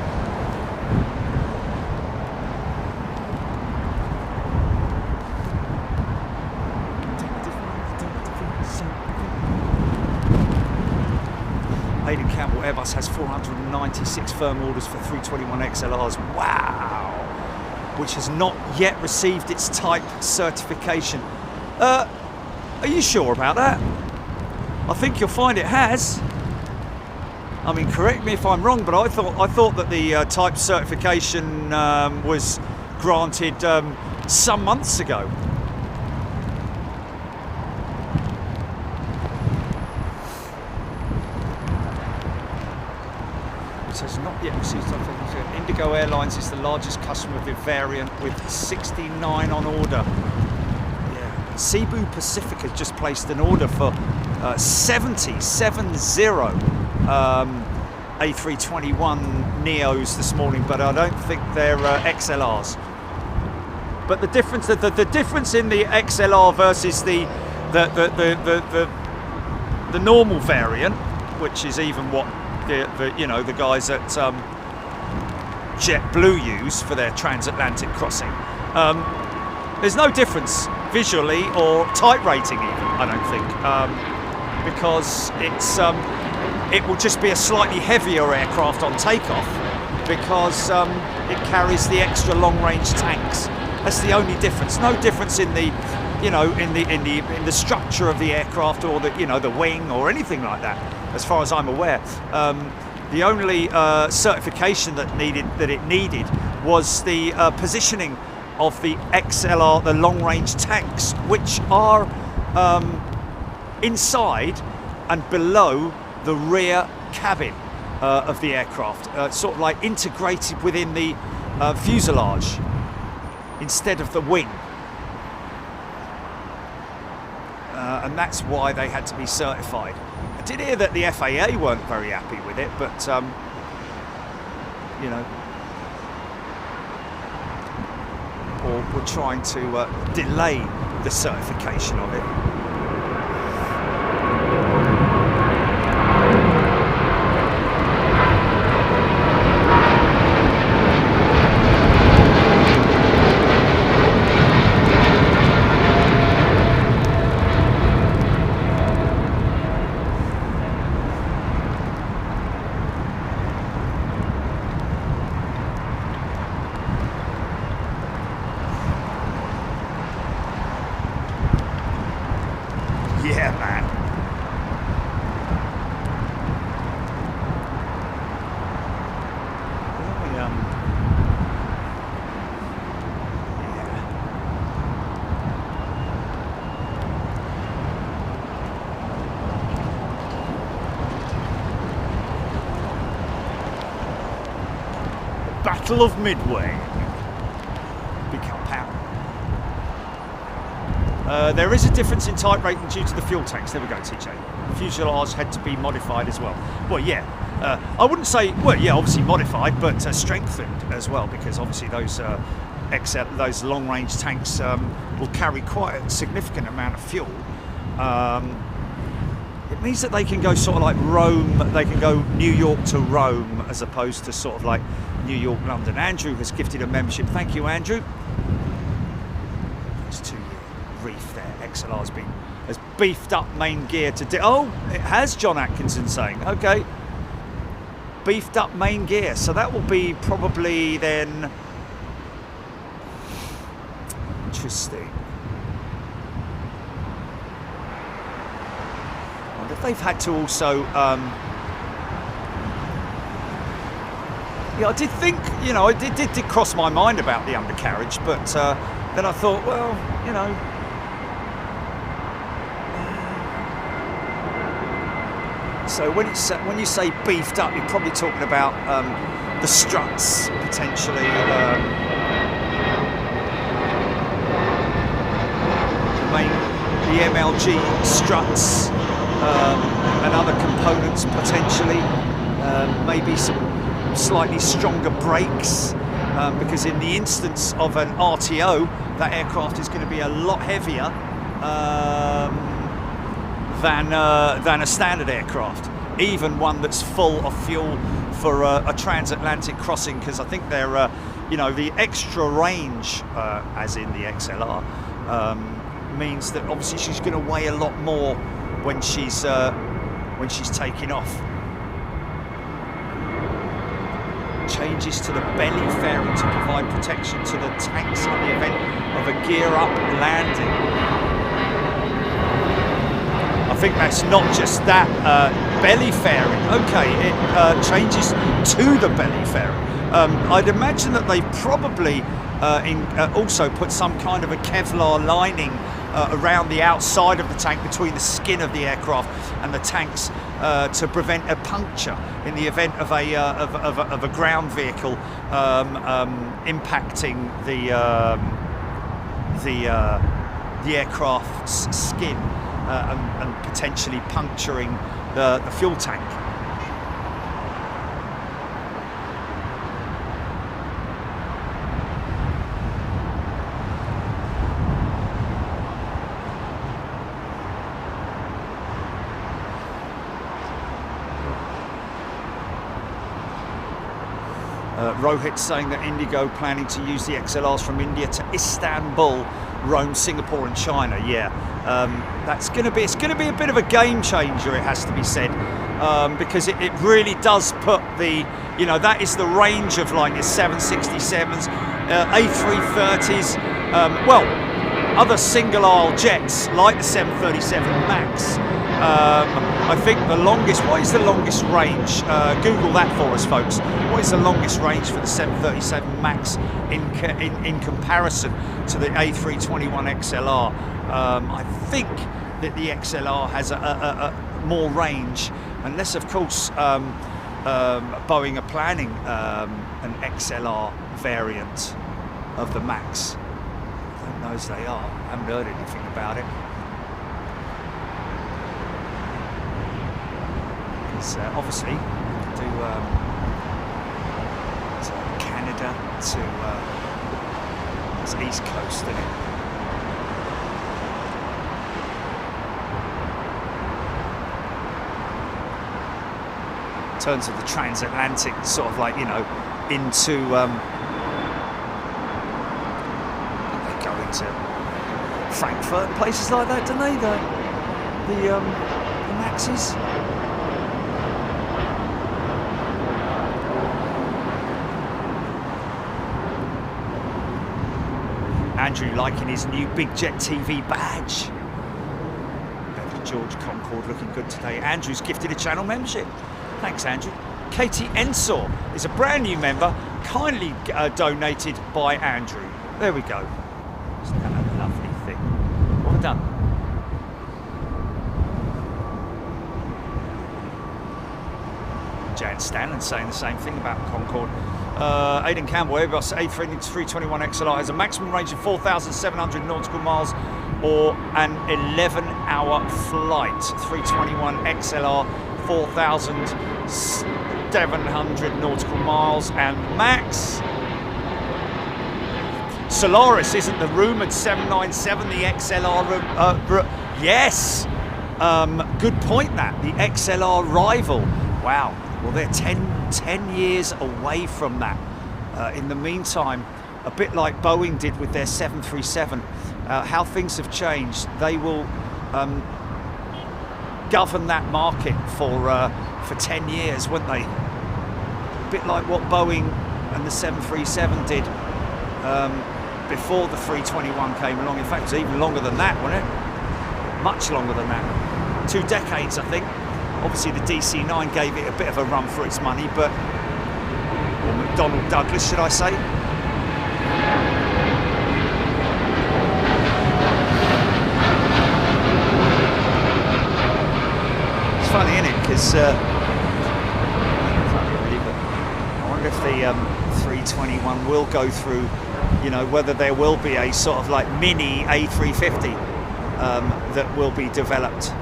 Aidan Campbell, Airbus has 496 firm orders for 321 XLRs. Wow! Which has not yet received its type certification. Are you sure about that? I think you'll find it has. I mean, correct me if I'm wrong, but I thought that the type certification was granted some months ago. Has not yet received. Indigo Airlines is the largest customer of the variant with 69 on order. Yeah. Cebu Pacific has just placed an order for 70 A321 neos this morning, but I don't think they're XLRs. But the difference in the XLR versus the normal variant, which is even what the guys at JetBlue use for their transatlantic crossing. There's no difference visually or type rating even, I don't think, because it will just be a slightly heavier aircraft on takeoff because it carries the extra long-range tanks. That's the only difference. No difference in the in the structure of the aircraft or the wing or anything like that, as far as I'm aware. The only certification that it needed was the positioning of the XLR, the long-range tanks, which are inside and below the rear cabin of the aircraft, sort of like integrated within the fuselage instead of the wing. And that's why they had to be certified. I did hear that the FAA weren't very happy with it, but or were trying to delay the certification of it. Yeah, man. Battle of Midway. Become power. There is a difference in type rating due to the fuel tanks. There we go, TJ. Fuselage had to be modified as well. Well, yeah. I wouldn't say, well, yeah, obviously modified, but strengthened as well, because obviously those those long-range tanks will carry quite a significant amount of fuel. It means that they can go sort of like Rome, they can go New York to Rome, as opposed to sort of like New York, London. Andrew has gifted a membership. Thank you, Andrew. It's 2 year reef there. XLR's has beefed up main gear to oh, it has, John Atkinson saying. Okay. Beefed up main gear. So that will be probably then... Interesting. I wonder if they've had to also... yeah, I did think, you know, it did cross my mind about the undercarriage, but then I thought, well, you know... So when you say beefed up, you're probably talking about the struts potentially, the MLG struts and other components potentially, maybe some slightly stronger brakes, because in the instance of an RTO, that aircraft is going to be a lot heavier. Than a standard aircraft, even one that's full of fuel for a transatlantic crossing, because I think they're, you know, the extra range, as in the XLR, means that obviously she's going to weigh a lot more when she's taking off. Changes to the belly fairing to provide protection to the tanks in the event of a gear up landing. I think that's not just that belly fairing. Okay, it changes to the belly fairing. I'd imagine that they probably also put some kind of a Kevlar lining around the outside of the tank, between the skin of the aircraft and the tanks, to prevent a puncture in the event of a ground vehicle impacting the aircraft's skin. And potentially puncturing the fuel tank. Rohit saying that Indigo planning to use the XLRs from India to Istanbul, Rome, Singapore and China. Yeah, it's going to be a bit of a game changer, it has to be said, because it really does put the, you know, that is the range of like your 767s, A330s, well, other single aisle jets like the 737 MAX. I think the longest, what is the longest range? Google that for us, folks. What is the longest range for the 737 MAX in comparison to the A321 XLR? I think that the XLR has a more range, unless of course Boeing are planning an XLR variant of the MAX. I don't know as they are. I haven't heard anything about it. Obviously, do Canada to it's East Coast, isn't it? In terms of the transatlantic, sort of like, you know, into they go into Frankfurt and places like that, don't they? The Maxes. Andrew liking his new Big Jet TV badge. George Concord looking good today. Andrew's gifted a channel membership. Thanks, Andrew. Katie Ensor is a brand new member, kindly donated by Andrew. There we go. Isn't that a lovely thing? Well done. Jan Stanley saying the same thing about Concord. Aidan Campbell, Airbus A380-321 XLR has a maximum range of 4,700 nautical miles or an 11-hour flight. 321 XLR, 4,700 nautical miles, and max. Solaris isn't the rumoured 797, the XLR yes, good point that, the XLR rival. Wow, well they're 10 years away from that. In the meantime, a bit like Boeing did with their 737, how things have changed. They will govern that market for 10 years, won't they? A bit like what Boeing and the 737 did before the 321 came along. In fact, it was even longer than that, wasn't it? Much longer than that. 2 decades, I think. Obviously, the DC-9 gave it a bit of a run for its money, but... or McDonnell Douglas, should I say? It's funny, isn't it? Because... I wonder if the 321 will go through, you know, whether there will be a sort of like mini A350 that will be developed.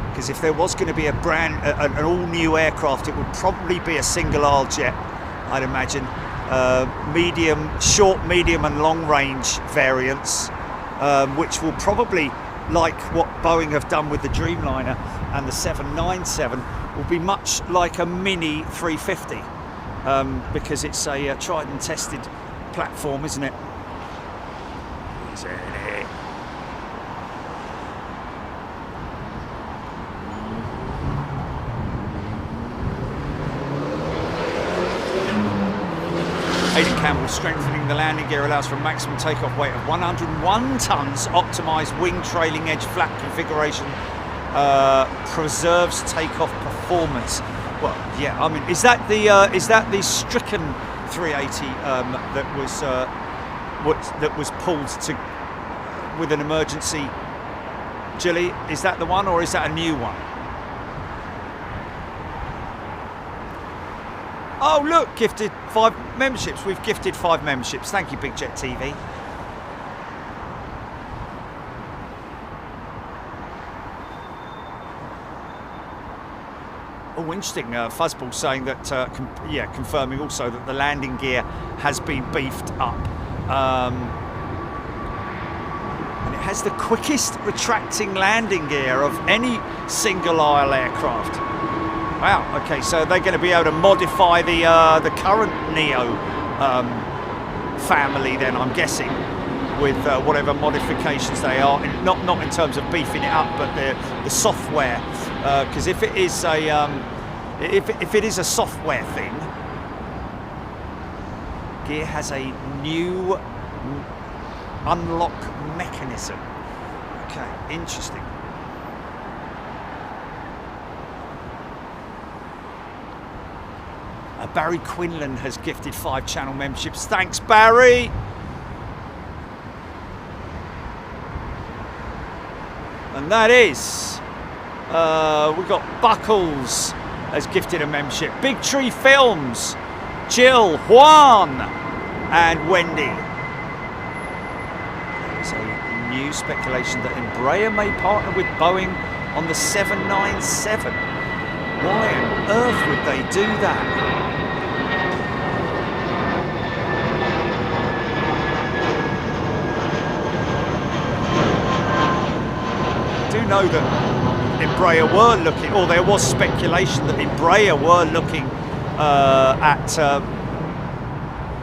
Because if there was going to be a an all-new aircraft, it would probably be a single-aisle jet, I'd imagine. Short, medium and long-range variants, which will probably, like what Boeing have done with the Dreamliner and the 797, will be much like a mini 350, because it's a tried and tested platform, isn't it? Aidan Campbell, strengthening the landing gear allows for a maximum takeoff weight of 101 tons. Optimised wing trailing edge flap configuration preserves takeoff performance. Well, yeah, I mean, is that the stricken 380 that was pulled to with an emergency? Jilly, is that the one, or is that a new one? Oh look, gifted 5 memberships. We've gifted 5 memberships. Thank you, Big Jet TV. Oh, interesting. Fuzzball saying that, confirming also that the landing gear has been beefed up. And it has the quickest retracting landing gear of any single aisle aircraft. Wow, okay, so they're going to be able to modify the current Neo family then, I'm guessing, with whatever modifications they are, not in terms of beefing it up, but the software, because if it is a if it is a software thing, gear has a new unlock mechanism. Okay, interesting. Barry Quinlan has gifted 5 channel memberships. Thanks, Barry. And that is, we've got Buckles has gifted a membership. Big Tree Films, Jill, Juan, and Wendy. There's a new speculation that Embraer may partner with Boeing on the 797. Why on earth would they do that? I do know that Embraer were looking, or there was speculation that Embraer were looking at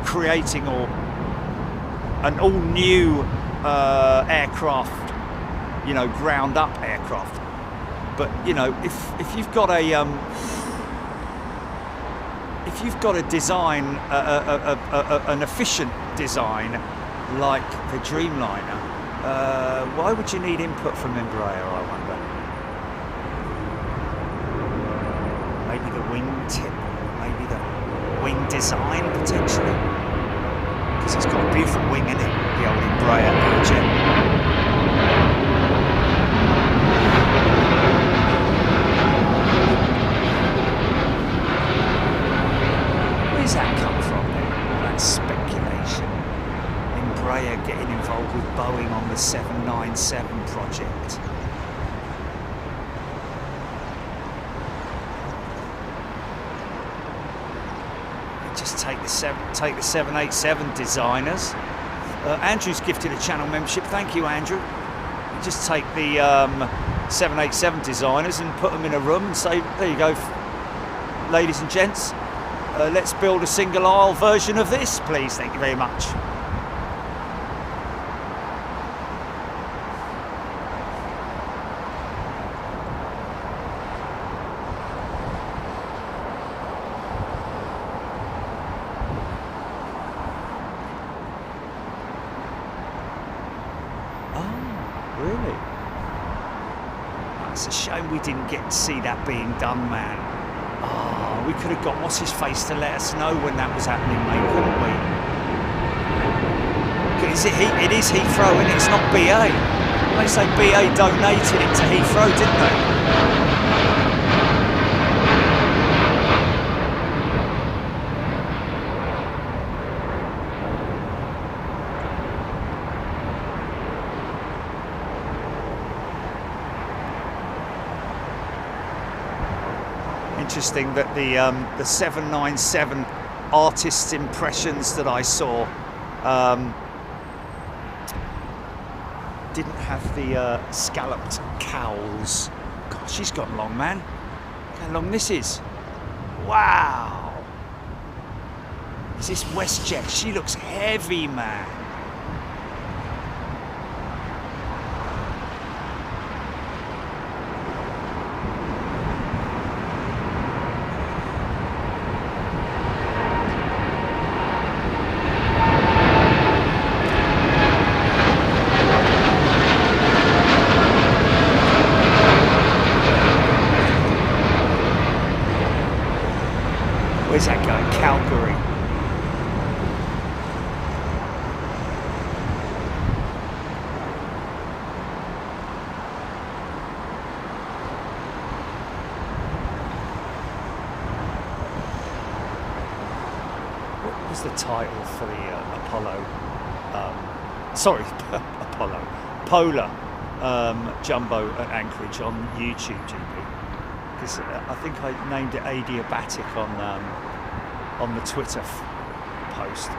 creating an all-new aircraft, you know, ground-up aircraft. But you know, if you've got a design, an efficient design like the Dreamliner, why would you need input from Embraer, I wonder? Maybe the wing tip, maybe the wing design potentially, because it's got a beautiful wing in it, the old Embraer E-Jet. Australia getting involved with Boeing on the 797 project. Just take the 787 designers. Andrew's gifted a channel membership. Thank you, Andrew. You just take the 787 designers and put them in a room and say, there you go, ladies and gents, let's build a single aisle version of this, please. Thank you very much. It's a shame we didn't get to see that being done, man. Oh, we could have got what's his face to let us know when that was happening, mate, couldn't we? It is Heathrow and it's not BA. They say BA donated it to Heathrow, didn't they? Interesting that the 797 artist's impressions that I saw didn't have the scalloped cowls. God, she's gone long, man. Look how long this is. Wow. Is this Westjet? She looks heavy, man. Where's that going? Calgary. What was the title for the Apollo? Apollo. Polar Jumbo at Anchorage on YouTube, GP. Because I think I named it Adiabatic on the Twitter post.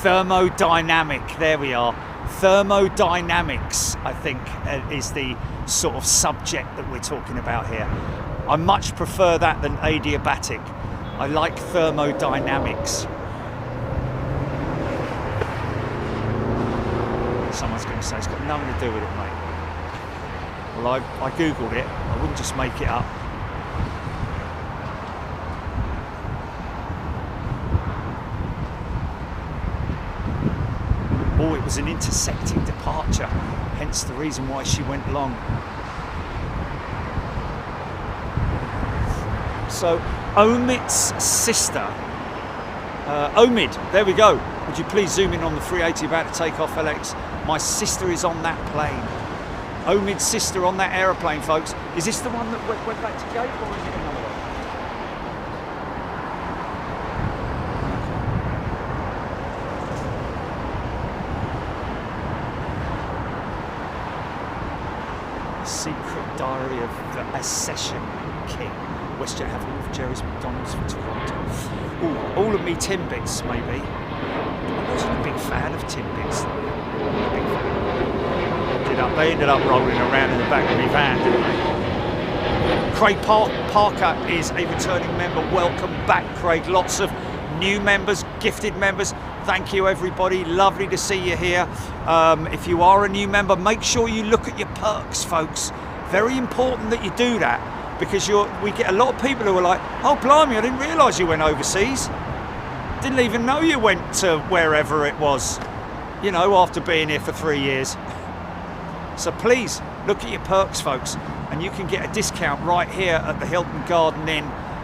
Thermodynamic, there we are. Thermodynamics, I think, is the sort of subject that we're talking about here. I much prefer that than adiabatic. I like thermodynamics. Someone's going to say it's got nothing to do with it, mate. Well, I googled it. I wouldn't just make it up. Oh, it was an intersecting departure, hence the reason why she went long. So, Omid's sister, Omid, there we go. Would you please zoom in on the 380 about to take off, LX? My sister is on that plane. Omid's sister on that aeroplane, folks. Is this the one that went back to gate, or is it another one? The Secret Diary of the Accession King. Westjet have all of Jerry's McDonald's for Toronto. Ooh, all of me Timbits, maybe. I wasn't a big fan of Timbits. They ended up rolling around in the back of my van, didn't they? Craig Parker is a returning member. Welcome back, Craig. Lots of new members, gifted members. Thank you, everybody. Lovely to see you here. If you are a new member, make sure you look at your perks, folks. Very important that you do that, because we get a lot of people who are like, oh, blimey, I didn't realise you went overseas. Didn't even know you went to wherever it was, you know, after being here for 3 years. So please look at your perks, folks, and you can get a discount right here at the Hilton Garden Inn.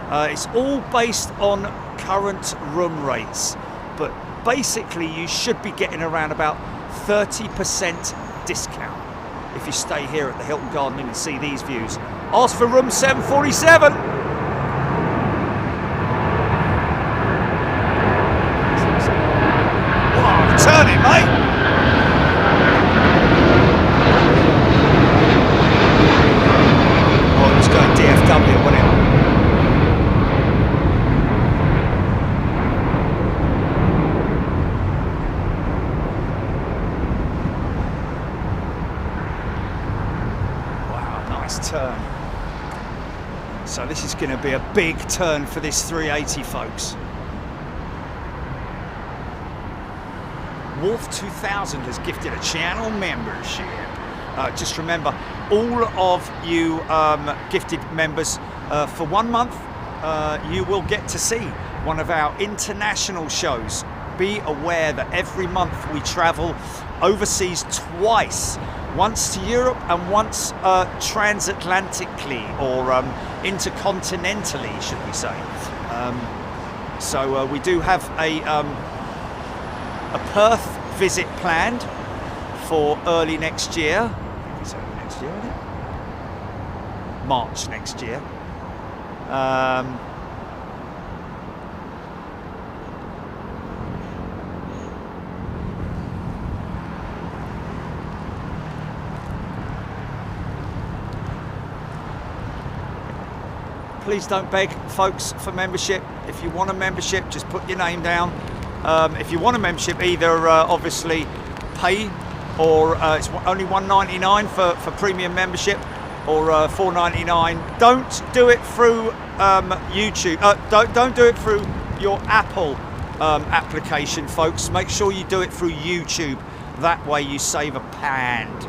It's all based on current room rates, but basically you should be getting around about 30% discount if you stay here at the Hilton Garden Inn and see these views. Ask for room 747. So this is going to be a big turn for this 380, folks. Wolf 2000 has gifted a channel membership. Just remember, all of you gifted members, for 1 month, you will get to see one of our international shows. Be aware that every month we travel overseas twice, once to Europe and once transatlantically, or intercontinentally, should we say. So we do have a Perth visit planned for early next year. I think it's early next year, isn't it? March next year. Please don't beg, folks, for membership. If you want a membership, just put your name down. If you want a membership, either obviously pay, or it's only $1.99 for premium membership, or $4.99. Don't do it through YouTube. Don't do it through your Apple application, folks. Make sure you do it through YouTube. That way you save a pound.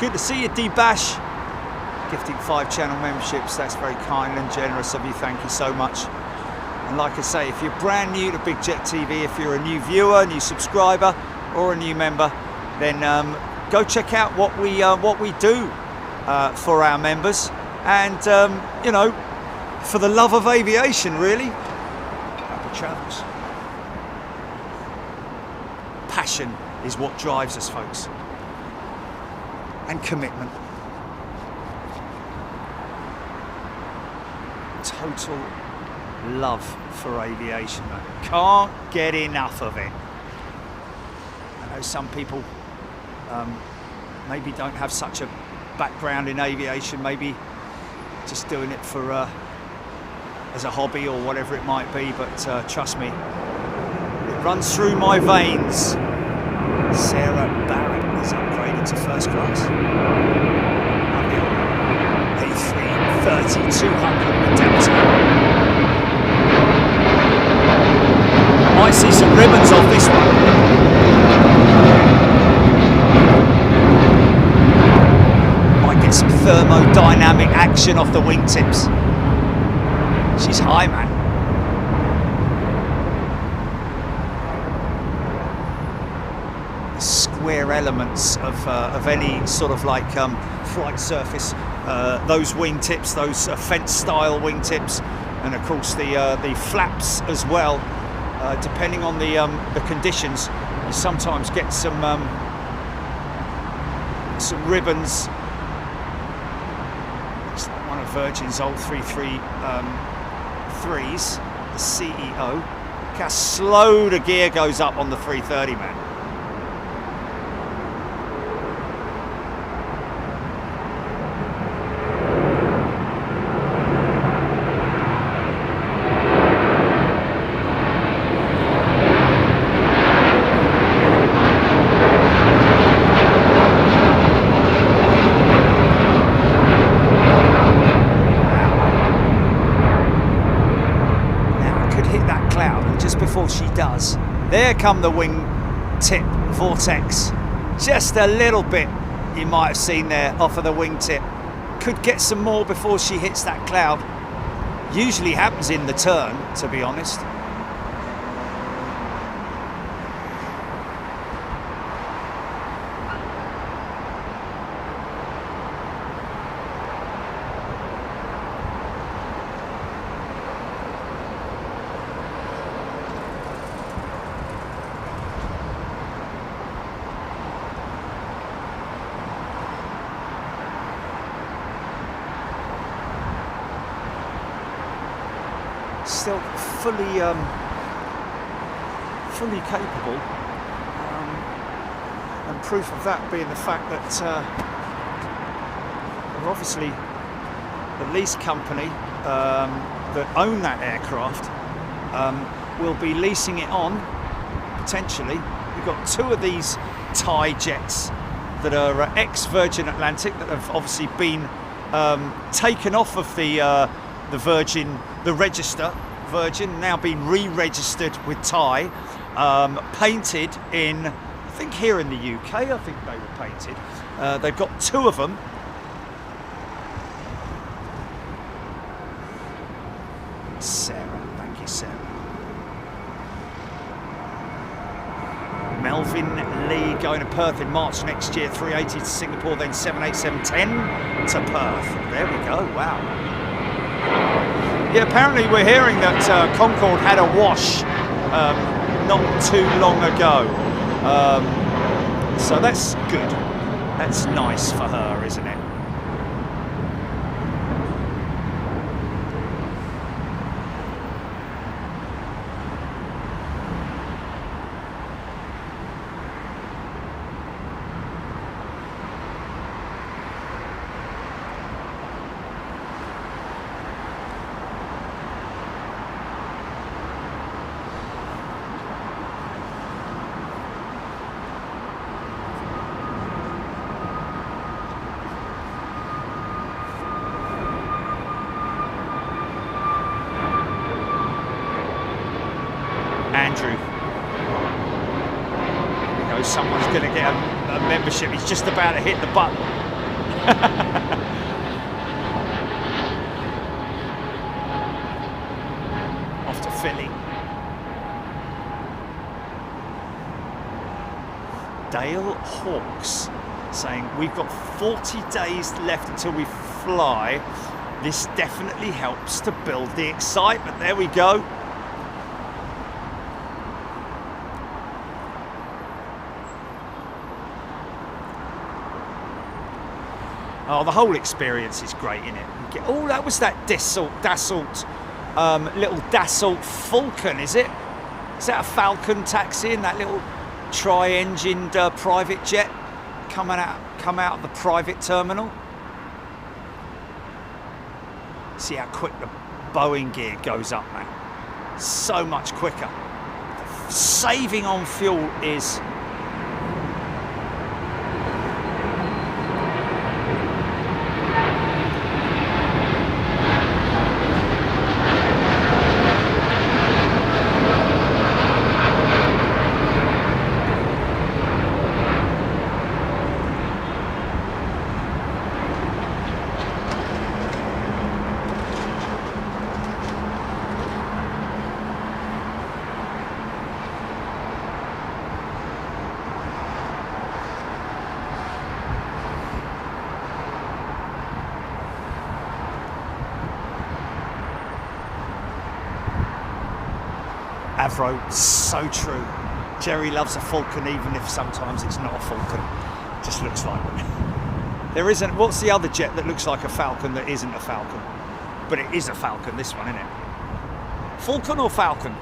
Good to see you, D-Bash. Gifting 5 channel memberships. That's very kind and generous of you. Thank you so much. And like I say, if you're brand new to Big Jet TV, if you're a new viewer, new subscriber, or a new member, then go check out what we do for our members. And you know, for the love of aviation, really. Happy travels. Passion is what drives us, folks. And commitment. Total love for aviation, man. Can't get enough of it. I know some people maybe don't have such a background in aviation, maybe just doing it for as a hobby or whatever it might be, but trust me, it runs through my veins. Sarah Barrett is upgraded to first class. A330-300 with Delta. Might see some ribbons off this one. Might get some thermodynamic action off the wingtips. She's high, man. Square elements of any sort of like flight surface, those wingtips, those fence-style wingtips, and of course the flaps as well. Depending on the conditions, you sometimes get some ribbons Virgin's old 333s, the CEO. Look how slow the gear goes up on the 330, man. Before she does, there come the wing tip vortex, just a little bit you might have seen there off of the wingtip. Could get some more before she hits that cloud. Usually happens in the turn, to be honest. Still fully capable, and proof of that being the fact that they're obviously the lease company that own that aircraft will be leasing it on potentially. We've got two of these Thai jets that are ex-Virgin Atlantic that have obviously been taken off of the Virgin, the register Virgin, now been re-registered with Thai, painted in, I think here in the UK, I think they were painted. They've got two of them. Sarah, thank you, Sarah. Melvin Lee going to Perth in March next year, 380 to Singapore, then 787-10 to Perth. There we go, wow. Yeah, apparently we're hearing that Concorde had a wash not too long ago. So that's good. That's nice for her, isn't it? Andrew. You know, someone's going to get a membership. He's just about to hit the button. Off to Philly. Dale Hawks saying, we've got 40 days left until we fly. This definitely helps to build the excitement. There we go. Oh, the whole experience is great, isn't it? Oh, that was that Dassault little Dassault Falcon, is it? Is that a Falcon taxi in that little tri-engined private jet come out of the private terminal? See how quick the Boeing gear goes up, man. So much quicker. The saving on fuel is... Avro, so true. Jerry loves a Falcon even if sometimes it's not a Falcon. Just looks like one. There isn't. What's the other jet that looks like a Falcon that isn't a Falcon? But it is a Falcon, this one, isn't it? Falcon or Falcon?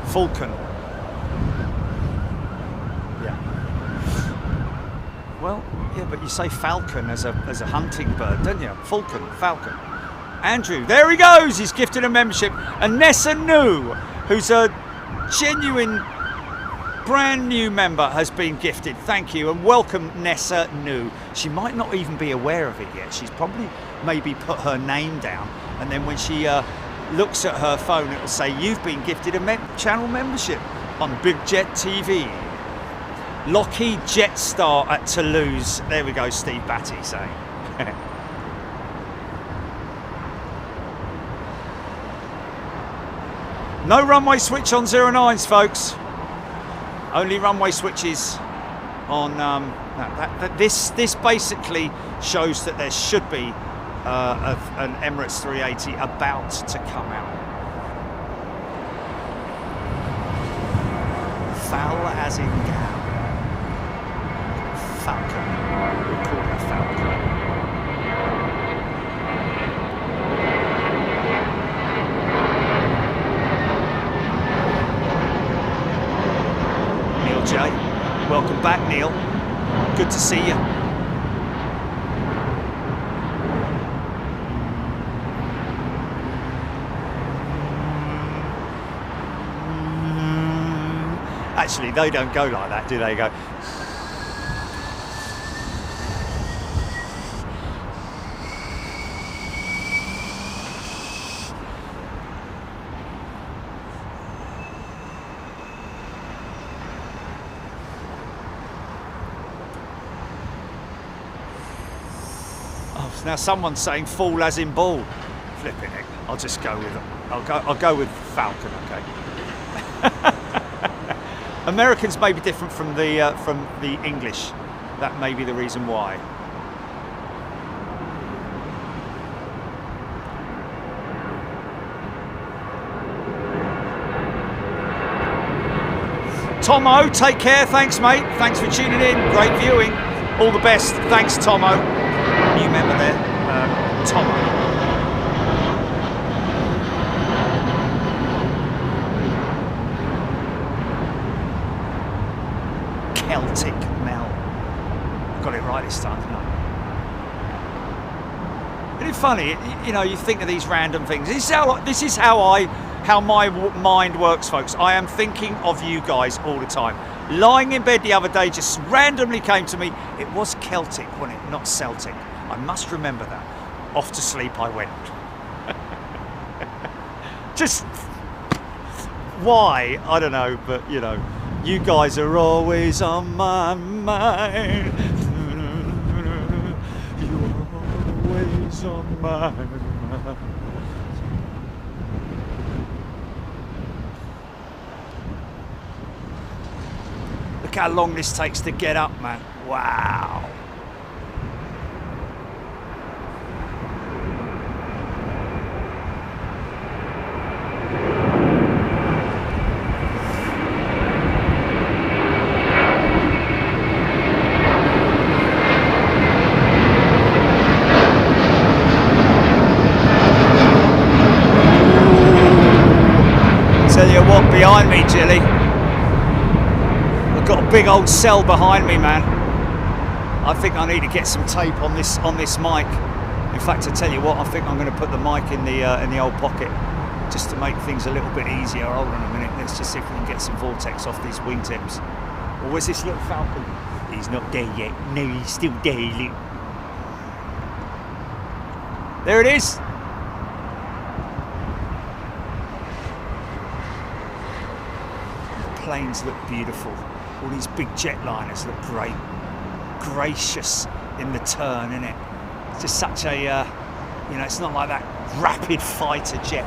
Falcon. Yeah. Well, yeah, but you say falcon as a hunting bird, don't you? Falcon, falcon. Andrew, there he goes. He's gifted a membership. And Nessa Nu, who's a genuine brand new member, has been gifted. Thank you and welcome, Nessa Nu. She might not even be aware of it yet. She's probably maybe put her name down, and then when she looks at her phone, it'll say you've been gifted a channel membership on Big Jet TV. Lockheed Jetstar at Toulouse. There we go, Steve Batty saying. No runway switch on 09s, folks. Only runway switches on. This basically shows that there should be an Emirates 380 about to come out. Foul as in gown. Falcon. We'll call her Falcon. Neil J. Welcome back, Neil. Good to see you. Actually, they don't go like that, do they? Go. Oh, now someone's saying "fall as in ball." Flipping it. I'll just go with it. I'll go with Falcon. Okay. Americans may be different from the English. That may be the reason why. Tomo, take care. Thanks, mate. Thanks for tuning in. Great viewing. All the best. Thanks, Tomo. New member there, Tomo. Celtic Mel. Got it right this time, didn't I? Isn't it funny? You know, you think of these random things. This is how my mind works, folks. I am thinking of you guys all the time. Lying in bed the other day, just randomly came to me. It was Celtic, wasn't it? Not Celtic. I must remember that. Off to sleep I went. Just why? I don't know, but you know. You guys are always on my mind. You're always on my mind. Look how long this takes to get up, man. Wow. Behind me, Jilly. I've got a big old cell behind me, man. I think I need to get some tape on this mic. In fact, I tell you what, I think I'm going to put the mic in the old pocket just to make things a little bit easier. Hold on a minute. Let's just see if we can get some vortex off these wingtips. Or where's this little Falcon? He's not there yet. No, he's still there. Look. There it is. Planes look beautiful. All these big jetliners look great. Gracious in the turn, isn't it? It's just such a, you know, it's not like that rapid fighter jet.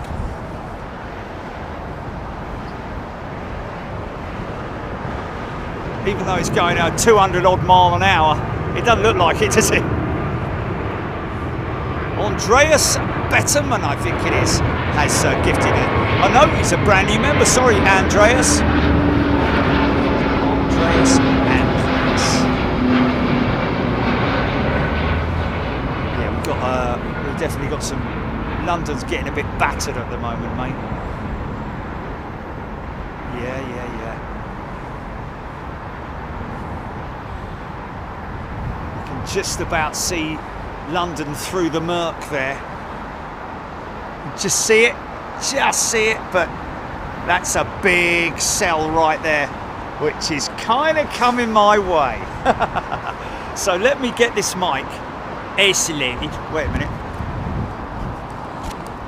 Even though it's going at 200 odd mile an hour, it doesn't look like it, does it? Andreas Betterman, I think it is, has gifted it. I know he's a brand new member. Sorry, Andreas. Yeah, we've definitely got some. London's getting a bit battered at the moment, mate. Yeah. You can just about see London through the murk there. Just see it, but that's a big cell right there, which is kind of coming my way. So let me get this mic isolated. Wait a minute.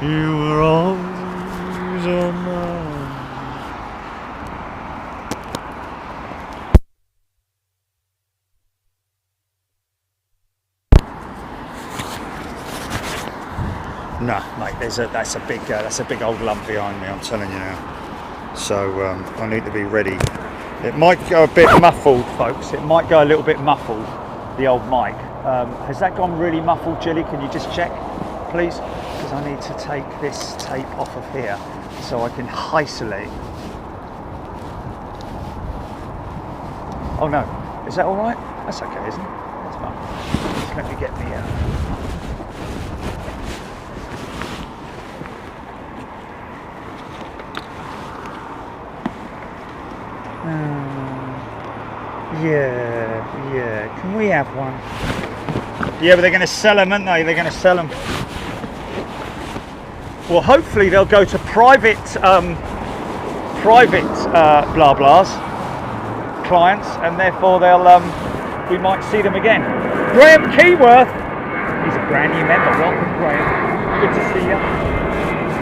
You were always on my... No, mate, that's a big old lump behind me, I'm telling you now. So I need to be ready. It might go a bit muffled, folks. It might go a little bit muffled, the old mic. Has that gone really muffled, Jilly? Can you just check, please? Because I need to take this tape off of here so I can isolate. Oh no, is that all right? That's okay, isn't it? That's fine. Just let me get the... Yeah. Can we have one? Yeah, but they're going to sell them, aren't they? They're going to sell them. Well, hopefully they'll go to private blah blahs clients, and therefore they'll we might see them again. Graham Keyworth, he's a brand new member. Welcome, Graham. Good to see you. A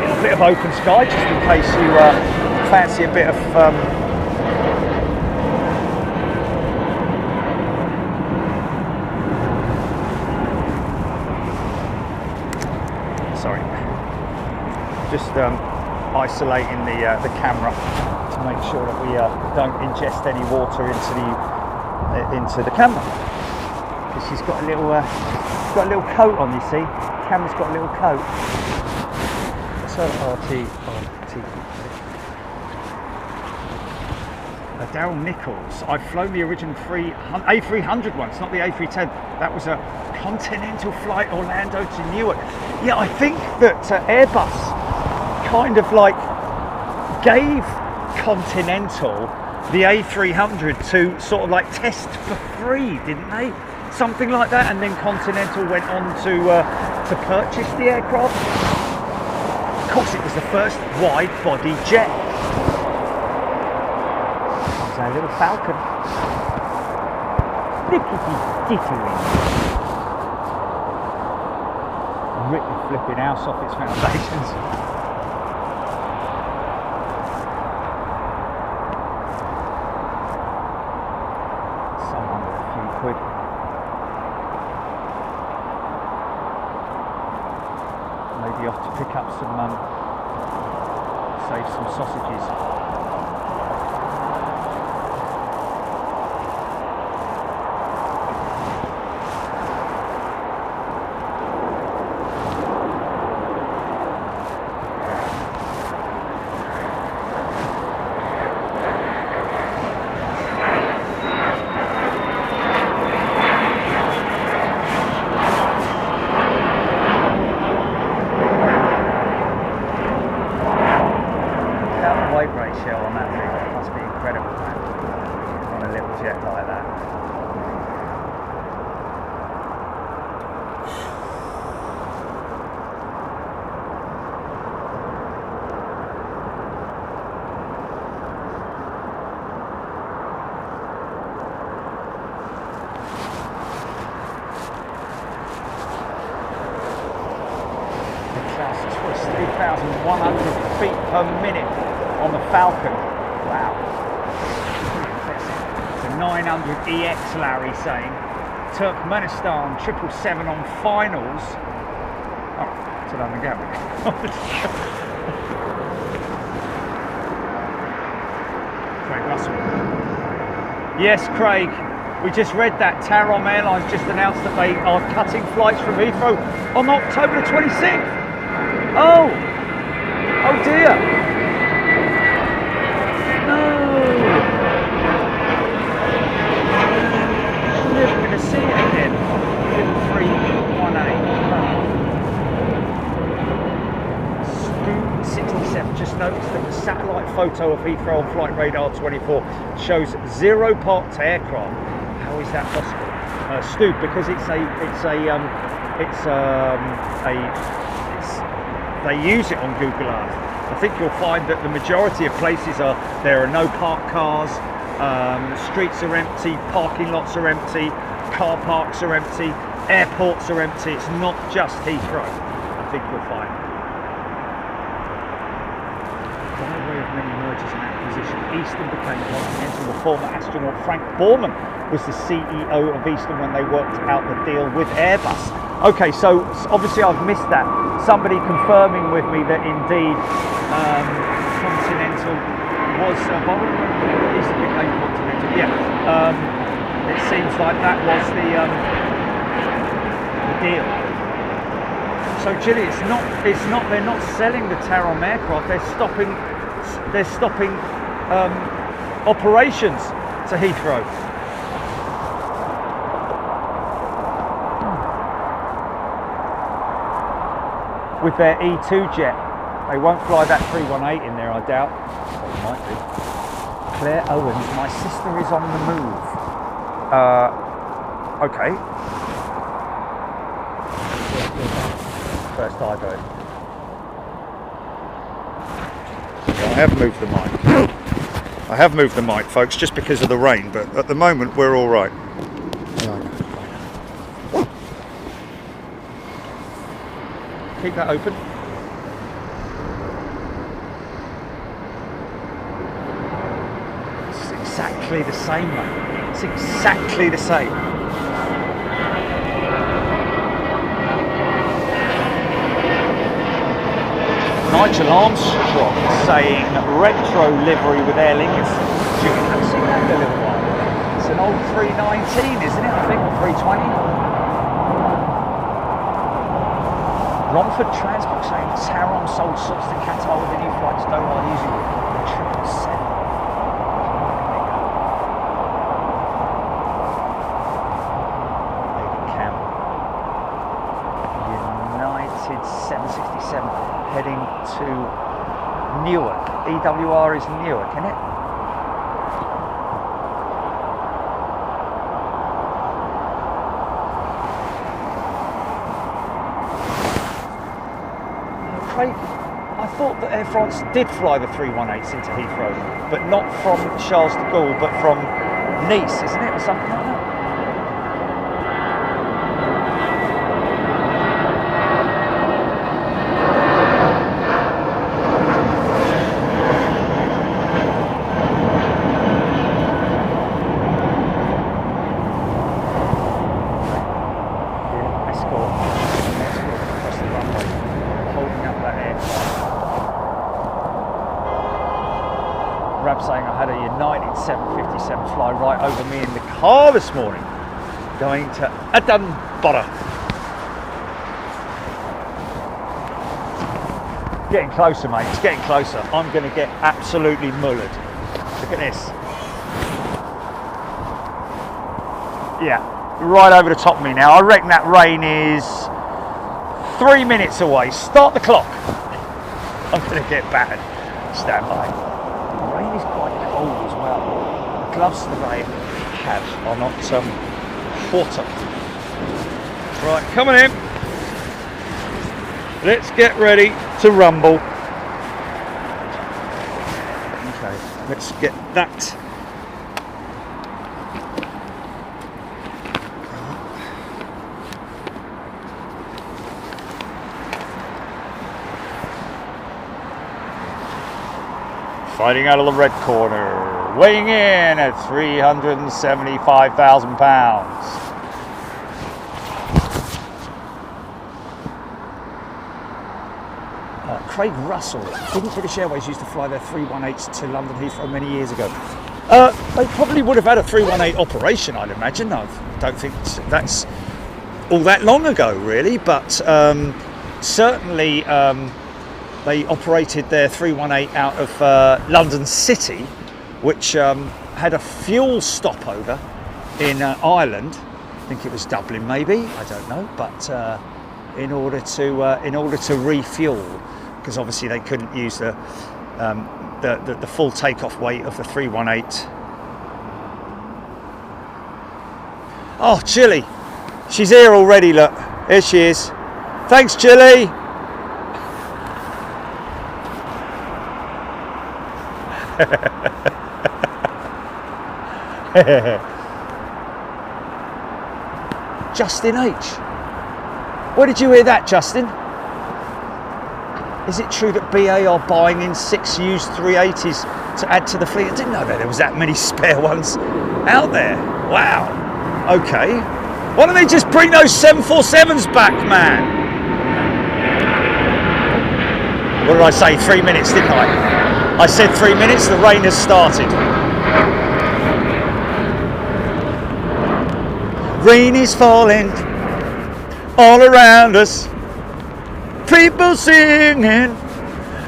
little bit of open sky, just in case you fancy a bit of. Just isolating the camera to make sure that we don't ingest any water into the camera, because she's got a little coat on. You see, the camera's got a little coat. So RT. Daryl Nichols. I've flown the original A300 once, not the A310. That was a continental flight, Orlando to Newark. Yeah, I think that Airbus kind of like gave Continental the A300 to sort of like test for free, didn't they? Something like that, and then Continental went on to purchase the aircraft. Of course, it was the first wide-body jet. There's our little Falcon. Dickety-dickety. Rip the flipping house off its foundations. Maybe off to pick up some, save some sausages. It's 3,100 feet per minute on the Falcon. Wow. It's a 900EX, Larry saying. Turkmenistan 777 on finals. Oh, to London Gatwick. Craig Russell. Yes, Craig. We just read that Tarom Airlines just announced that they are cutting flights from Heathrow on October the 26th. Oh! Oh dear! No! I'm never going to see it again. 318. 67. Just noticed that the satellite photo of Heathrow on Flight Radar 24 shows 0 parked aircraft. How is that possible? Stu, because they use it on Google Earth. I think you'll find that the majority of places there are no parked cars, streets are empty, parking lots are empty, car parks are empty, airports are empty. It's not just Heathrow, I think you'll find. By way of many mergers and acquisitions, Eastern became Continental. The former astronaut Frank Borman was the CEO of Eastern when they worked out the deal with Airbus. Okay, so obviously I've missed that. Somebody confirming with me that indeed Continental was Borman when Eastern became Continental. Yeah, it seems like that was the deal. So Gilly, it's not. They're not selling the Tarom aircraft. They're stopping operations to Heathrow. With their E2 jet, they won't fly that 318 in there, I doubt. Well, it might be. Claire Owens, my sister is on the move. Okay. First Ivo. I have moved the mic. I have moved the mic, folks, just because of the rain, but at the moment we're all right. Keep that open. It's exactly the same, mate. It's exactly the same. Nigel Armstrong saying retro livery with Aer Lingus. You haven't seen that in a little while. It's an old 319, isn't it? I think, or 320. Romford Transport saying Tarom sold slots to Qatar with the new flights Doha using the 777. David Campbell. United 767 heading to Newark. EWR is Newark, isn't it? I thought that Air France did fly the 318s into Heathrow, but not from Charles de Gaulle, but from Nice, isn't it, or something like that? Saying I had a United 757 fly right over me in the car this morning going to Edinburgh. Getting closer, mate, it's getting closer. I'm going to get absolutely mullered. Look at this. Yeah, right over the top of me now. I reckon that rain is 3 minutes away. Start the clock. I'm going to get battered. Stand by. Rain is quite cold as well. The gloves that I have are not water. Right, coming in. Let's get ready to rumble. Okay, let's get that. Fighting out of the red corner, weighing in at 375,000 pounds. Craig Russell, didn't British Airways used to fly their 318s to London Heathrow many years ago? They probably would have had a 318 operation, I'd imagine. I don't think that's all that long ago, really, but certainly They operated their 318 out of London City, which had a fuel stopover in Ireland. I think it was Dublin, maybe, I don't know. But in order to refuel, because obviously they couldn't use the full takeoff weight of the 318. Oh, Chile, she's here already. Look, here she is. Thanks, Chile. Justin H. Where did you hear that, Justin? Is it true that BA are buying in 6 used 380s to add to the fleet? I didn't know that there was that many spare ones out there. Wow. Okay. Why don't they just bring those 747s back, man? What did I say? 3 minutes, didn't I? I said 3 minutes, the rain has started. Rain is falling all around us. People singing,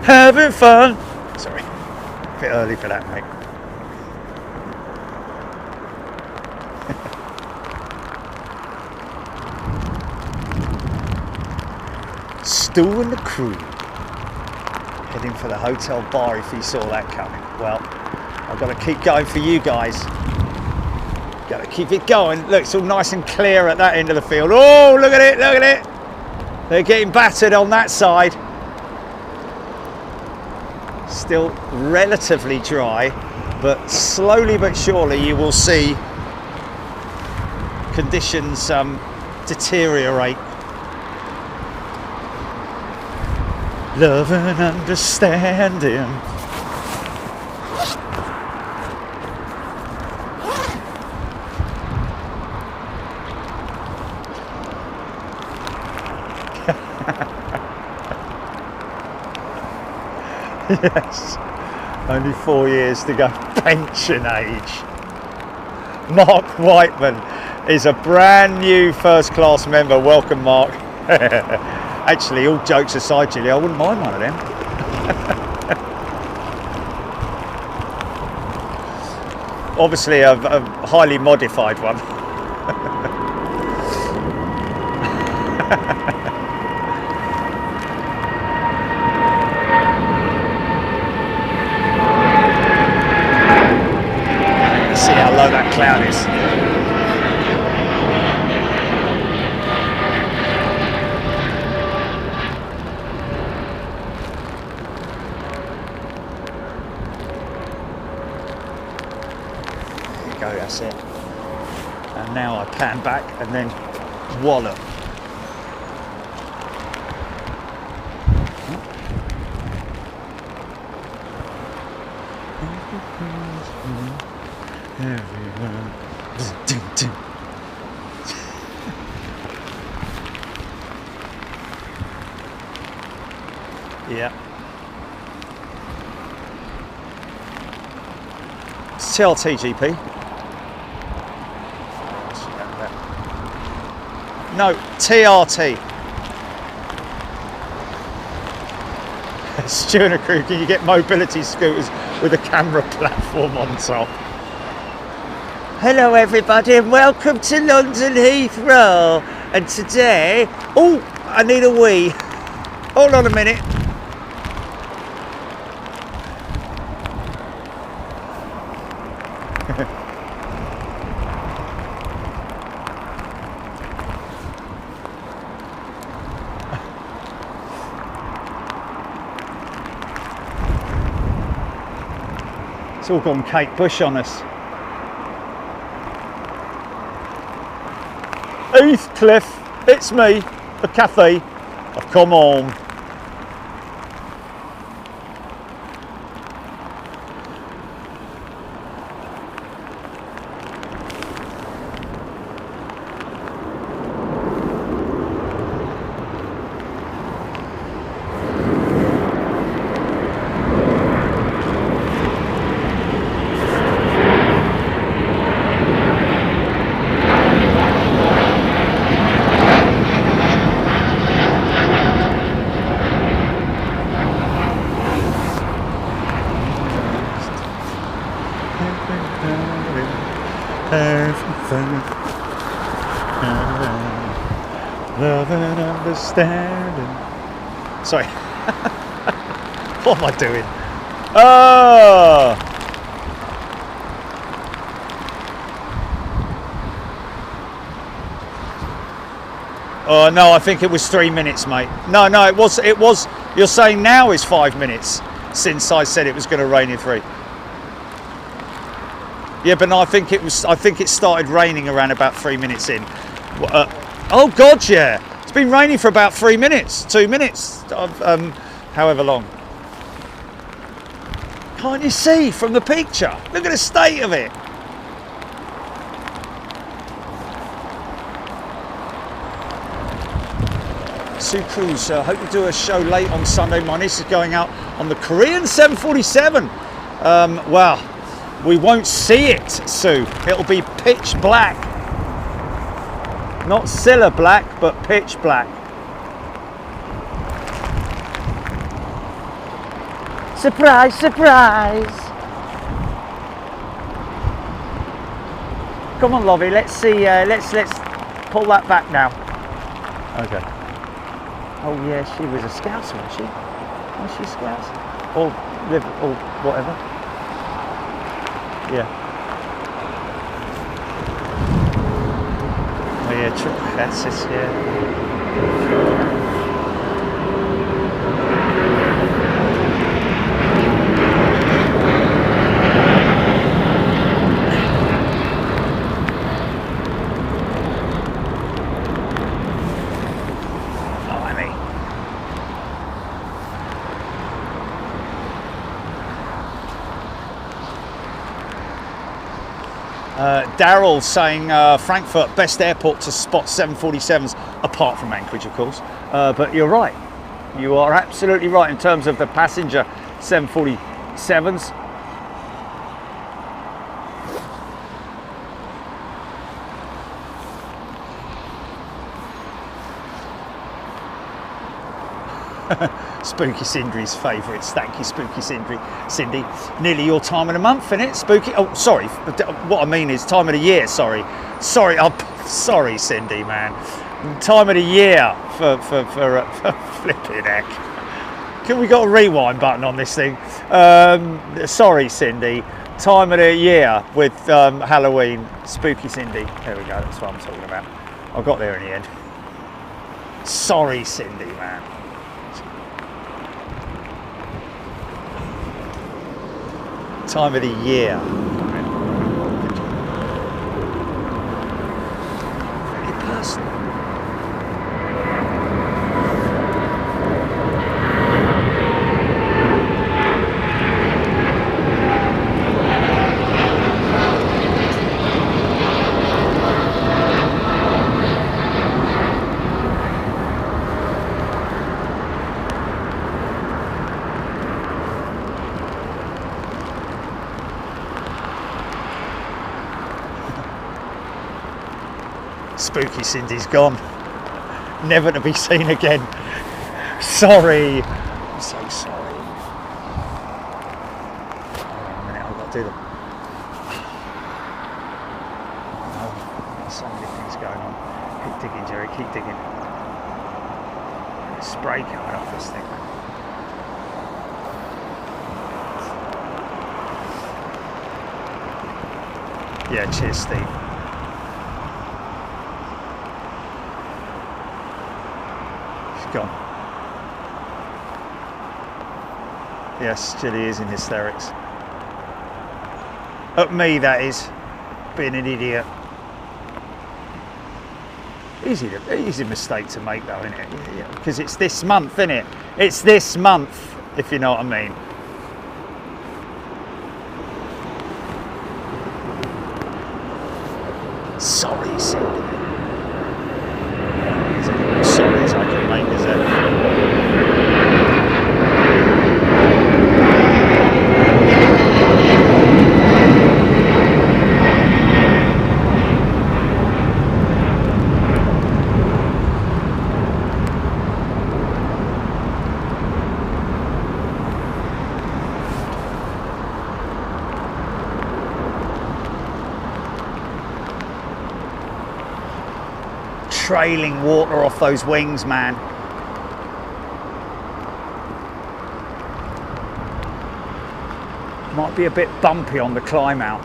having fun. Sorry, a bit early for that, mate. Stu and the crew heading for the hotel bar if you saw that coming. Well, I've got to keep going for you guys. Got to keep it going. Look, it's all nice and clear at that end of the field. Oh, look at it, look at it. They're getting battered on that side. Still relatively dry, but slowly but surely you will see conditions deteriorate. Love and understanding. Yes, only 4 years to go pension age. Mark Whiteman is a brand new first class member. Welcome, Mark. Actually, all jokes aside, Julie, I wouldn't mind one of them. Obviously a highly modified one. See how low that cloud is. There you go, that's it. And now I pan back and then wallop. Yeah. It's TLT-GP. No, TRT. Stuart and crew, can you get mobility scooters with a camera platform on top? Hello everybody and welcome to London Heathrow. And today, oh, I need a wee. Hold on a minute. It's all gone Kate Bush on us. Heathcliff, it's me, the Cathay. I've come home. everything. Love and understanding. Sorry. What am I doing? Oh! Oh no, I think it was 3 minutes, mate. No, it was, you're saying now is 5 minutes since I said it was going to rain in 3. Yeah, but no, I think it started raining around about 3 minutes in. Oh God, yeah. It's been raining for about 3 minutes, 2 minutes, however long. Can't you see from the picture? Look at the state of it. Sue Cruz, hope you do a show late on Sunday. My niece is going out on the Korean 747. Well, we won't see it, Sue. It'll be pitch black. Not Cilla black, but pitch black. Surprise, surprise. Come on, Lovey, let's see, let's pull that back now. Okay. Oh yeah, she was a Scouser, wasn't she? Was she a Scouser? Or whatever. Yeah. Oh yeah, that's it, yeah. Daryl saying Frankfurt, best airport to spot 747s, apart from Anchorage, of course. But you're right. You are absolutely right in terms of the passenger 747s. Spooky Cindy's favourites. Thank you, Spooky Cindy. Nearly your time of the month, isn't it? Spooky. Oh, sorry. What I mean is time of the year. Sorry. Sorry, Cindy, man. Time of the year for flipping heck. Can we got a rewind button on this thing? Sorry, Cindy. Time of the year with Halloween. Spooky Cindy. There we go. That's what I'm talking about. I got there in the end. Sorry, Cindy, man. Time of the year. Very personal. Spooky Cindy's gone. Never to be seen again. Sorry. I'm so sorry. Hang on a minute, I've got to do them. Oh, there's so many things going on. Keep digging, Jerry, keep digging. There's spray coming off this thing. Yeah, cheers, Steve. Gone. Yes, Jilly is in hysterics. At me, that is. Being an idiot. Easy mistake to make though, isn't it? Because it's this month, isn't it? It's this month, if you know what I mean. Sorry, Cindy. Sorry as I can make, is it? trailing water off those wings, man. Might be a bit bumpy on the climb out.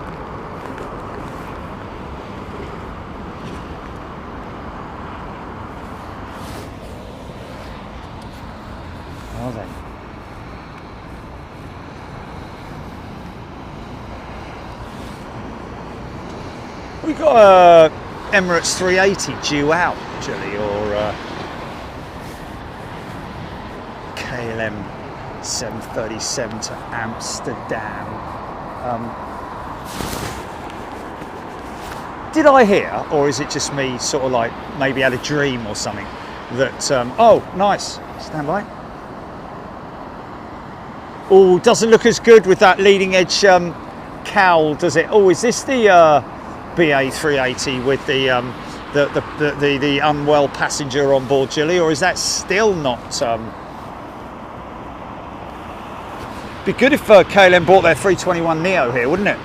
Are they? We got a Emirates 380 due out, actually, or KLM 737 to Amsterdam. Did I hear, or is it just me, sort of like maybe had a dream or something, that oh, nice, stand by. Oh, doesn't look as good with that leading edge cowl, does it? Oh, is this the BA380 with the unwell passenger on board, Gilly, or is that still not? Be good if KLM bought their 321neo here, wouldn't it?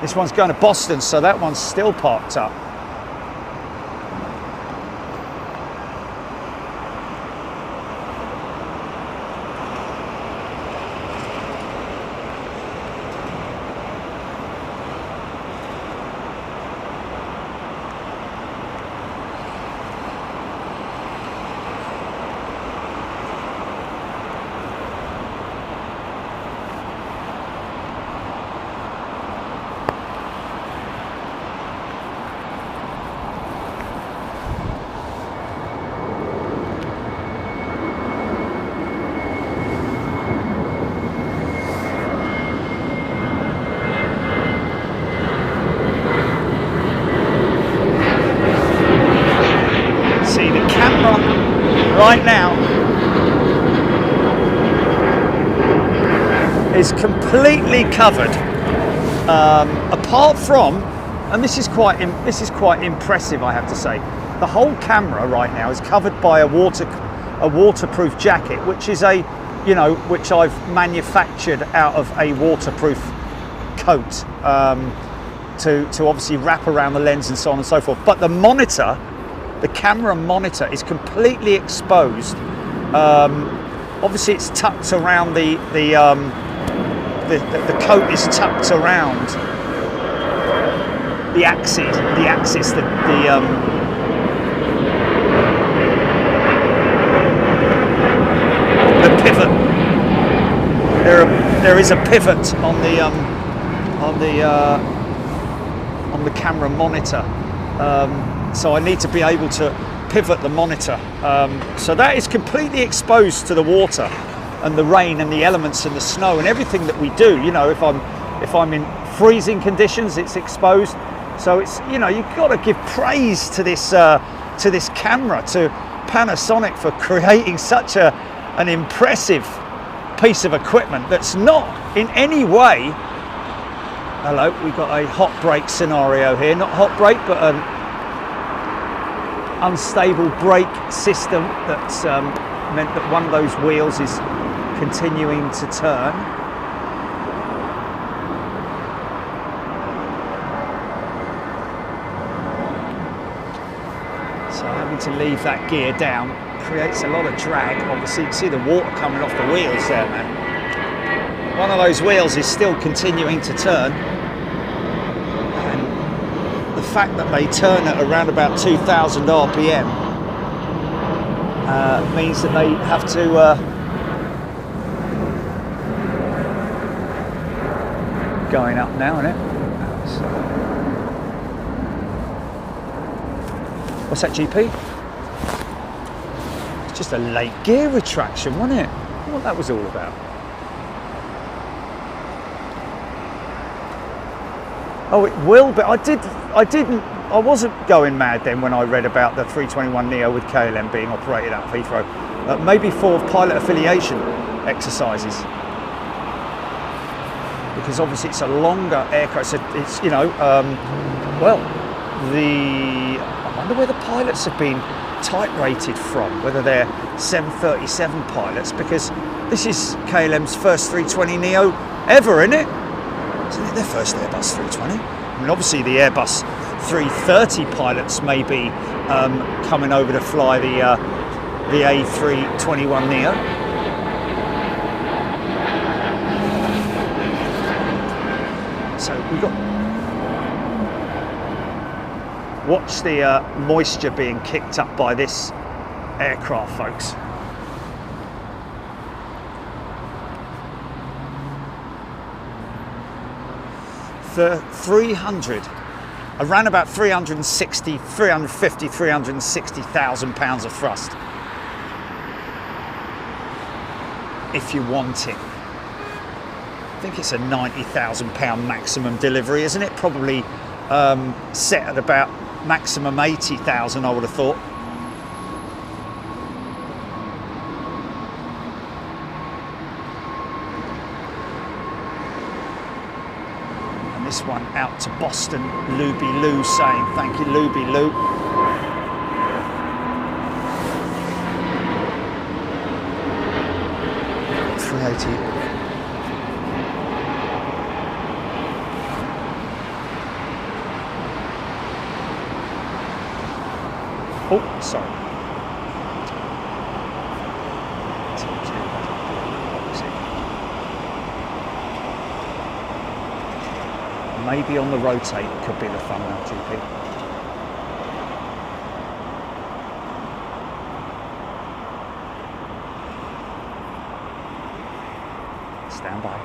This one's going to Boston, so that one's still parked up. Right now is completely covered, apart from, and this is quite impressive, I have to say. The whole camera right now is covered by a waterproof jacket, which is which I've manufactured out of a waterproof coat to obviously wrap around the lens and so on and so forth. But the monitor. The camera monitor is completely exposed. Obviously, it's tucked around the coat is tucked around the axis. The pivot. There is a pivot on the camera monitor. So I need to be able to pivot the monitor. So that is completely exposed to the water and the rain and the elements and the snow and everything that we do. You know, if I'm in freezing conditions, it's exposed. So it's, you've got to give praise to this camera, to Panasonic, for creating such an impressive piece of equipment that's not in any way. Hello, we've got a hot brake scenario here. Not hot brake, but an unstable brake system that's meant that one of those wheels is continuing to turn. So having to leave that gear down creates a lot of drag. Obviously you can see the water coming off the wheels there, man. One of those wheels is still continuing to turn. The fact that they turn at around about 2,000 RPM means that they have to going up now, isn't it? So, what's that, GP? It's just a late gear retraction, wasn't it? What that was all about. Oh, it will be. I wasn't going mad then when I read about the 321neo with KLM being operated out of Heathrow. Maybe for pilot affiliation exercises. Because obviously it's a longer aircraft. So it's, I wonder where the pilots have been type rated from, whether they're 737 pilots, because this is KLM's first 320neo ever, isn't it? Isn't it their first Airbus 320? I mean, obviously the Airbus A330 pilots may be coming over to fly the A321neo. So we got, watch the moisture being kicked up by this aircraft, folks. The 300, around about 350, 360,000 pounds of thrust, if you want it. I think it's a 90,000 pound maximum delivery, isn't it? Probably set at about maximum 80,000, I would have thought. This one out to Boston, Luby Lou saying, thank you, Luby Lou. A380. Oh, sorry. Maybe on the rotate could be the thumbnail, GP. Stand by.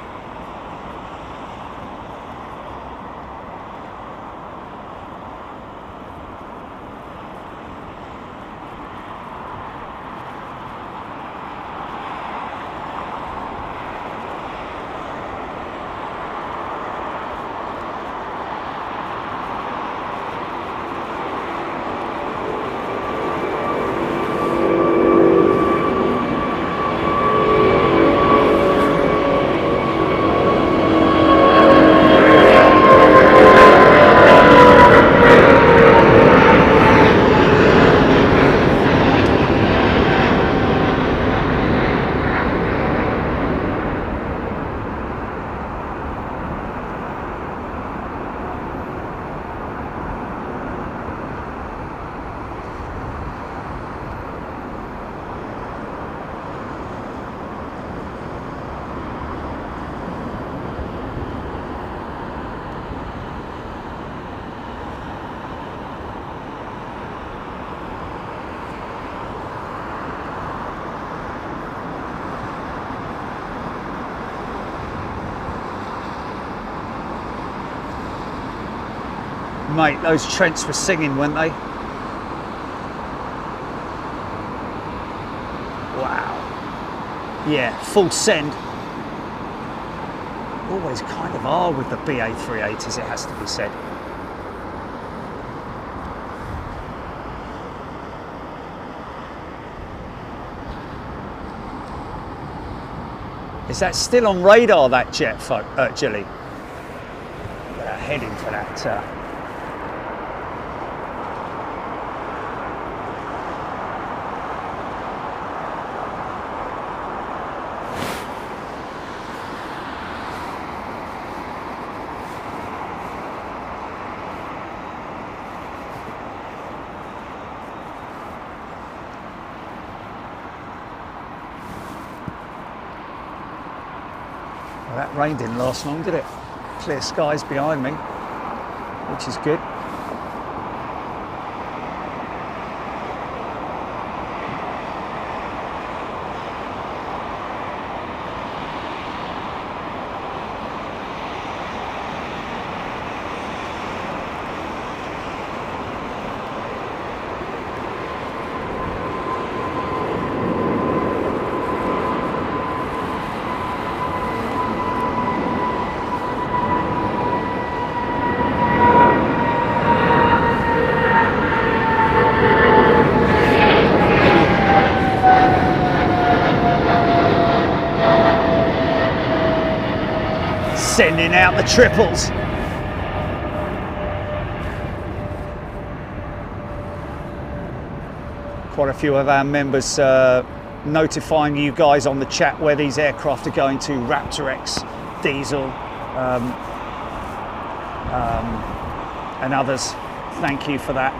Mate, those Trents were singing, weren't they? Wow. Yeah, full send. Always kind of are with the BA380s, it has to be said. Is that still on radar, that jet, Jilly? Heading for that. That rain didn't last long, did it? Clear skies behind me, which is good. Sending out the triples. Quite a few of our members notifying you guys on the chat where these aircraft are going to. Raptor X, Diesel, and others. Thank you for that.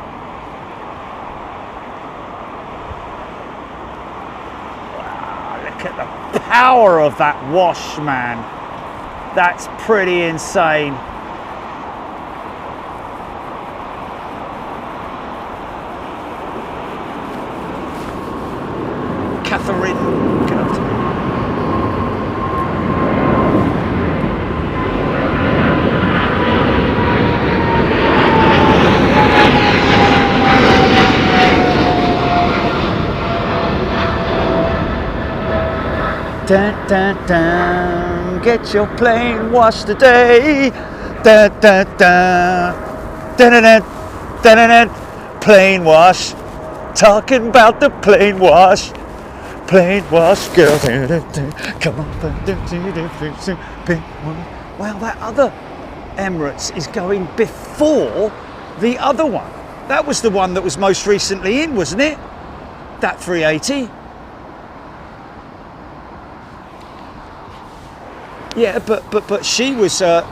Wow, look at the power of that wash, man. That's pretty insane. Catherine, get up to me. Dun, dun, dun, get your plane washed today. Dun, dun, dun, dun, dun, dun, dun, dun, dun. Plane wash. Talking about the plane wash. Plane wash, girl. Come on. Wow, that other Emirates is going before the other one. That was the one that was most recently in, wasn't it? That 380. Yeah, but she was, or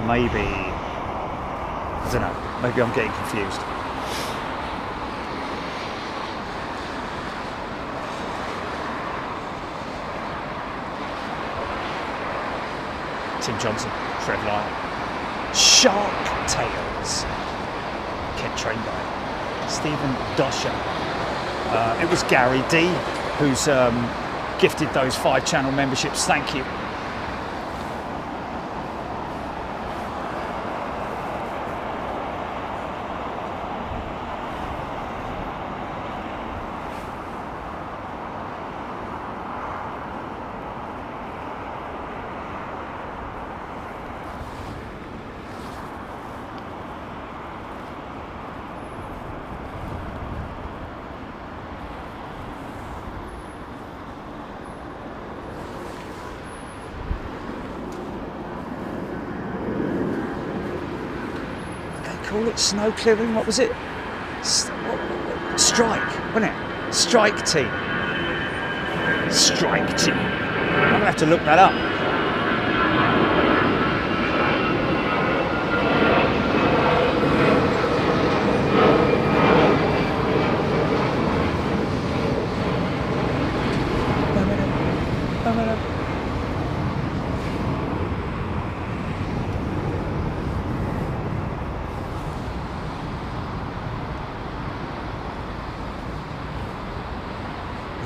maybe, I don't know, maybe I'm getting confused. Tim Johnson, Trev Lyle. Shark Tales. Kent Train Guy. Stephen Dosher. It was Gary D who's gifted those 5-channel memberships. Thank you. Call it snow clearing, what was it? Strike, wasn't it? Strike team. Strike team. I'm gonna have to look that up.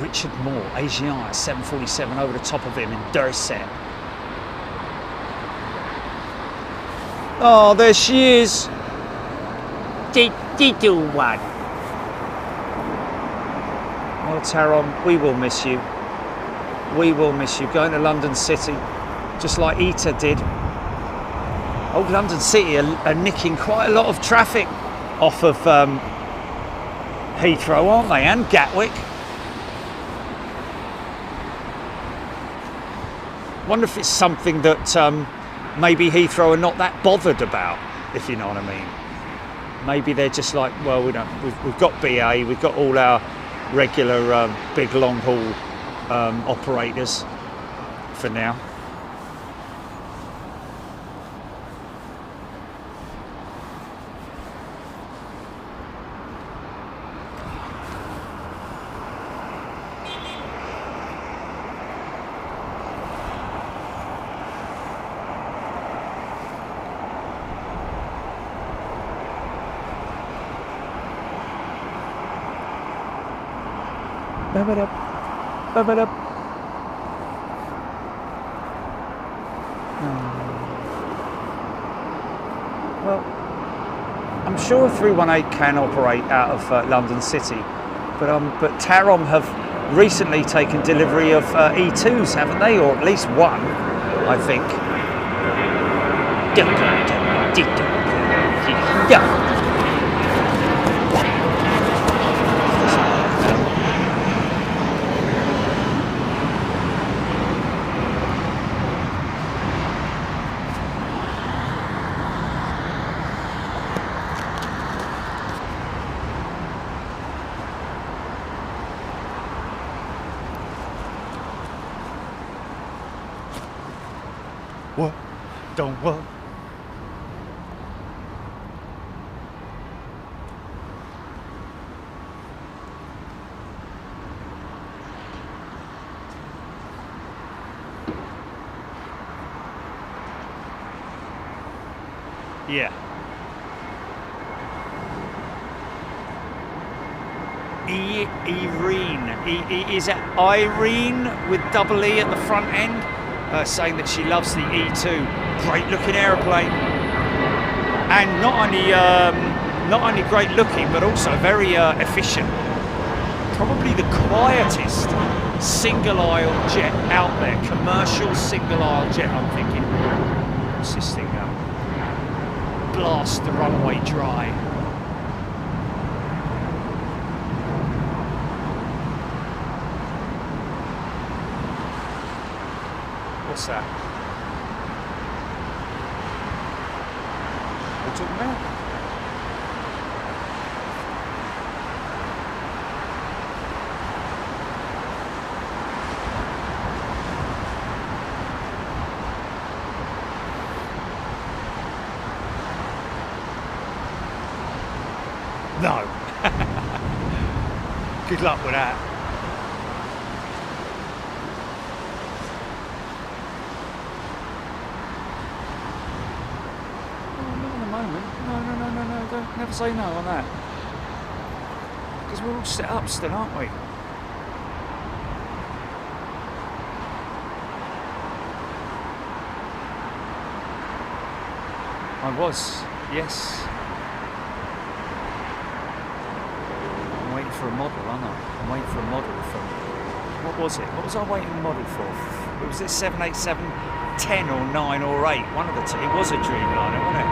Richard Moore, AGI 747 over the top of him in Dorset. Oh, there she is. Little one. Well, Taron, we will miss you. We will miss you. Going to London City, just like Ita did. Old London City are nicking quite a lot of traffic off of Heathrow, aren't they? And Gatwick. Wonder if it's something that maybe Heathrow are not that bothered about, if you know what I mean. Maybe they're just like, well, we've got BA, we've got all our regular big long haul operators for now. Well, I'm sure 318 can operate out of London City, but Tarom have recently taken delivery of E2s, haven't they? Or at least one, I think. What? Don't what? Yeah. Is it Irene with double E at the front end? Saying that she loves the E2. Great looking aeroplane. And not only great looking, but also very efficient. Probably the quietest single aisle jet out there. Commercial single aisle jet, I'm thinking. What's this thing? Blast the runway dry. What's that? What are you talking about? No. Good luck with that. No, never say no on that. Because we're all set up still, aren't we? I was, yes. I'm waiting for a model, aren't I? I'm waiting for a model from... What was it? What was I waiting a model for? Was it 787-10 or 9 or 8? One of the two. It was a Dreamliner, wasn't it?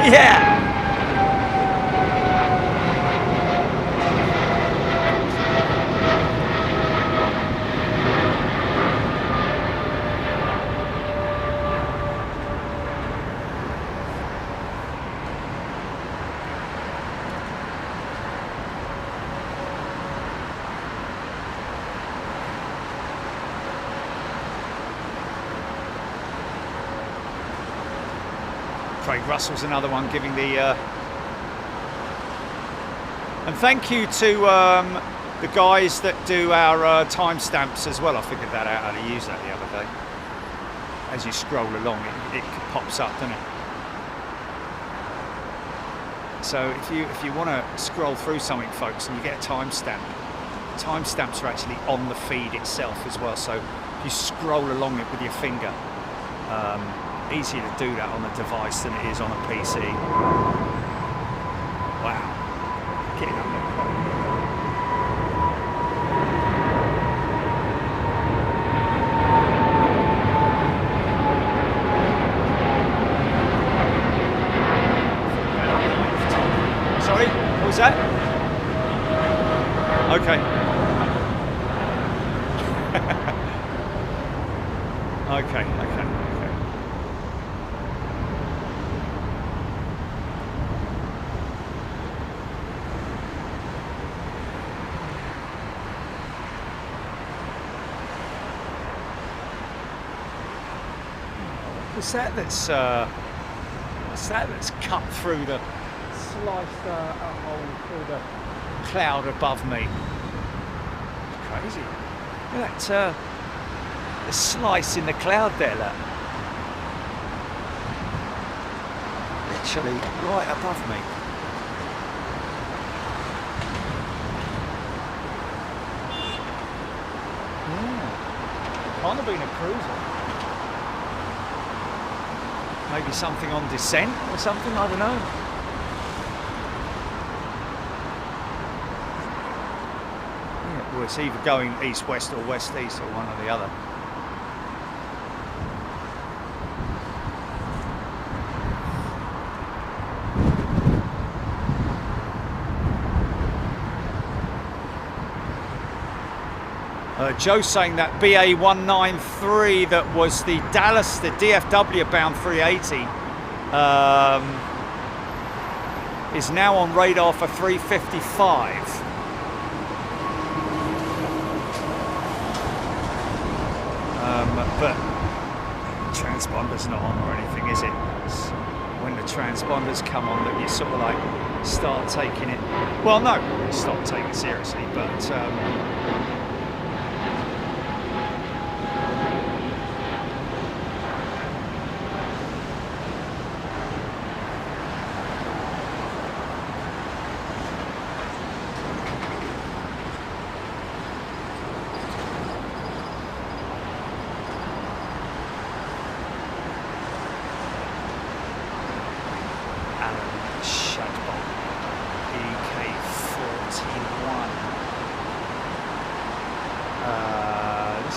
Yeah! Craig Russell's another one giving the... And thank you to the guys that do our timestamps as well. I figured that out, how to use that the other day. As you scroll along, it pops up, doesn't it? So if you want to scroll through something, folks, and you get a timestamp, timestamps are actually on the feed itself as well. So if you scroll along it with your finger, easier to do that on a device than it is on a PC. Wow. Getting up there. Sorry, what was that? Okay. Okay. What's that that's cut through the sliced a hole through the cloud above me? Crazy. Look at that the slice in the cloud there, look. Literally right above me. Yeah. Can't have been a cruiser. Maybe something on descent or something, I don't know. Yeah, well, it's either going east-west or west-east or one or the other. Joe's saying that BA193 that was the Dallas, the DFW bound 380 is now on radar for 355. But transponder's not on or anything, is it? It's when the transponders come on that you sort of like start taking it, well, no, stop taking it seriously, but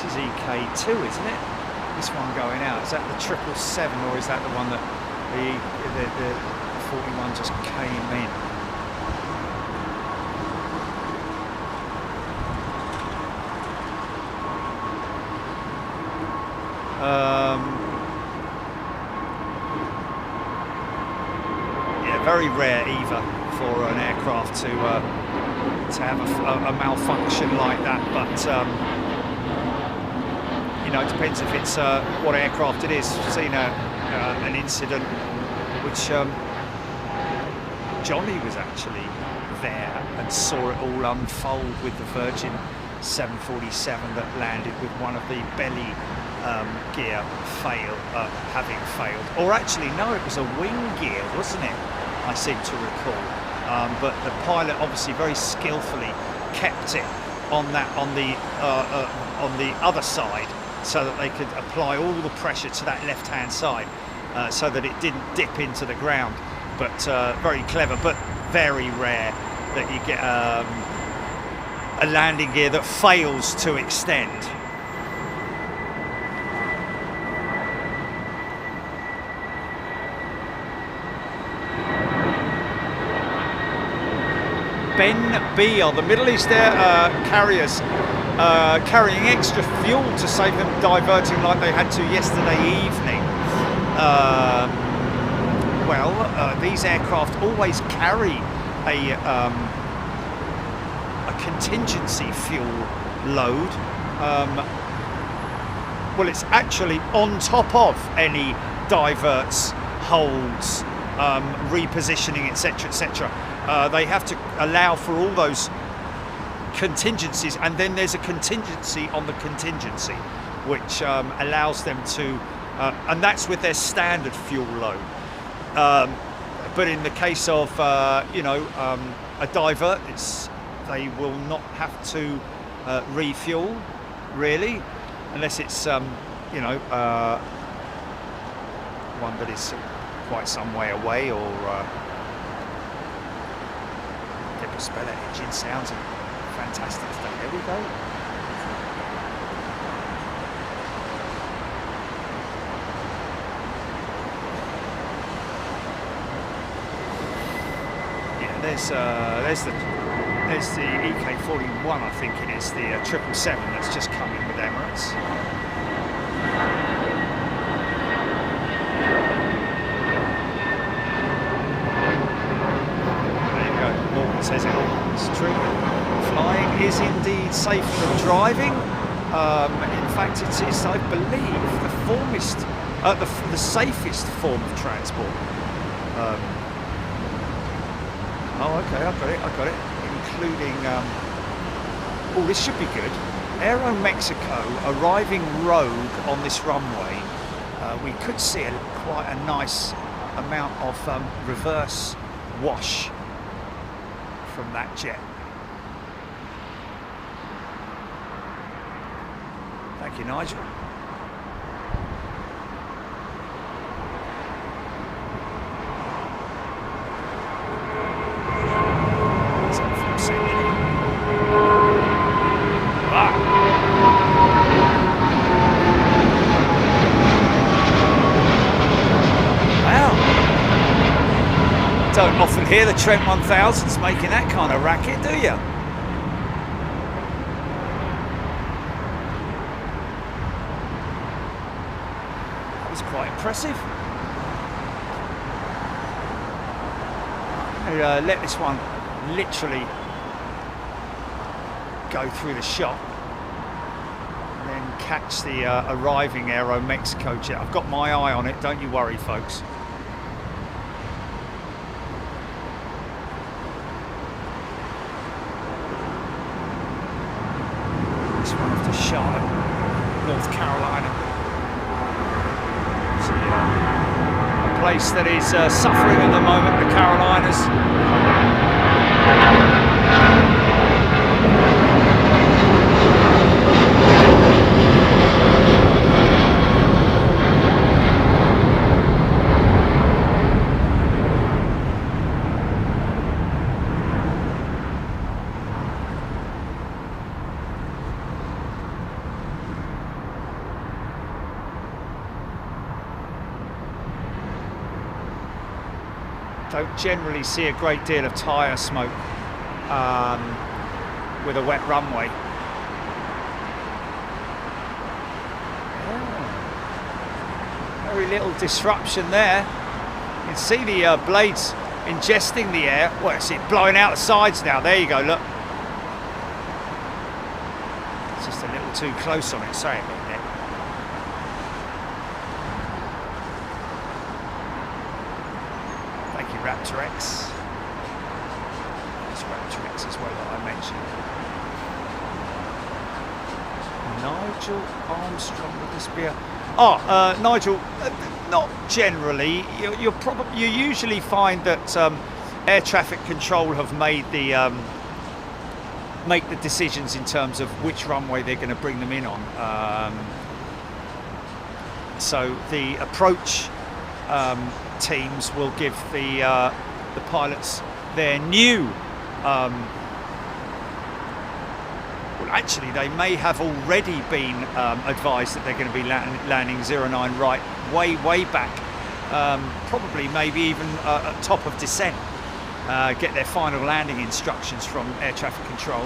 is EK2, isn't it? This one going out. Is that the 777 or is that the one that the 41 just came in? Yeah, very rare either for an aircraft to have a malfunction like that, but you know, it depends if it's what aircraft it is. I've seen an incident which Johnny was actually there and saw it all unfold with the Virgin 747 that landed with one of the belly gear having failed, or actually no, it was a wing gear, wasn't it? I seem to recall. But the pilot obviously very skillfully kept it on the other side, so that they could apply all the pressure to that left-hand side, so that it didn't dip into the ground. But very clever, but very rare that you get a landing gear that fails to extend. Ben B are the Middle East air carriers carrying extra fuel to save them diverting like they had to yesterday evening. These aircraft always carry a contingency fuel load. Well, it's actually on top of any diverts, holds, repositioning, etc., etc. They have to allow for all those contingencies, and then there's a contingency on the contingency, which allows them to, and that's with their standard fuel load. But in the case of a divert, they will not have to refuel, really, unless it's one that is quite some way away, or propeller engine sounds fantastic today. There we go. Yeah, there's the EK41, I think it is, the 777 that's just come in with Emirates. Says it all. It's true. Flying is indeed safer than driving. In fact, it is, I believe, the safest form of transport. Okay, I got it. Including, this should be good. Aeromexico arriving rogue on this runway. We could see quite a nice amount of reverse wash from that jet. Thank you, Nigel. Don't often hear the Trent 1000s making that kind of racket, do you? That was quite impressive. I let this one literally go through the shop and then catch the arriving Aeromexico jet. I've got my eye on it, don't you worry, folks. Charlotte, North Carolina. So, a place that is suffering at the moment, the Carolinas. don't generally see a great deal of tyre smoke with a wet runway. Yeah. Very little disruption there. You can see the blades ingesting the air. Well, it's blowing out the sides now. There you go, look. It's just a little too close on it, sorry about that. Thank you, Raptor X. It's Raptor X as well that I mentioned. Nigel Armstrong, would this be a... Nigel, not generally. You usually find that air traffic control have made the make the decisions in terms of which runway they're going to bring them in on. So the approach teams will give the pilots their new. Well, actually, they may have already been advised that they're going to be landing 09 right way back, probably maybe even at top of descent. Get their final landing instructions from air traffic control.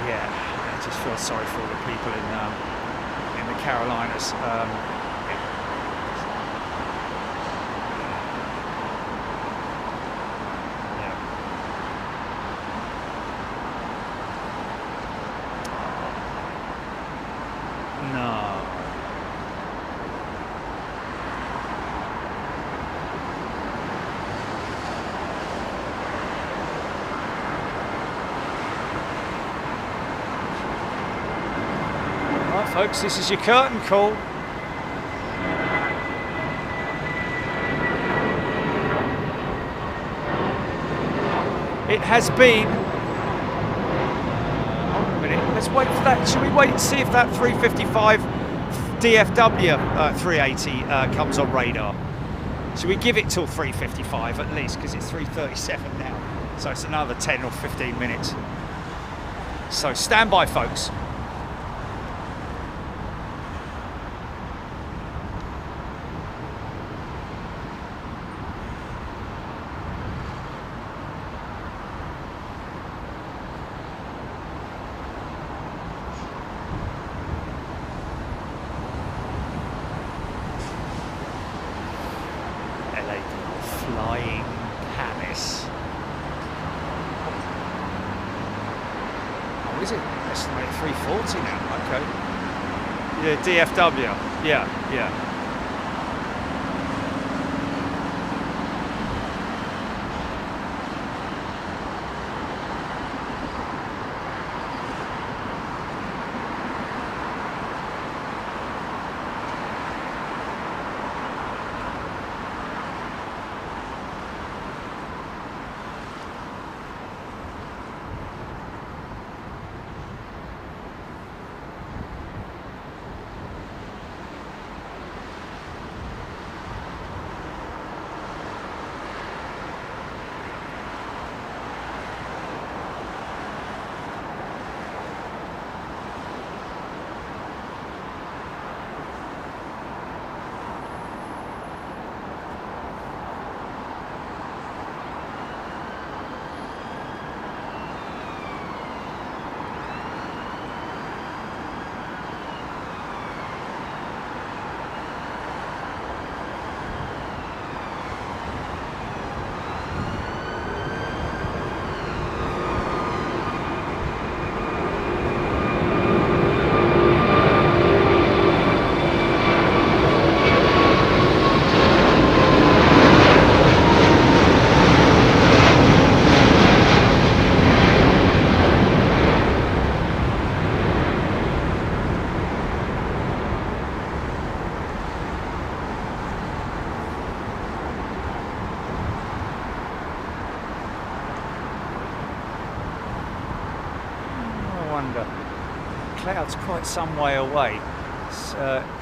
Yeah, I just feel sorry for all the people in the Carolinas. Folks, this is your curtain call. It has been... Hold on a minute, let's wait for that. Should we wait and see if that 355 DFW 380 comes on radar? Should we give it till 355 at least, because it's 3:37 now. So it's another 10 or 15 minutes. So stand by, folks. Is it? Estimated 340 now, okay. Yeah, DFW, yeah. Cloud's quite some way away. It's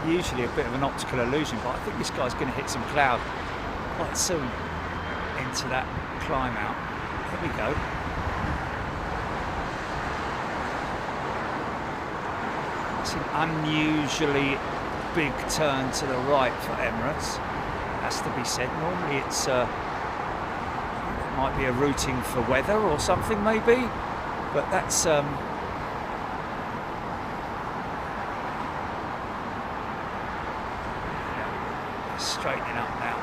usually a bit of an optical illusion, but I think this guy's going to hit some cloud quite soon into that climb out. Here we go. It's an unusually big turn to the right for Emirates, has to be said. Normally it's it might be a routing for weather or something maybe, but that's straightening up now.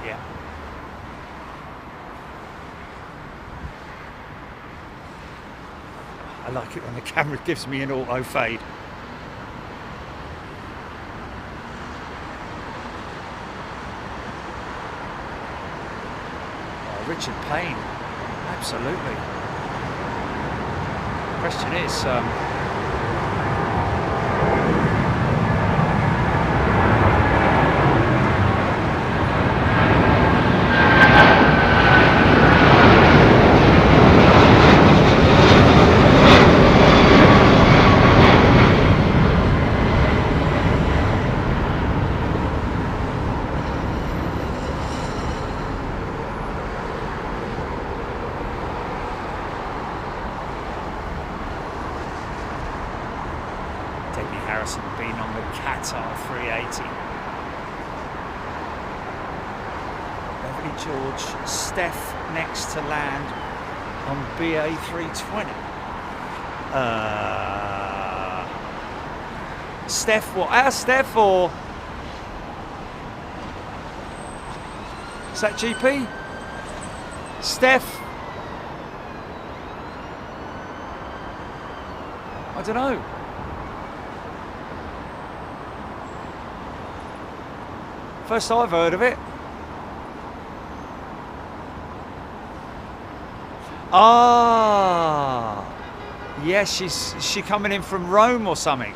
Yeah. I like it when the camera gives me an auto fade. Richard Payne, absolutely. The question is, been on the Qatar 380. Beverly George, Steph next to land on BA320. Steph, what? Our Steph or is that GP? Steph? I don't know. First I've heard of it. Ah, yes, is she coming in from Rome or something?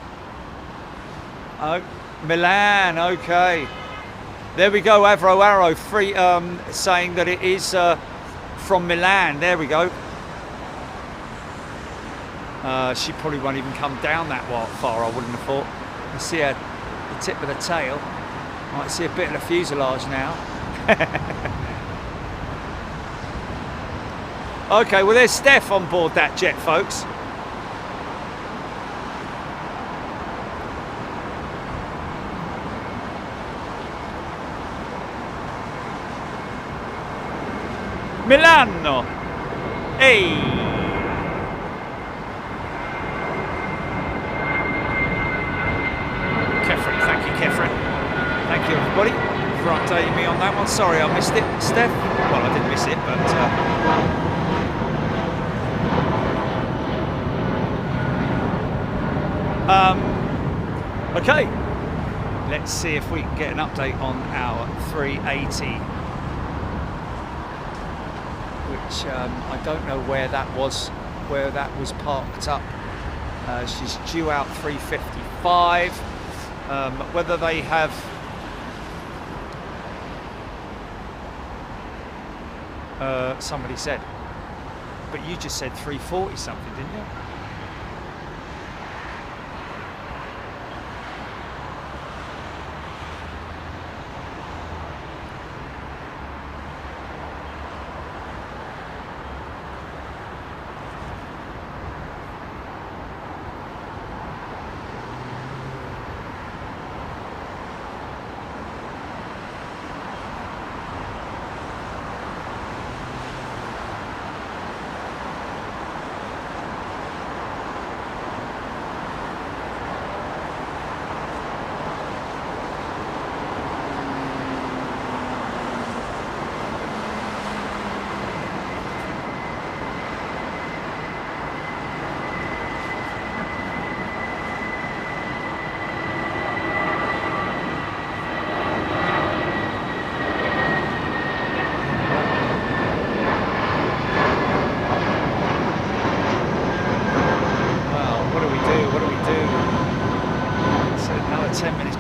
Oh, Milan. Okay, there we go. Avro Arrow free saying that it is from Milan. There we go. She probably won't even come down that far. I wouldn't have thought. You see her, the tip of the tail. Might see a bit of the fuselage now. Okay, well there's Steph on board that jet, folks. Milano. Hey. Kefren, thank you, Kefren. Thank you, everybody, for updating me on that one. Sorry I missed it, Steph. Well, I didn't miss it, but okay. Let's see if we can get an update on our 380, which I don't know where that was parked up. She's due out 3:55. Whether they have somebody said, but you just said 340 something, didn't you?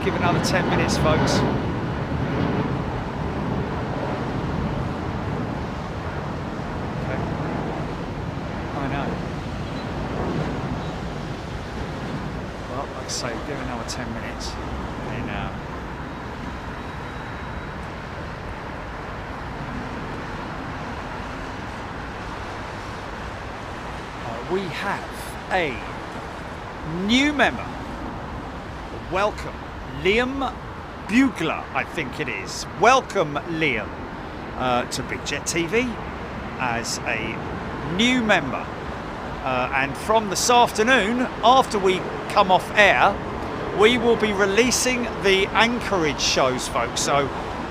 Give another 10 minutes, folks. Okay. I know. well, like I say, give it another 10 minutes. And we have a new member. Welcome, Liam Bugler, I think it is. Welcome, Liam, to Big Jet TV as a new member. And from this afternoon, after we come off air, we will be releasing the Anchorage shows, folks. So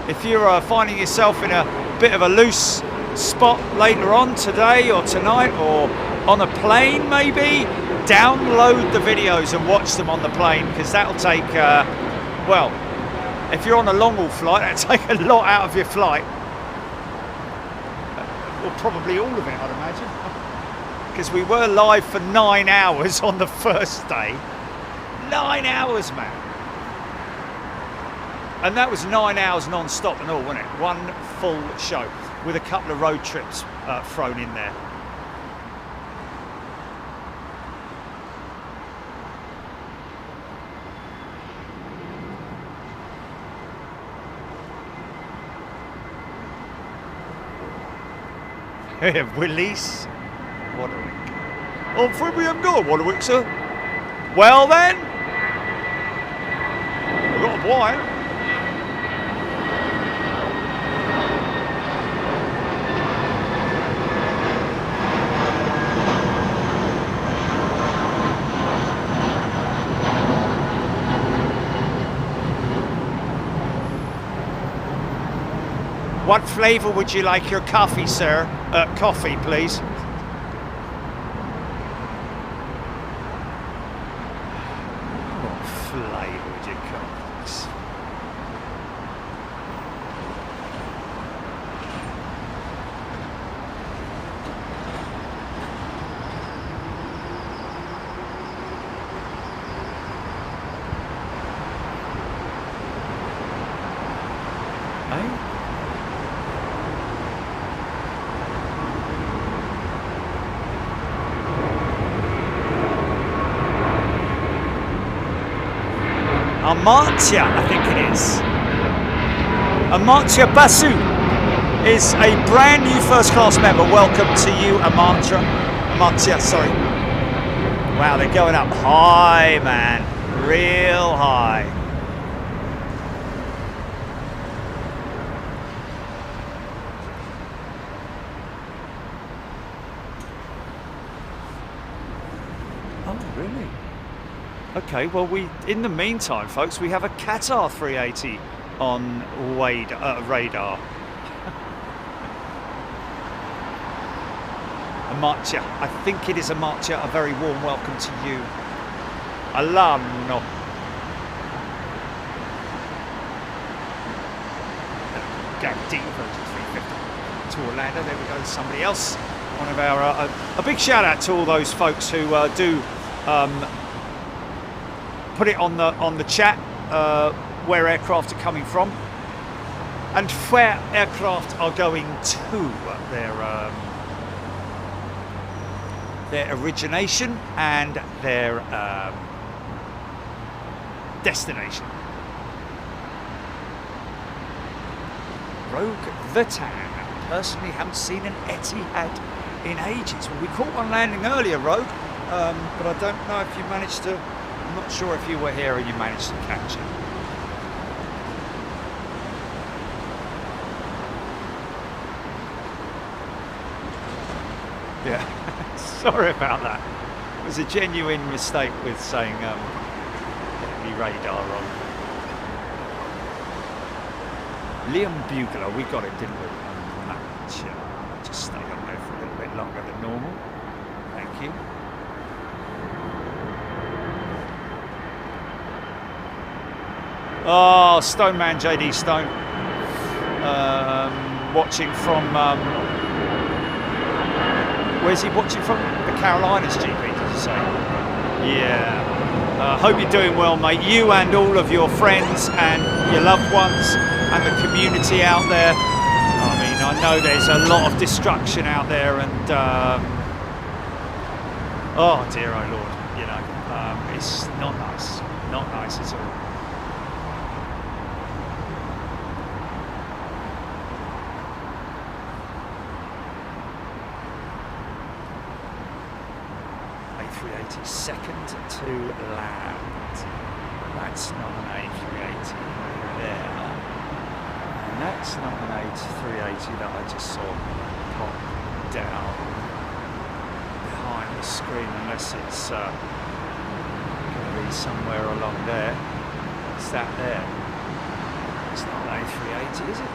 if you're finding yourself in a bit of a loose spot later on today or tonight, or on a plane maybe, download the videos and watch them on the plane, because that'll take, well, if you're on a long haul flight, that'll take a lot out of your flight. Well, probably all of it, I'd imagine. Because we were live for 9 hours on the first day. 9 hours, man. And that was 9 hours non-stop and all, wasn't it? One full show with a couple of road trips thrown in there. Release Waterwick. I'm afraid we haven't got a Waterwick, sir. Well then, we've got a wire. What flavour would you like your coffee, sir? Coffee, please. What flavour would you call this? Amartya, I think it is. Amartya Basu is a brand new first class member. Welcome to you, Amartya. Amartya, sorry. Wow, they're going up high, man. Real high. Oh, really? Okay, well, in the meantime, folks, we have a Qatar 380 on radar. Amartya, I think it is Amartya. A very warm welcome to you. Alano. Guaranteed Virgin 350 to Orlando. There we go, somebody else. One of our, a big shout out to all those folks who do put it on the chat where aircraft are coming from and where aircraft are going to, their origination and their destination. Rogue the Tan. Personally, haven't seen an Etihad in ages. Well, we caught one landing earlier, Rogue, but I don't know if you managed to. I'm not sure if you were here and you managed to catch it. Yeah, sorry about that. It was a genuine mistake with saying the radar on. Liam Bugler, we got it, didn't we? Just stay on there for a little bit longer than normal. Thank you. Oh, Stone Man, JD Stone. Watching from, where's he watching from? The Carolinas, GP, did you say? Yeah. Hope you're doing well, mate. You and all of your friends and your loved ones and the community out there. I mean, I know there's a lot of destruction out there and, oh dear, oh Lord, you know, It's not nice. Not nice at all. A380 second to land. That's not an A380 there. And that's not an A380 that I just saw pop down behind the screen, unless it's going to be somewhere along there. What's that there? It's not an A380, is it?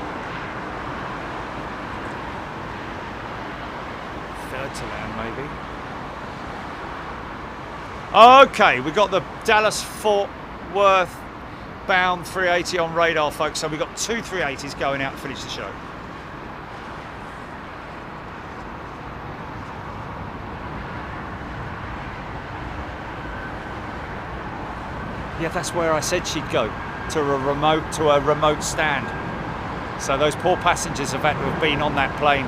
Third to land, maybe. Okay, we've got the Dallas-Fort Worth bound 380 on radar, folks. So we've got two 380s going out to finish the show. Yeah, that's where I said she'd go, to a remote stand. So those poor passengers have had to have been on that plane.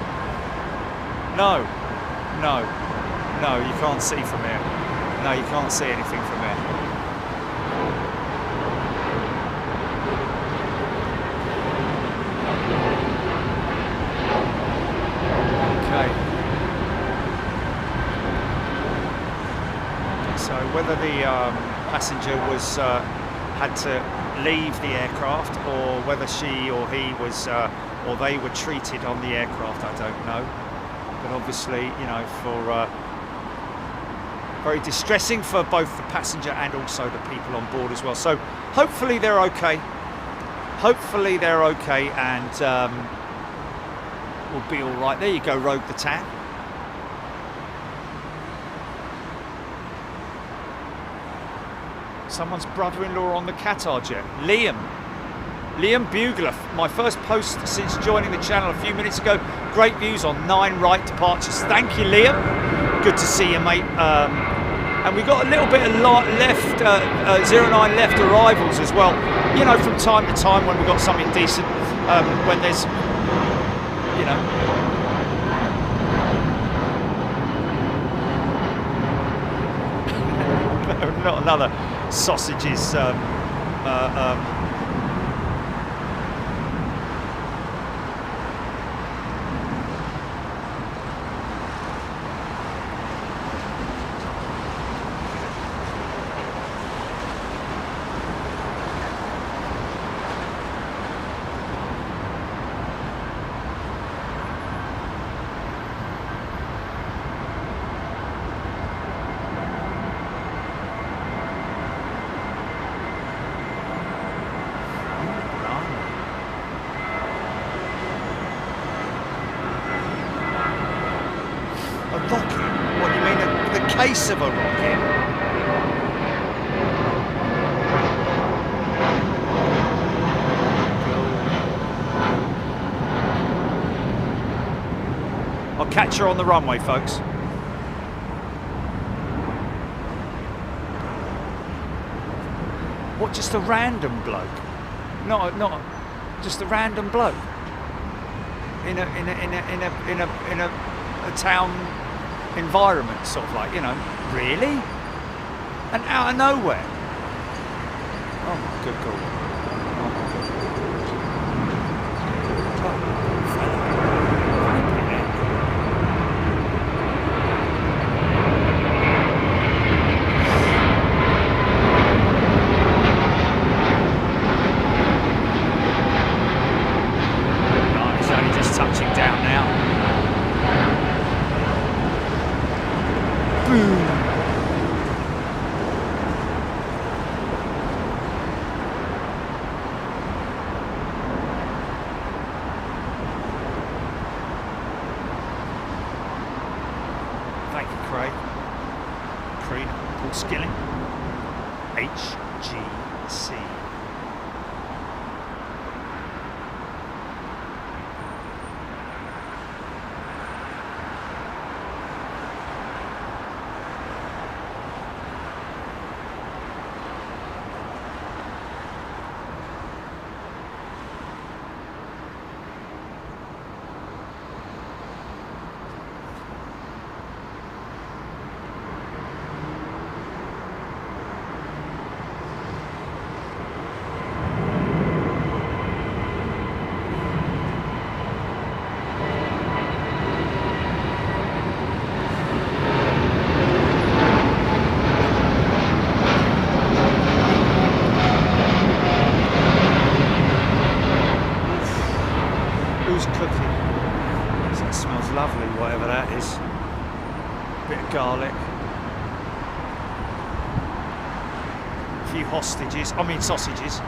No, you can't see from here. No, you can't see anything from there. Okay. So whether the passenger was had to leave the aircraft, or whether she or he was, or they were treated on the aircraft, I don't know. But obviously, you know, for very distressing for both the passenger and also the people on board as well. So hopefully they're okay. Hopefully they're okay, and we'll be all right. There you go, Rogue the Tan. Someone's brother-in-law on the Qatar jet. Liam Bugler, my first post since joining the channel a few minutes ago. Great views on 9 right departures. Thank you, Liam. Good to see you, mate. And we've got a little bit of left, 09 left arrivals as well. You know, from time to time when we've got something decent, when there's, you know. Not another sausages. Case of a rocket. I'll catch her on the runway, folks. What? Just a random bloke? Not just a random bloke in a town environment, sort of like, you know, really? And out of nowhere. Oh my good God. Oh my God. He's only just touching down now. Boom. Thank you, Craig. Paul Skilling. HGC. garlic. A few sausages.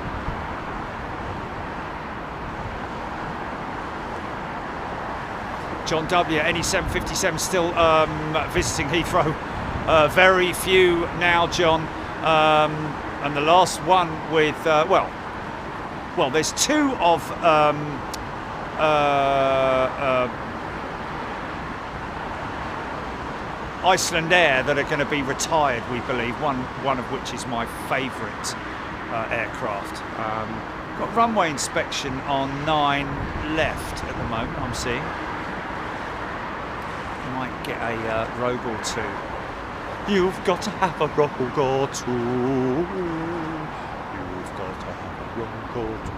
John W, any 757 still visiting Heathrow? Very few now, John. And the last one with, well, there's two of Icelandair that are going to be retired, we believe, one of which is my favourite aircraft. Got runway inspection on 9 left at the moment, I'm seeing. Might get a rogue or two. You've got to have a rogue or two. You've got to have a rogue or two.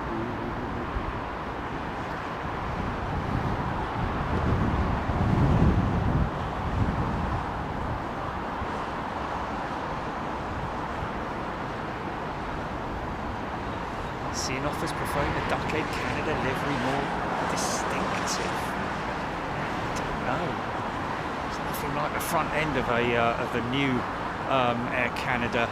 Seeing offers preferring the Duckhead Canada livery more distinctive. Don't know. It's nothing like the front end of the new Air Canada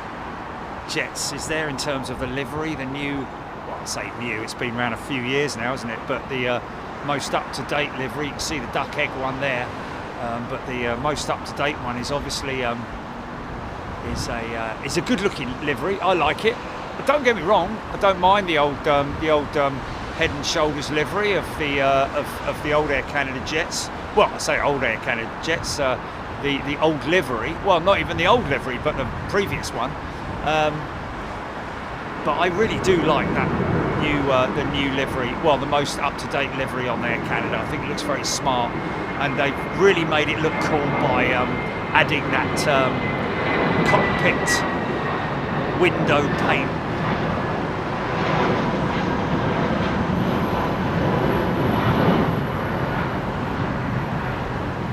jets, is there, in terms of the livery? The new, well, I say new, it's been around a few years now, isn't it? But the most up-to-date livery, you can see the duck egg one there, but the most up-to-date one is obviously is a good-looking livery. I like it. But don't get me wrong, I don't mind the old head and shoulders livery of the old Air Canada jets. Well, I say old Air Canada jets, the old livery. Well, not even the old livery, but the previous one. But I really do like that the new livery. Well, the most up-to-date livery on Air Canada. I think it looks very smart, and they've really made it look cool by adding that cockpit window pane.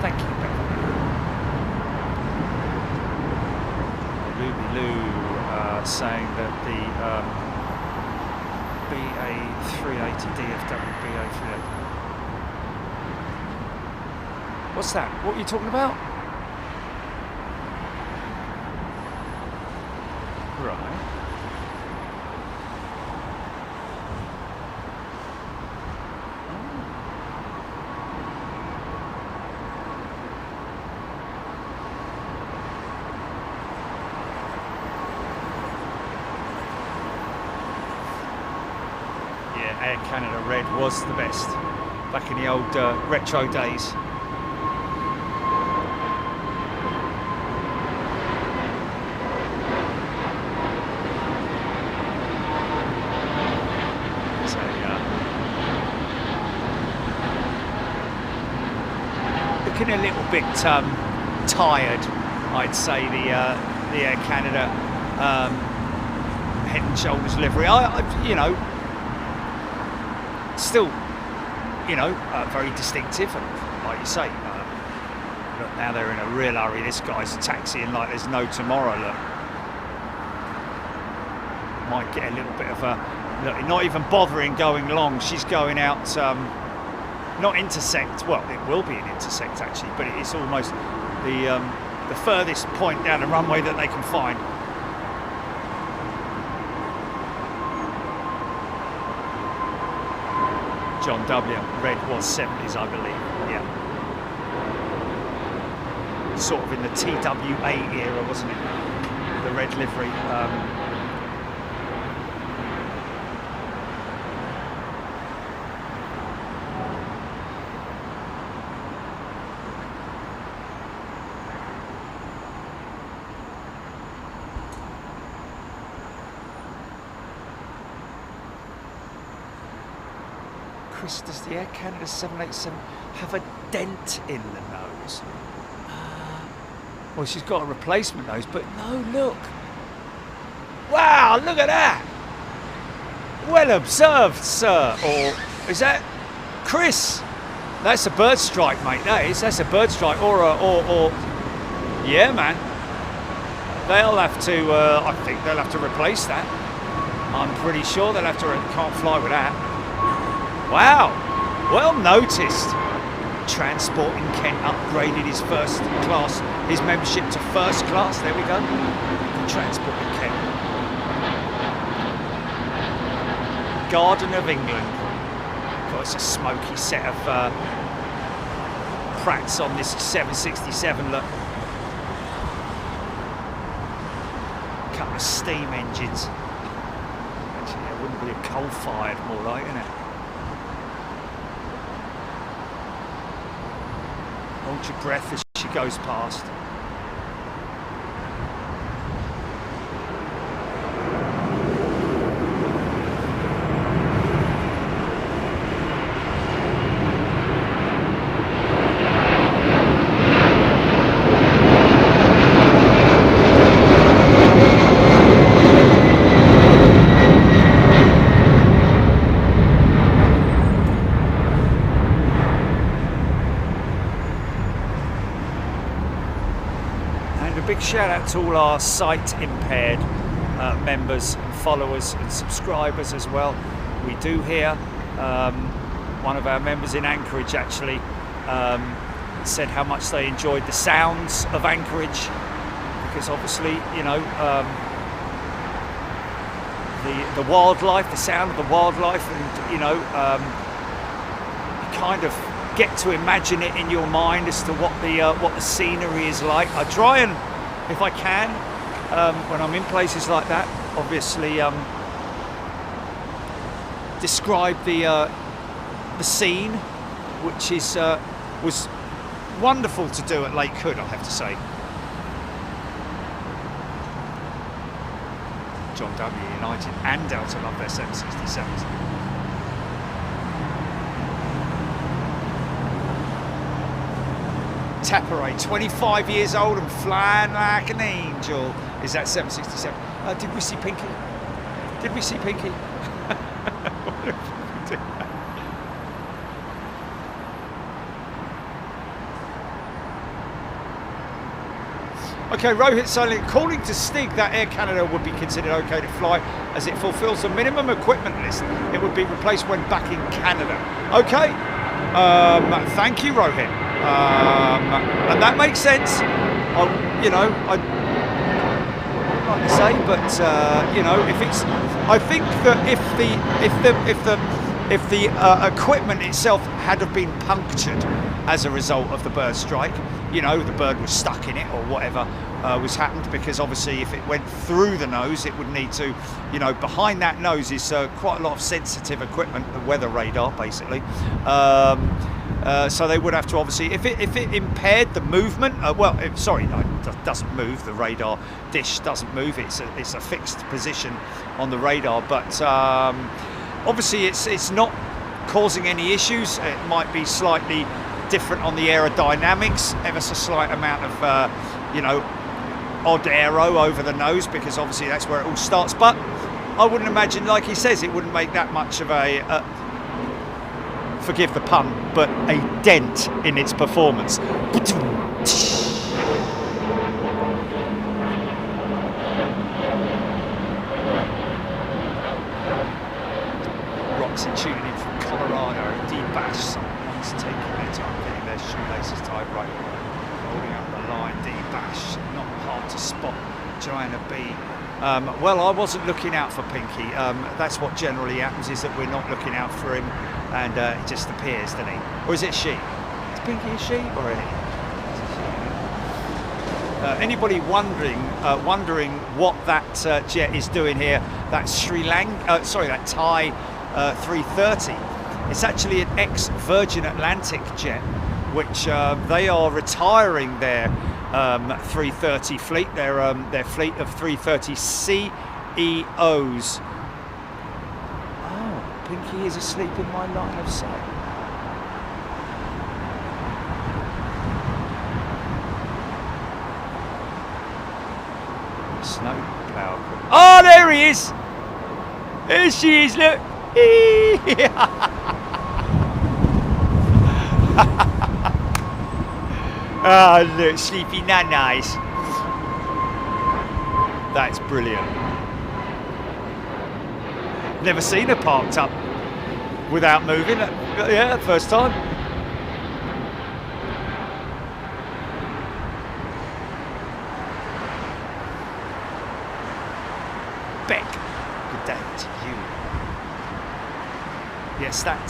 Thank you, Beverly. Ruby Lou saying that the BA380 DFW BA380. What's that? What are you talking about? Right. Yeah, Air Canada Red was the best back in the old retro days. A little bit tired, I'd say, the Air Canada head and shoulders livery. You know, still, you know, very distinctive, and like you say, look, now they're in a real hurry. This guy's taxiing like there's no tomorrow. Look, might get a little bit of a look. Not even bothering going long. She's going out. Not intersect, well, it will be an intersect actually, but it's almost the furthest point down the runway that they can find. John W, red was 70s, I believe, yeah. Sort of in the TWA era, wasn't it? The red livery. Does the Air Canada 787 have a dent in the nose? Well, she's got a replacement nose, but no, look. Wow, look at that. Well observed, sir. Or is that Chris? That's a bird strike, mate. That's a bird strike. Or yeah, man. They'll have to, I think they'll have to replace that. I'm pretty sure they'll have to, can't fly with that. Wow, well noticed. Transporting Kent upgraded his his membership to first class. There we go. Transporting Kent. Garden of England. God, it's a smoky set of Pratts on this 767. Look, a couple of steam engines. Actually, it wouldn't be a coal-fired, more like, isn't it? Hold your breath as she goes past. Shout out to all our sight impaired members and followers and subscribers as well. We do hear one of our members in Anchorage actually said how much they enjoyed the sounds of Anchorage, because obviously, you know, the wildlife, the sound of the wildlife, and you know, you kind of get to imagine it in your mind as to what the scenery is like. I try and, if I can, when I'm in places like that, obviously describe the scene, which is was wonderful to do at Lake Hood, I have to say. John W. United and Delta love their 767s. Tapparay, 25 years old and flying like an angel. Is that 767? Did we see Pinky? Did we see Pinky? Okay, Rohit Solly, according to Stig, that Air Canada would be considered okay to fly as it fulfills the minimum equipment list. It would be replaced when back in Canada. Okay, thank you, Rohit. And that makes sense. You know, I'd like to say, but you know, if it's, I think that if the equipment itself had have been punctured as a result of the bird strike, you know, the bird was stuck in it or whatever was happened, because obviously if it went through the nose, it would need to, you know, behind that nose is quite a lot of sensitive equipment, the weather radar basically. So they would have to obviously, if it impaired the movement, no, it doesn't move. The radar dish doesn't move. It's a fixed position on the radar, but obviously it's not causing any issues. It might be slightly different on the aerodynamics, ever so slight amount of you know, odd aero over the nose, because obviously that's where it all starts. But I wouldn't imagine, like he says, it wouldn't make that much of a forgive the pun, but a dent in its performance. Roxy tuning in from Colorado, D-Bash, someone's taking their time getting their shoelaces tied right, holding up the line. D-Bash, not hard to spot. Joanna B. Well, I wasn't looking out for Pinky. That's what generally happens, is that we're not looking out for him, and it just appears, doesn't he? Or is it she? Is Pinky a she or a he? Anybody wondering what that jet is doing here? That that Thai 330. It's actually an ex-Virgin Atlantic jet, which they are retiring their 330 fleet, their fleet of 330 CEOs. Oh, Pinky is asleep in my line of sight. Snow plough. Oh, there he is! There she is, look! Oh, look, sleepy nanas. That's brilliant. Never seen her parked up without moving. Yeah, first time. you. Yes, that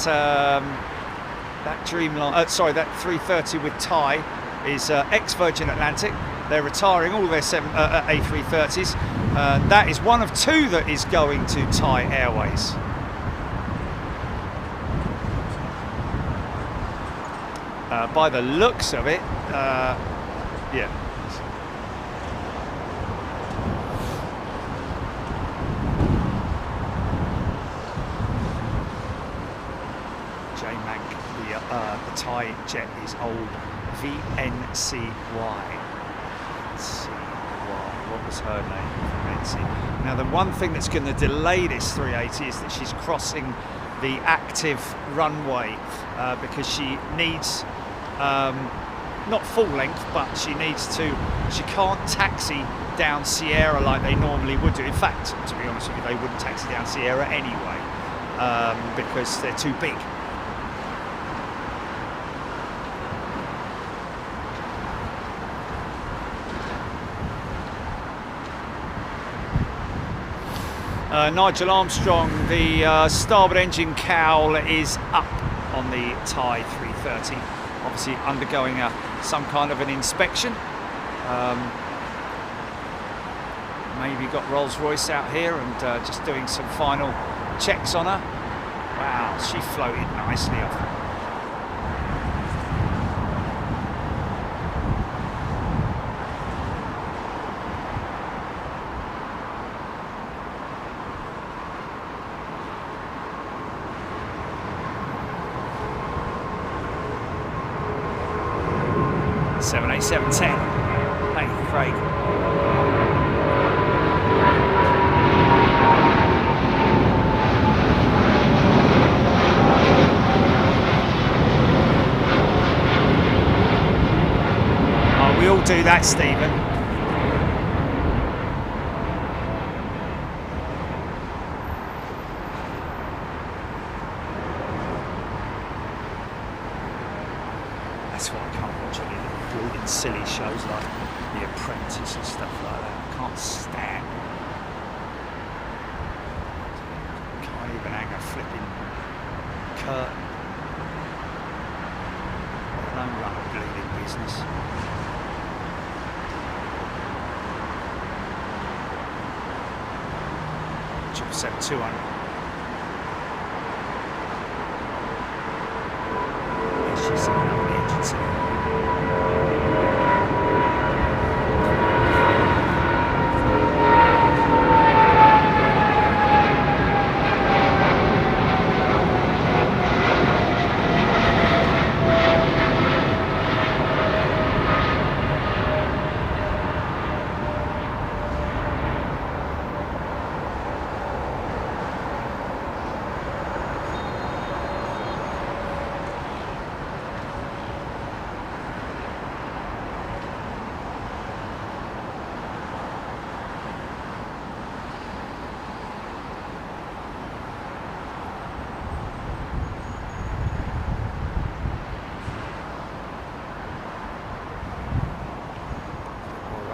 Dreamline, that 330 with Thai is ex-Virgin Atlantic. They're retiring all their A330s. That is one of two that is going to Thai Airways. By the looks of it, yeah. The Thai jet is old VNCY. What was her name? VNC. Now, the one thing that's going to delay this 380 is that she's crossing the active runway because she needs not full length, but she can't taxi down Sierra like they normally would do. In fact, to be honest with you, they wouldn't taxi down Sierra anyway because they're too big. Nigel Armstrong, the starboard engine cowl is up on the Thai 330, obviously undergoing some kind of an inspection. Maybe got Rolls-Royce out here and just doing some final checks on her. Wow, she floated nicely off. 787-10. Thank you, Craig. Oh, we all do that, Stephen. That's why I can't watch any of the bleeding silly shows like The Apprentice and stuff like that. I can't stand it. Can't even hang a flipping curtain. I don't run a bleeding business. Triple 200. She's setting up the engine set.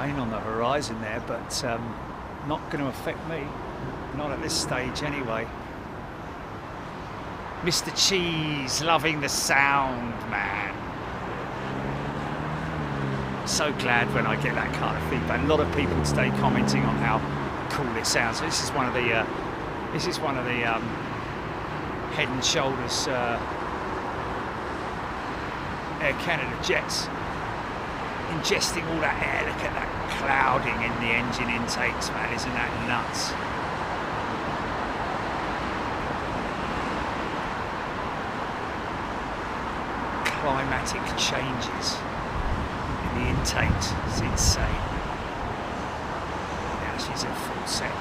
On the horizon there, but not going to affect me, not at this stage anyway. Mr. Cheese, loving the sound, man. So glad when I get that kind of feedback. A lot of people today commenting on how cool it sounds. This is one of the Head and Shoulders Air Canada jets. Ingesting all that air, look at that clouding in the engine intakes, man, isn't that nuts? Climatic changes in the intakes, it's insane. Now she's in full set.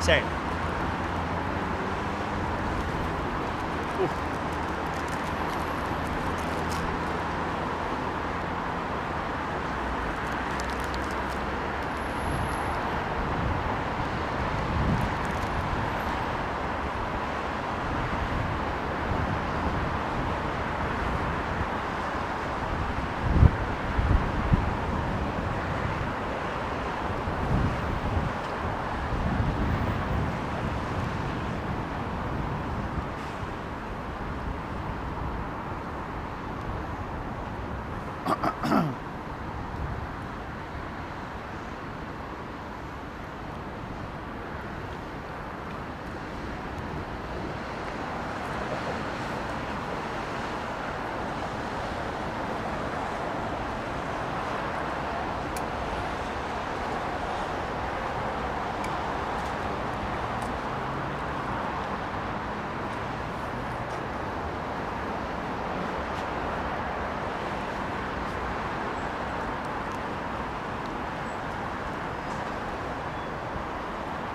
set.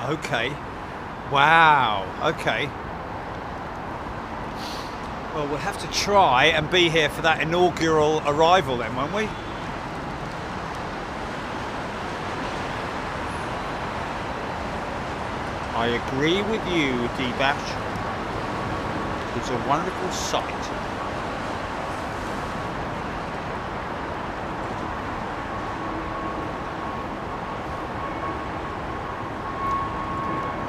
Okay. Wow. Okay. Well, we'll have to try and be here for that inaugural arrival then, won't we? I agree with you, D-Bash. It's a wonderful sight.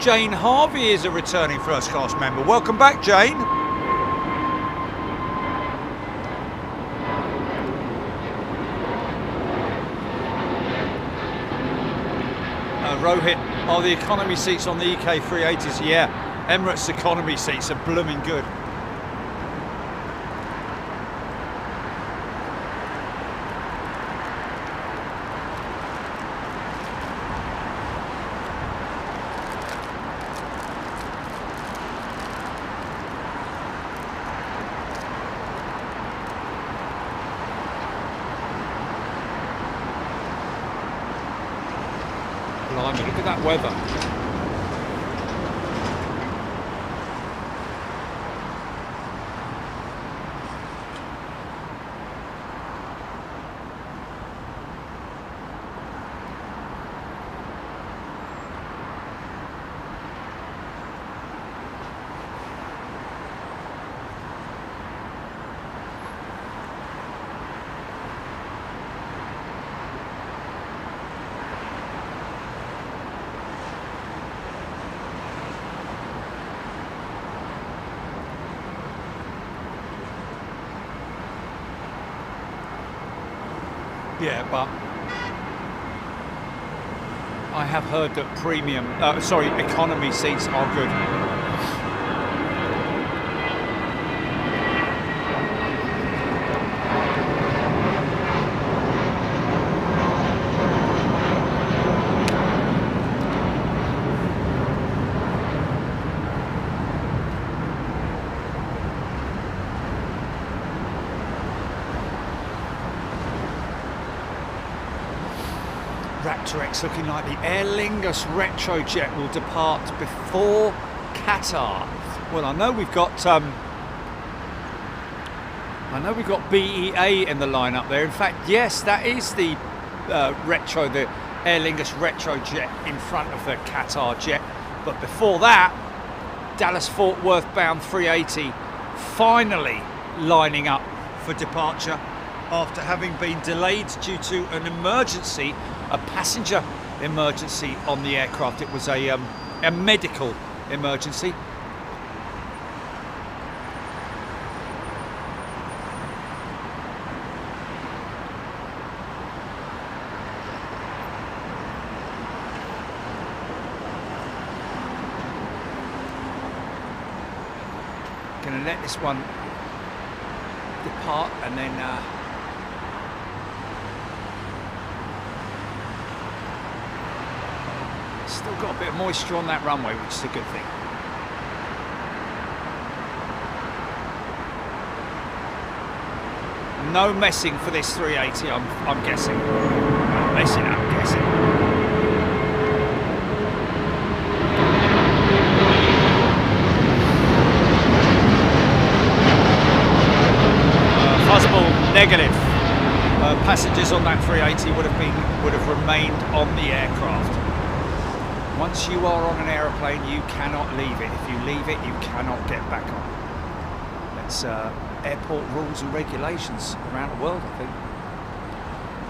Jane Harvey is a returning first class member. Welcome back, Jane. Rohit, are the economy seats on the EK 380s? Yeah, Emirates economy seats are blooming good. Blimey, look at that weather. Yeah, but I have heard that economy seats are good. Raptor X looking like the Aer Lingus Retrojet will depart before Qatar. Well, I know we've got BEA in the lineup there. In fact, yes, that is the the Aer Lingus Retrojet in front of the Qatar jet. But before that, Dallas Fort Worth bound 380 finally lining up for departure after having been delayed due to an emergency, a passenger emergency on the aircraft. It was a medical emergency. Gonna let this one depart and then still got a bit of moisture on that runway, which is a good thing. No messing for this 380, I'm guessing. Not messing, I'm guessing. Negative. Passengers on that 380 would have remained on the aircraft. Once you are on an aeroplane, you cannot leave it. If you leave it, you cannot get back on. That's airport rules and regulations around the world, I think.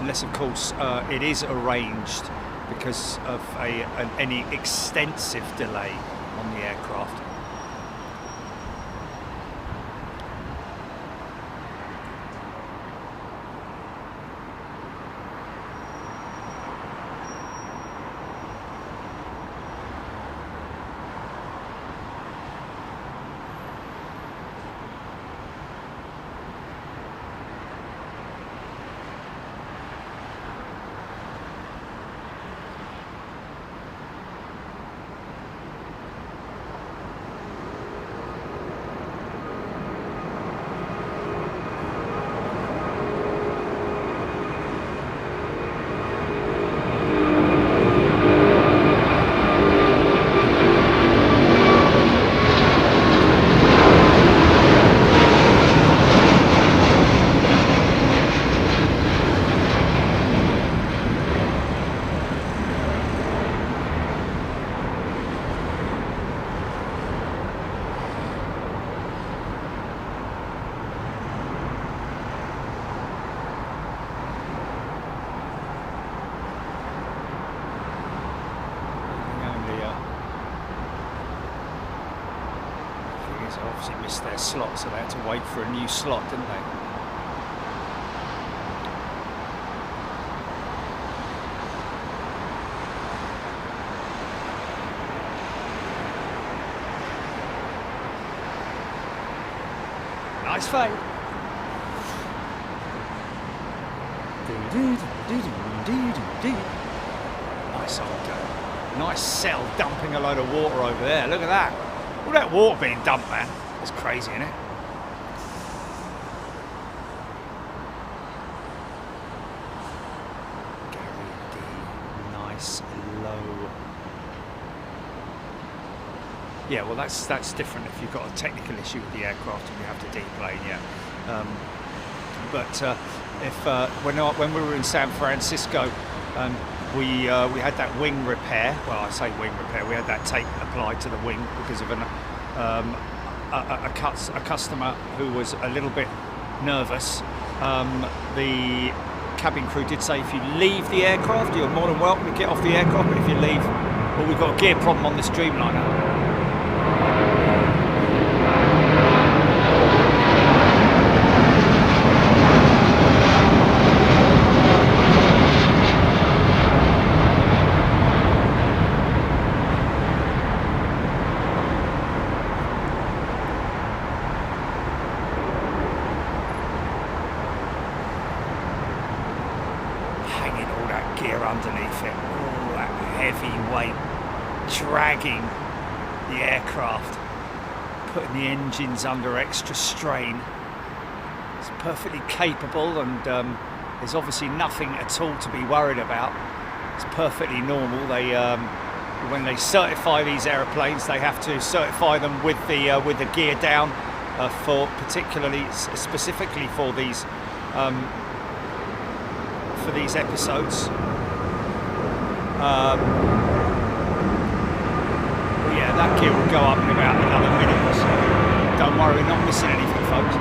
Unless, of course, it is arranged because of any extensive delay on the aircraft. Obviously missed their slot, so they had to wait for a new slot, didn't they? Nice fade. Nice old nice cell dumping a load of water over there. Look at that. All that water being dumped, man. It's crazy, isn't it? Gary D. Nice low. Yeah, well, that's different if you've got a technical issue with the aircraft and you have to deplane, yeah. But when we were in San Francisco, we had that wing repair. Well, I say wing repair. We had that tape applied to the wing because of a customer who was a little bit nervous. The cabin crew did say if you leave the aircraft, you're more than welcome to get off the aircraft. But if you leave, well, we've got a gear problem on this Dreamliner. Underneath it, all that heavy weight dragging the aircraft, putting the engines under extra strain. It's perfectly capable, and there's obviously nothing at all to be worried about. It's perfectly normal. They when they certify these aeroplanes, they have to certify them with the gear down, for specifically for these episodes. Well, yeah, that gear will go up in about another minute or so. Don't worry, we're not missing anything, folks.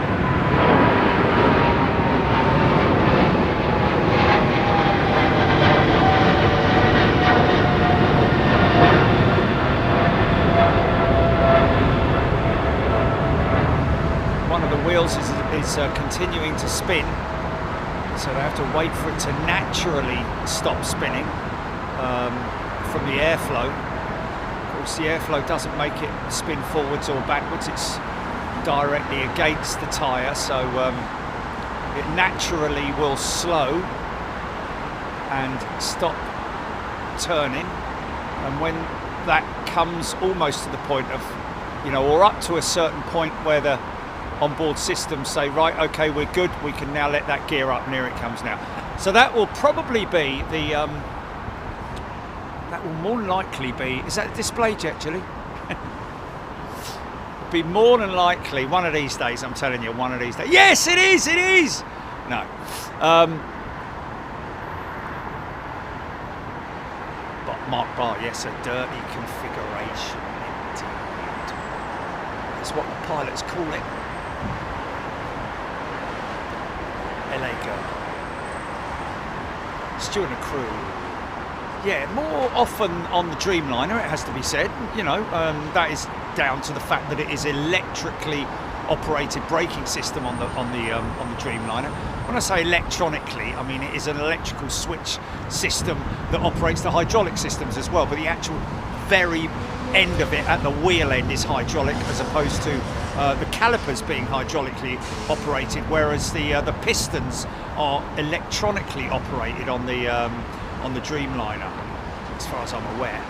One of the wheels is continuing to spin, so they have to wait for it to naturally stop spinning. From the airflow. Of course, the airflow doesn't make it spin forwards or backwards, it's directly against the tyre, so it naturally will slow and stop turning, and when that comes almost to the point of, or up to a certain point where the onboard systems say, right, okay, we're good, we can now let that gear up, and here it comes now. So that will probably be the that will more than likely be, is that a display jet, Julie? Be more than likely one of these days, I'm telling you, one of these days. Yes, it is, it is! No. But Mark Bar, yes, a dirty configuration indeed. That's what the pilots call it. LA girl. Steward and crew. Yeah, more often on the Dreamliner, it has to be said. You know, that is down to the fact that it is electrically operated braking system on the Dreamliner. When I say electronically, I mean it is an electrical switch system that operates the hydraulic systems as well. But the actual very end of it at the wheel end is hydraulic, as opposed to the calipers being hydraulically operated, whereas the pistons are electronically operated on the Dreamliner, as far as I'm aware.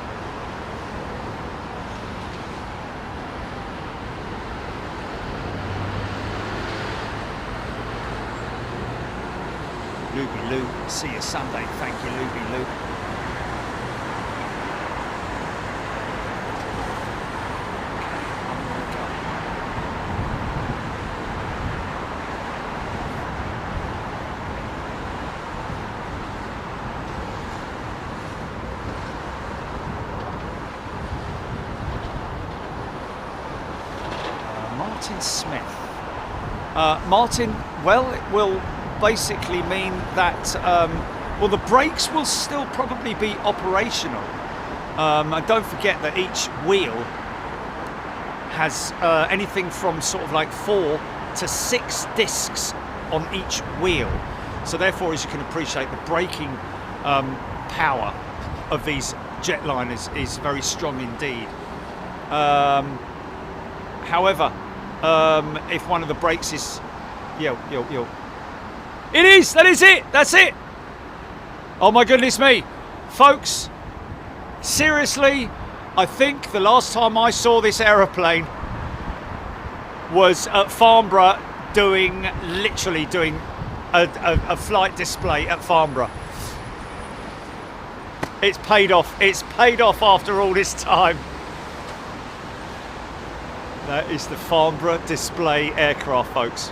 Luby Lou, see you Sunday. Thank you, Luby Lou. Martin Smith. Martin, well, it will basically mean that well, the brakes will still probably be operational, and don't forget that each wheel has anything from sort of like 4 to 6 discs on each wheel, so therefore, as you can appreciate, the braking power of these jetliners is very strong indeed. However, if one of the brakes is it is! That is it! That's it! Oh my goodness me! Folks, seriously, I think the last time I saw this aeroplane was at Farnborough literally doing a flight display at Farnborough. It's paid off. It's paid off after all this time. That is the Farnborough display aircraft, folks.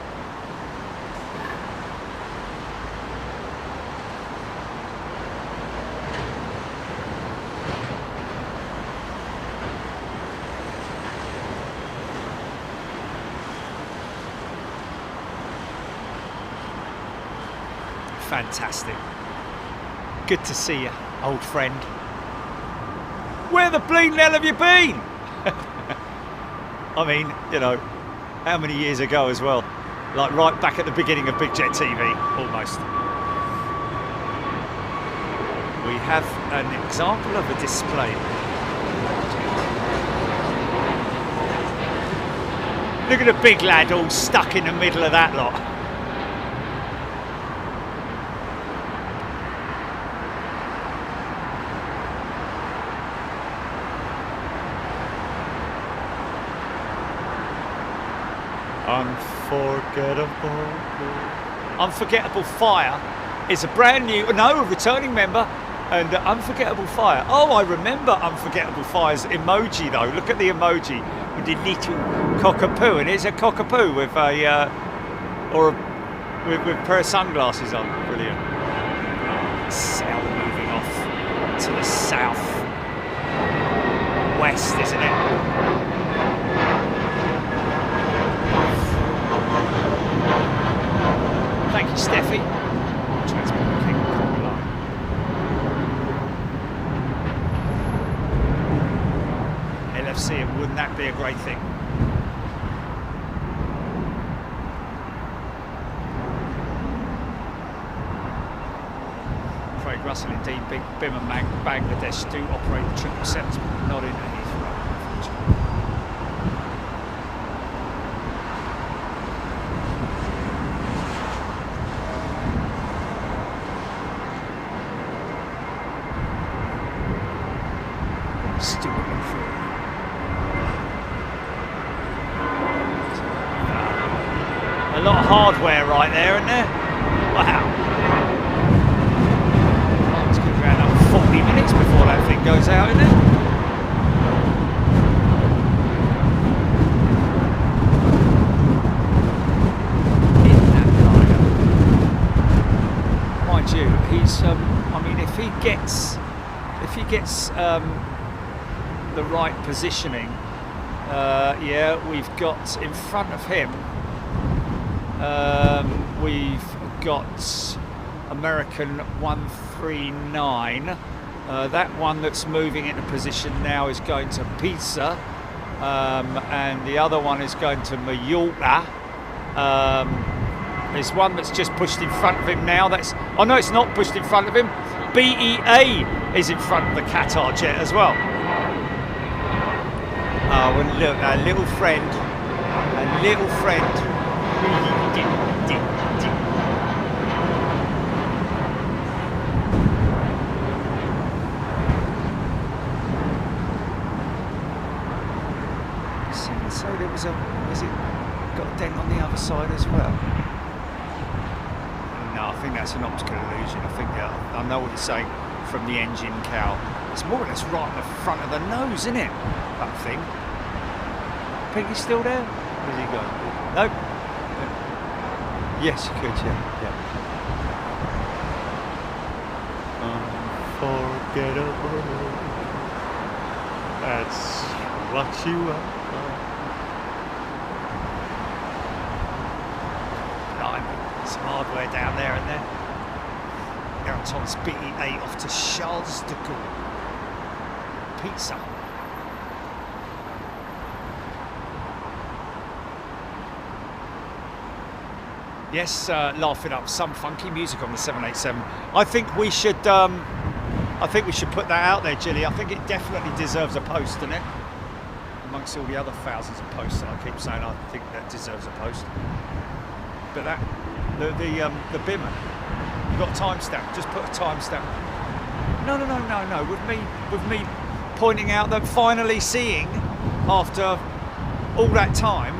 Fantastic. Good to see you, old friend. Where the bleeding hell have you been? I mean, you know, how many years ago as well? Like right back at the beginning of Big Jet TV, almost. We have an example of a display. Look at the big lad all stuck in the middle of that lot. Unforgettable Fire is a brand new, no, a returning member, and Unforgettable Fire. Oh, I remember Unforgettable Fire's emoji though. Look at the emoji with the little cockapoo, and it's a cockapoo with a with a pair of sunglasses on. Brilliant. Sail moving off to the south west, isn't it? Thank you, Steffi. Transport King Cola. LFC, wouldn't that be a great thing? Craig Russell, indeed. Big Bim and Bangladesh do operate the 777s, but not in Heathrow, unfortunately. A lot of hardware right there, isn't there? Wow. Oh, it's going to be around 40 minutes before that thing goes out, isn't it? In that liner. he's. I mean, if he gets the right positioning, yeah, we've got in front of him. We've got American 139. That one that's moving into position now is going to Pisa, and the other one is going to Mallorca. There's one that's just pushed in front of him now. Oh no, it's not pushed in front of him. BEA is in front of the Qatar jet as well. Oh, and look, a little friend. So there was has it got a dent on the other side as well? No, I think that's an optical illusion. I think I know what you're saying from the engine cowl. It's more or less right in the front of the nose, isn't it? That thing. Pinky's still there? Where's he going? No. Yes, you could, yeah. Unforgettable. That's what you are. Some hardware down there and there. Aeroton's BE8 off to Charles de Gaulle. Pizza. Yes, laughing up some funky music on the 787. I think we should put that out there, Gilly. I think it definitely deserves a post, doesn't it? Amongst all the other thousands of posts that I keep saying, I think that deserves a post. But that. The Bimmer, you've got a timestamp, just put a timestamp. No. With me pointing out that finally seeing, after all that time,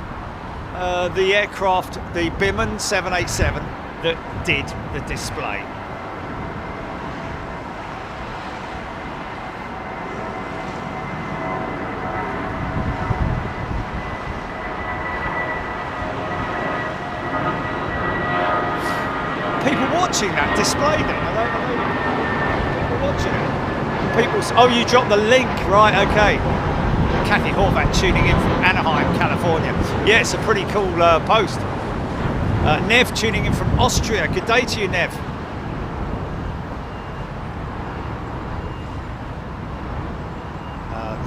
the aircraft, the Biman 787 that did the display. That display then, are people watching it? Oh, you dropped the link, right? Okay. Kathy Horvat tuning in from Anaheim, California. Yeah, it's a pretty cool post. Nev tuning in from Austria. Good day to you, Nev.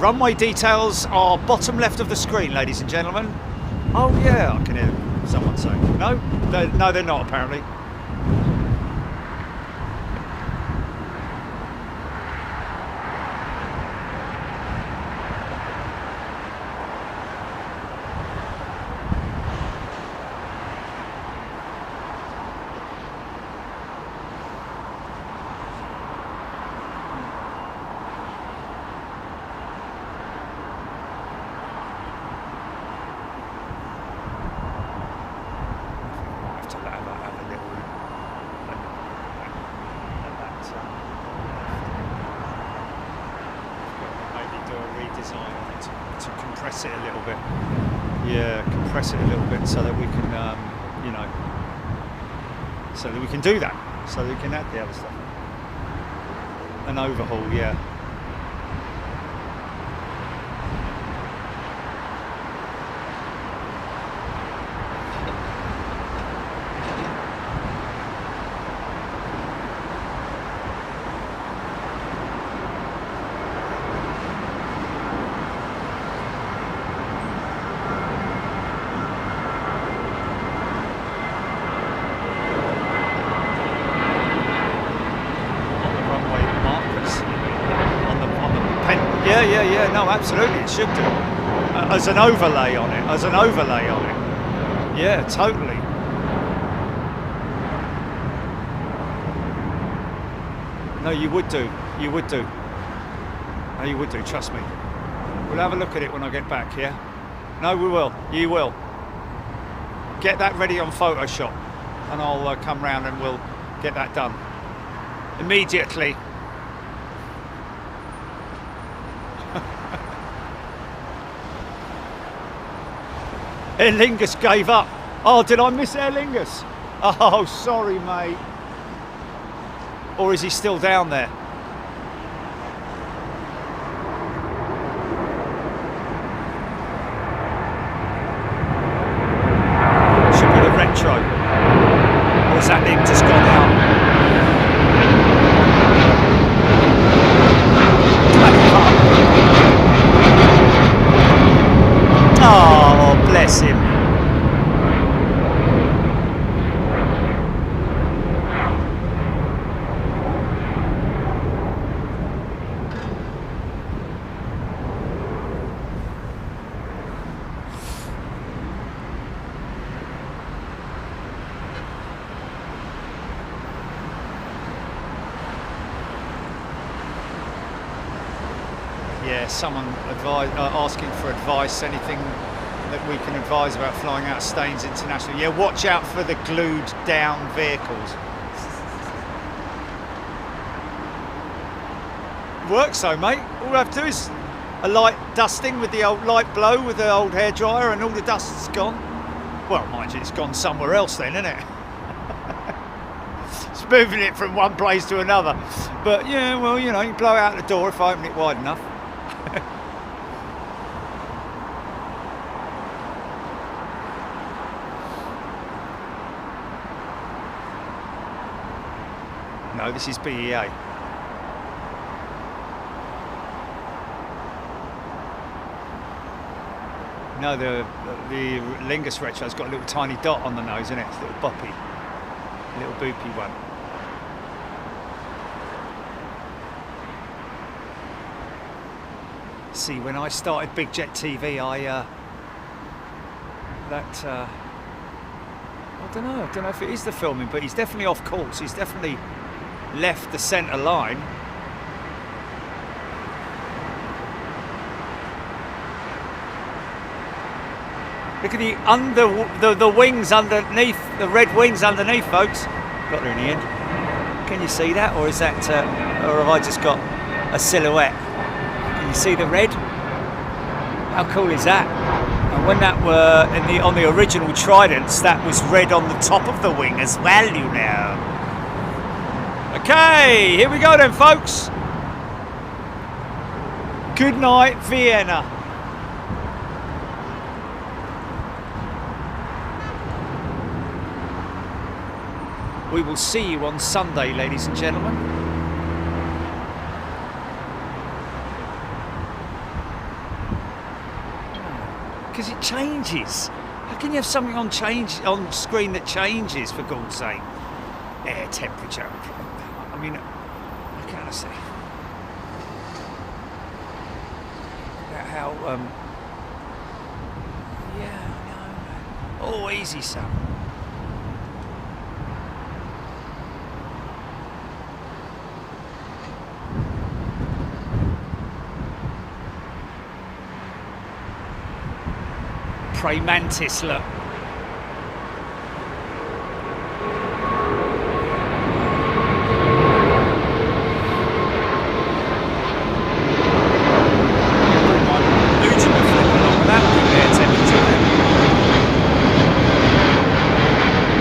Runway details are bottom left of the screen, ladies and gentlemen. Oh yeah, I can hear someone saying. No, they're not apparently. So that we can do that, so that we can add the other stuff. An overhaul, yeah. Yeah, no, absolutely, it should do. As an overlay on it, Yeah, totally. No, you would do. No, you would do, trust me. We'll have a look at it when I get back, yeah? No, we will. You will. Get that ready on Photoshop, and I'll come round and we'll get that done. Immediately. Aer Lingus gave up. Oh, did I miss Aer Lingus? Oh, sorry, mate. Or is he still down there? Should be the retro. Or is that him just gone out? Oh, bless him. Yeah, someone asking for advice, anything that we can advise about flying out of Staines International. Yeah, watch out for the glued down vehicles. Works though, mate. All I have to do is a light dusting with the old light blow with the old hairdryer and all the dust's gone. Well, mind you, it's gone somewhere else then, isn't it? It's moving it from one place to another. But yeah, well, you know, you blow out the door if I open it wide enough. No, this is BEA. No, the Lingus Retro's got a little tiny dot on the nose, isn't it? It's a little boppy, little boopy one. See, when I started Big Jet TV, I don't know if it is the filming, but he's definitely off course. He's definitely left the centre line. Look at the wings underneath, the red wings underneath, folks. Got there in the end. Can you see that, or is that, or have I just got a silhouette? Can you see the red? How cool is that? And when that were on the original Tridents, that was red on the top of the wing as well, you know. Okay, here we go then, folks. Good night, Vienna. We will see you on Sunday, ladies and gentlemen. Because it changes. How can you have something on screen that changes, for God's sake? Air temperature. I mean, what can I say? How, yeah, I know. Oh, easy, son. Prey mantis, look.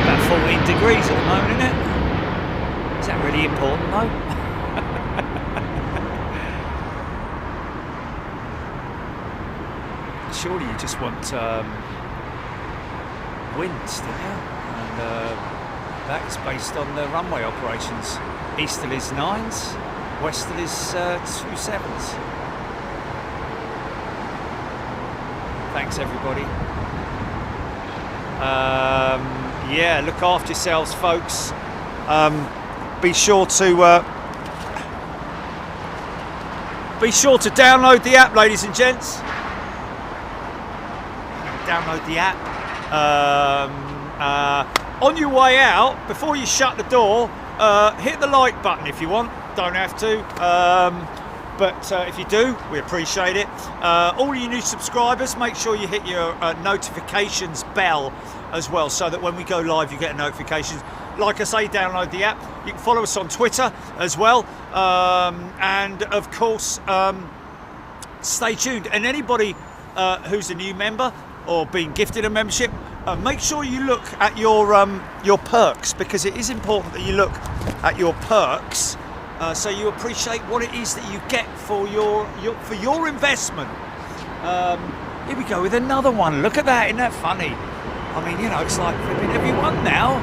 About 14 degrees at the moment, isn't it? Is that really important though? Surely you just want winds, don't you? And that is based on the runway operations. Easterlies 9s, westerlies 27s. Thanks everybody. Yeah, look after yourselves, folks. Be sure to download the app, ladies and gents. Download the app. On your way out, before you shut the door, hit the like button if you want. Don't have to, but if you do, we appreciate it. All you new subscribers, make sure you hit your notifications bell as well, so that when we go live you get a notification. Like I say, download the app. You can follow us on Twitter as well, and of course stay tuned. And anybody who's a new member, or been gifted a membership, make sure you look at your perks, because it is important that you look at your perks so you appreciate what it is that you get for your investment. Here we go with another one. Look at that, isn't that funny? I mean, you know, it's like flipping everyone now.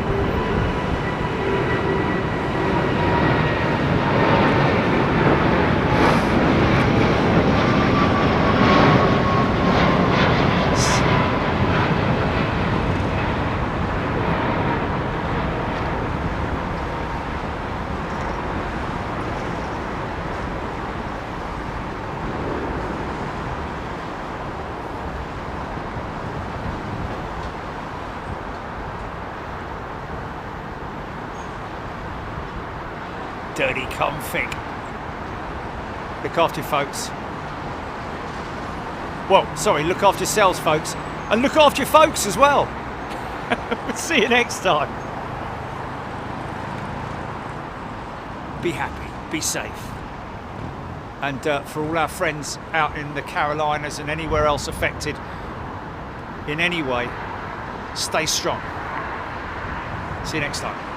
Dirty config. Look after your folks. Well, sorry, look after yourselves, folks. And look after your folks as well. We'll see you next time. Be happy, be safe. And for all our friends out in the Carolinas and anywhere else affected in any way, stay strong. See you next time.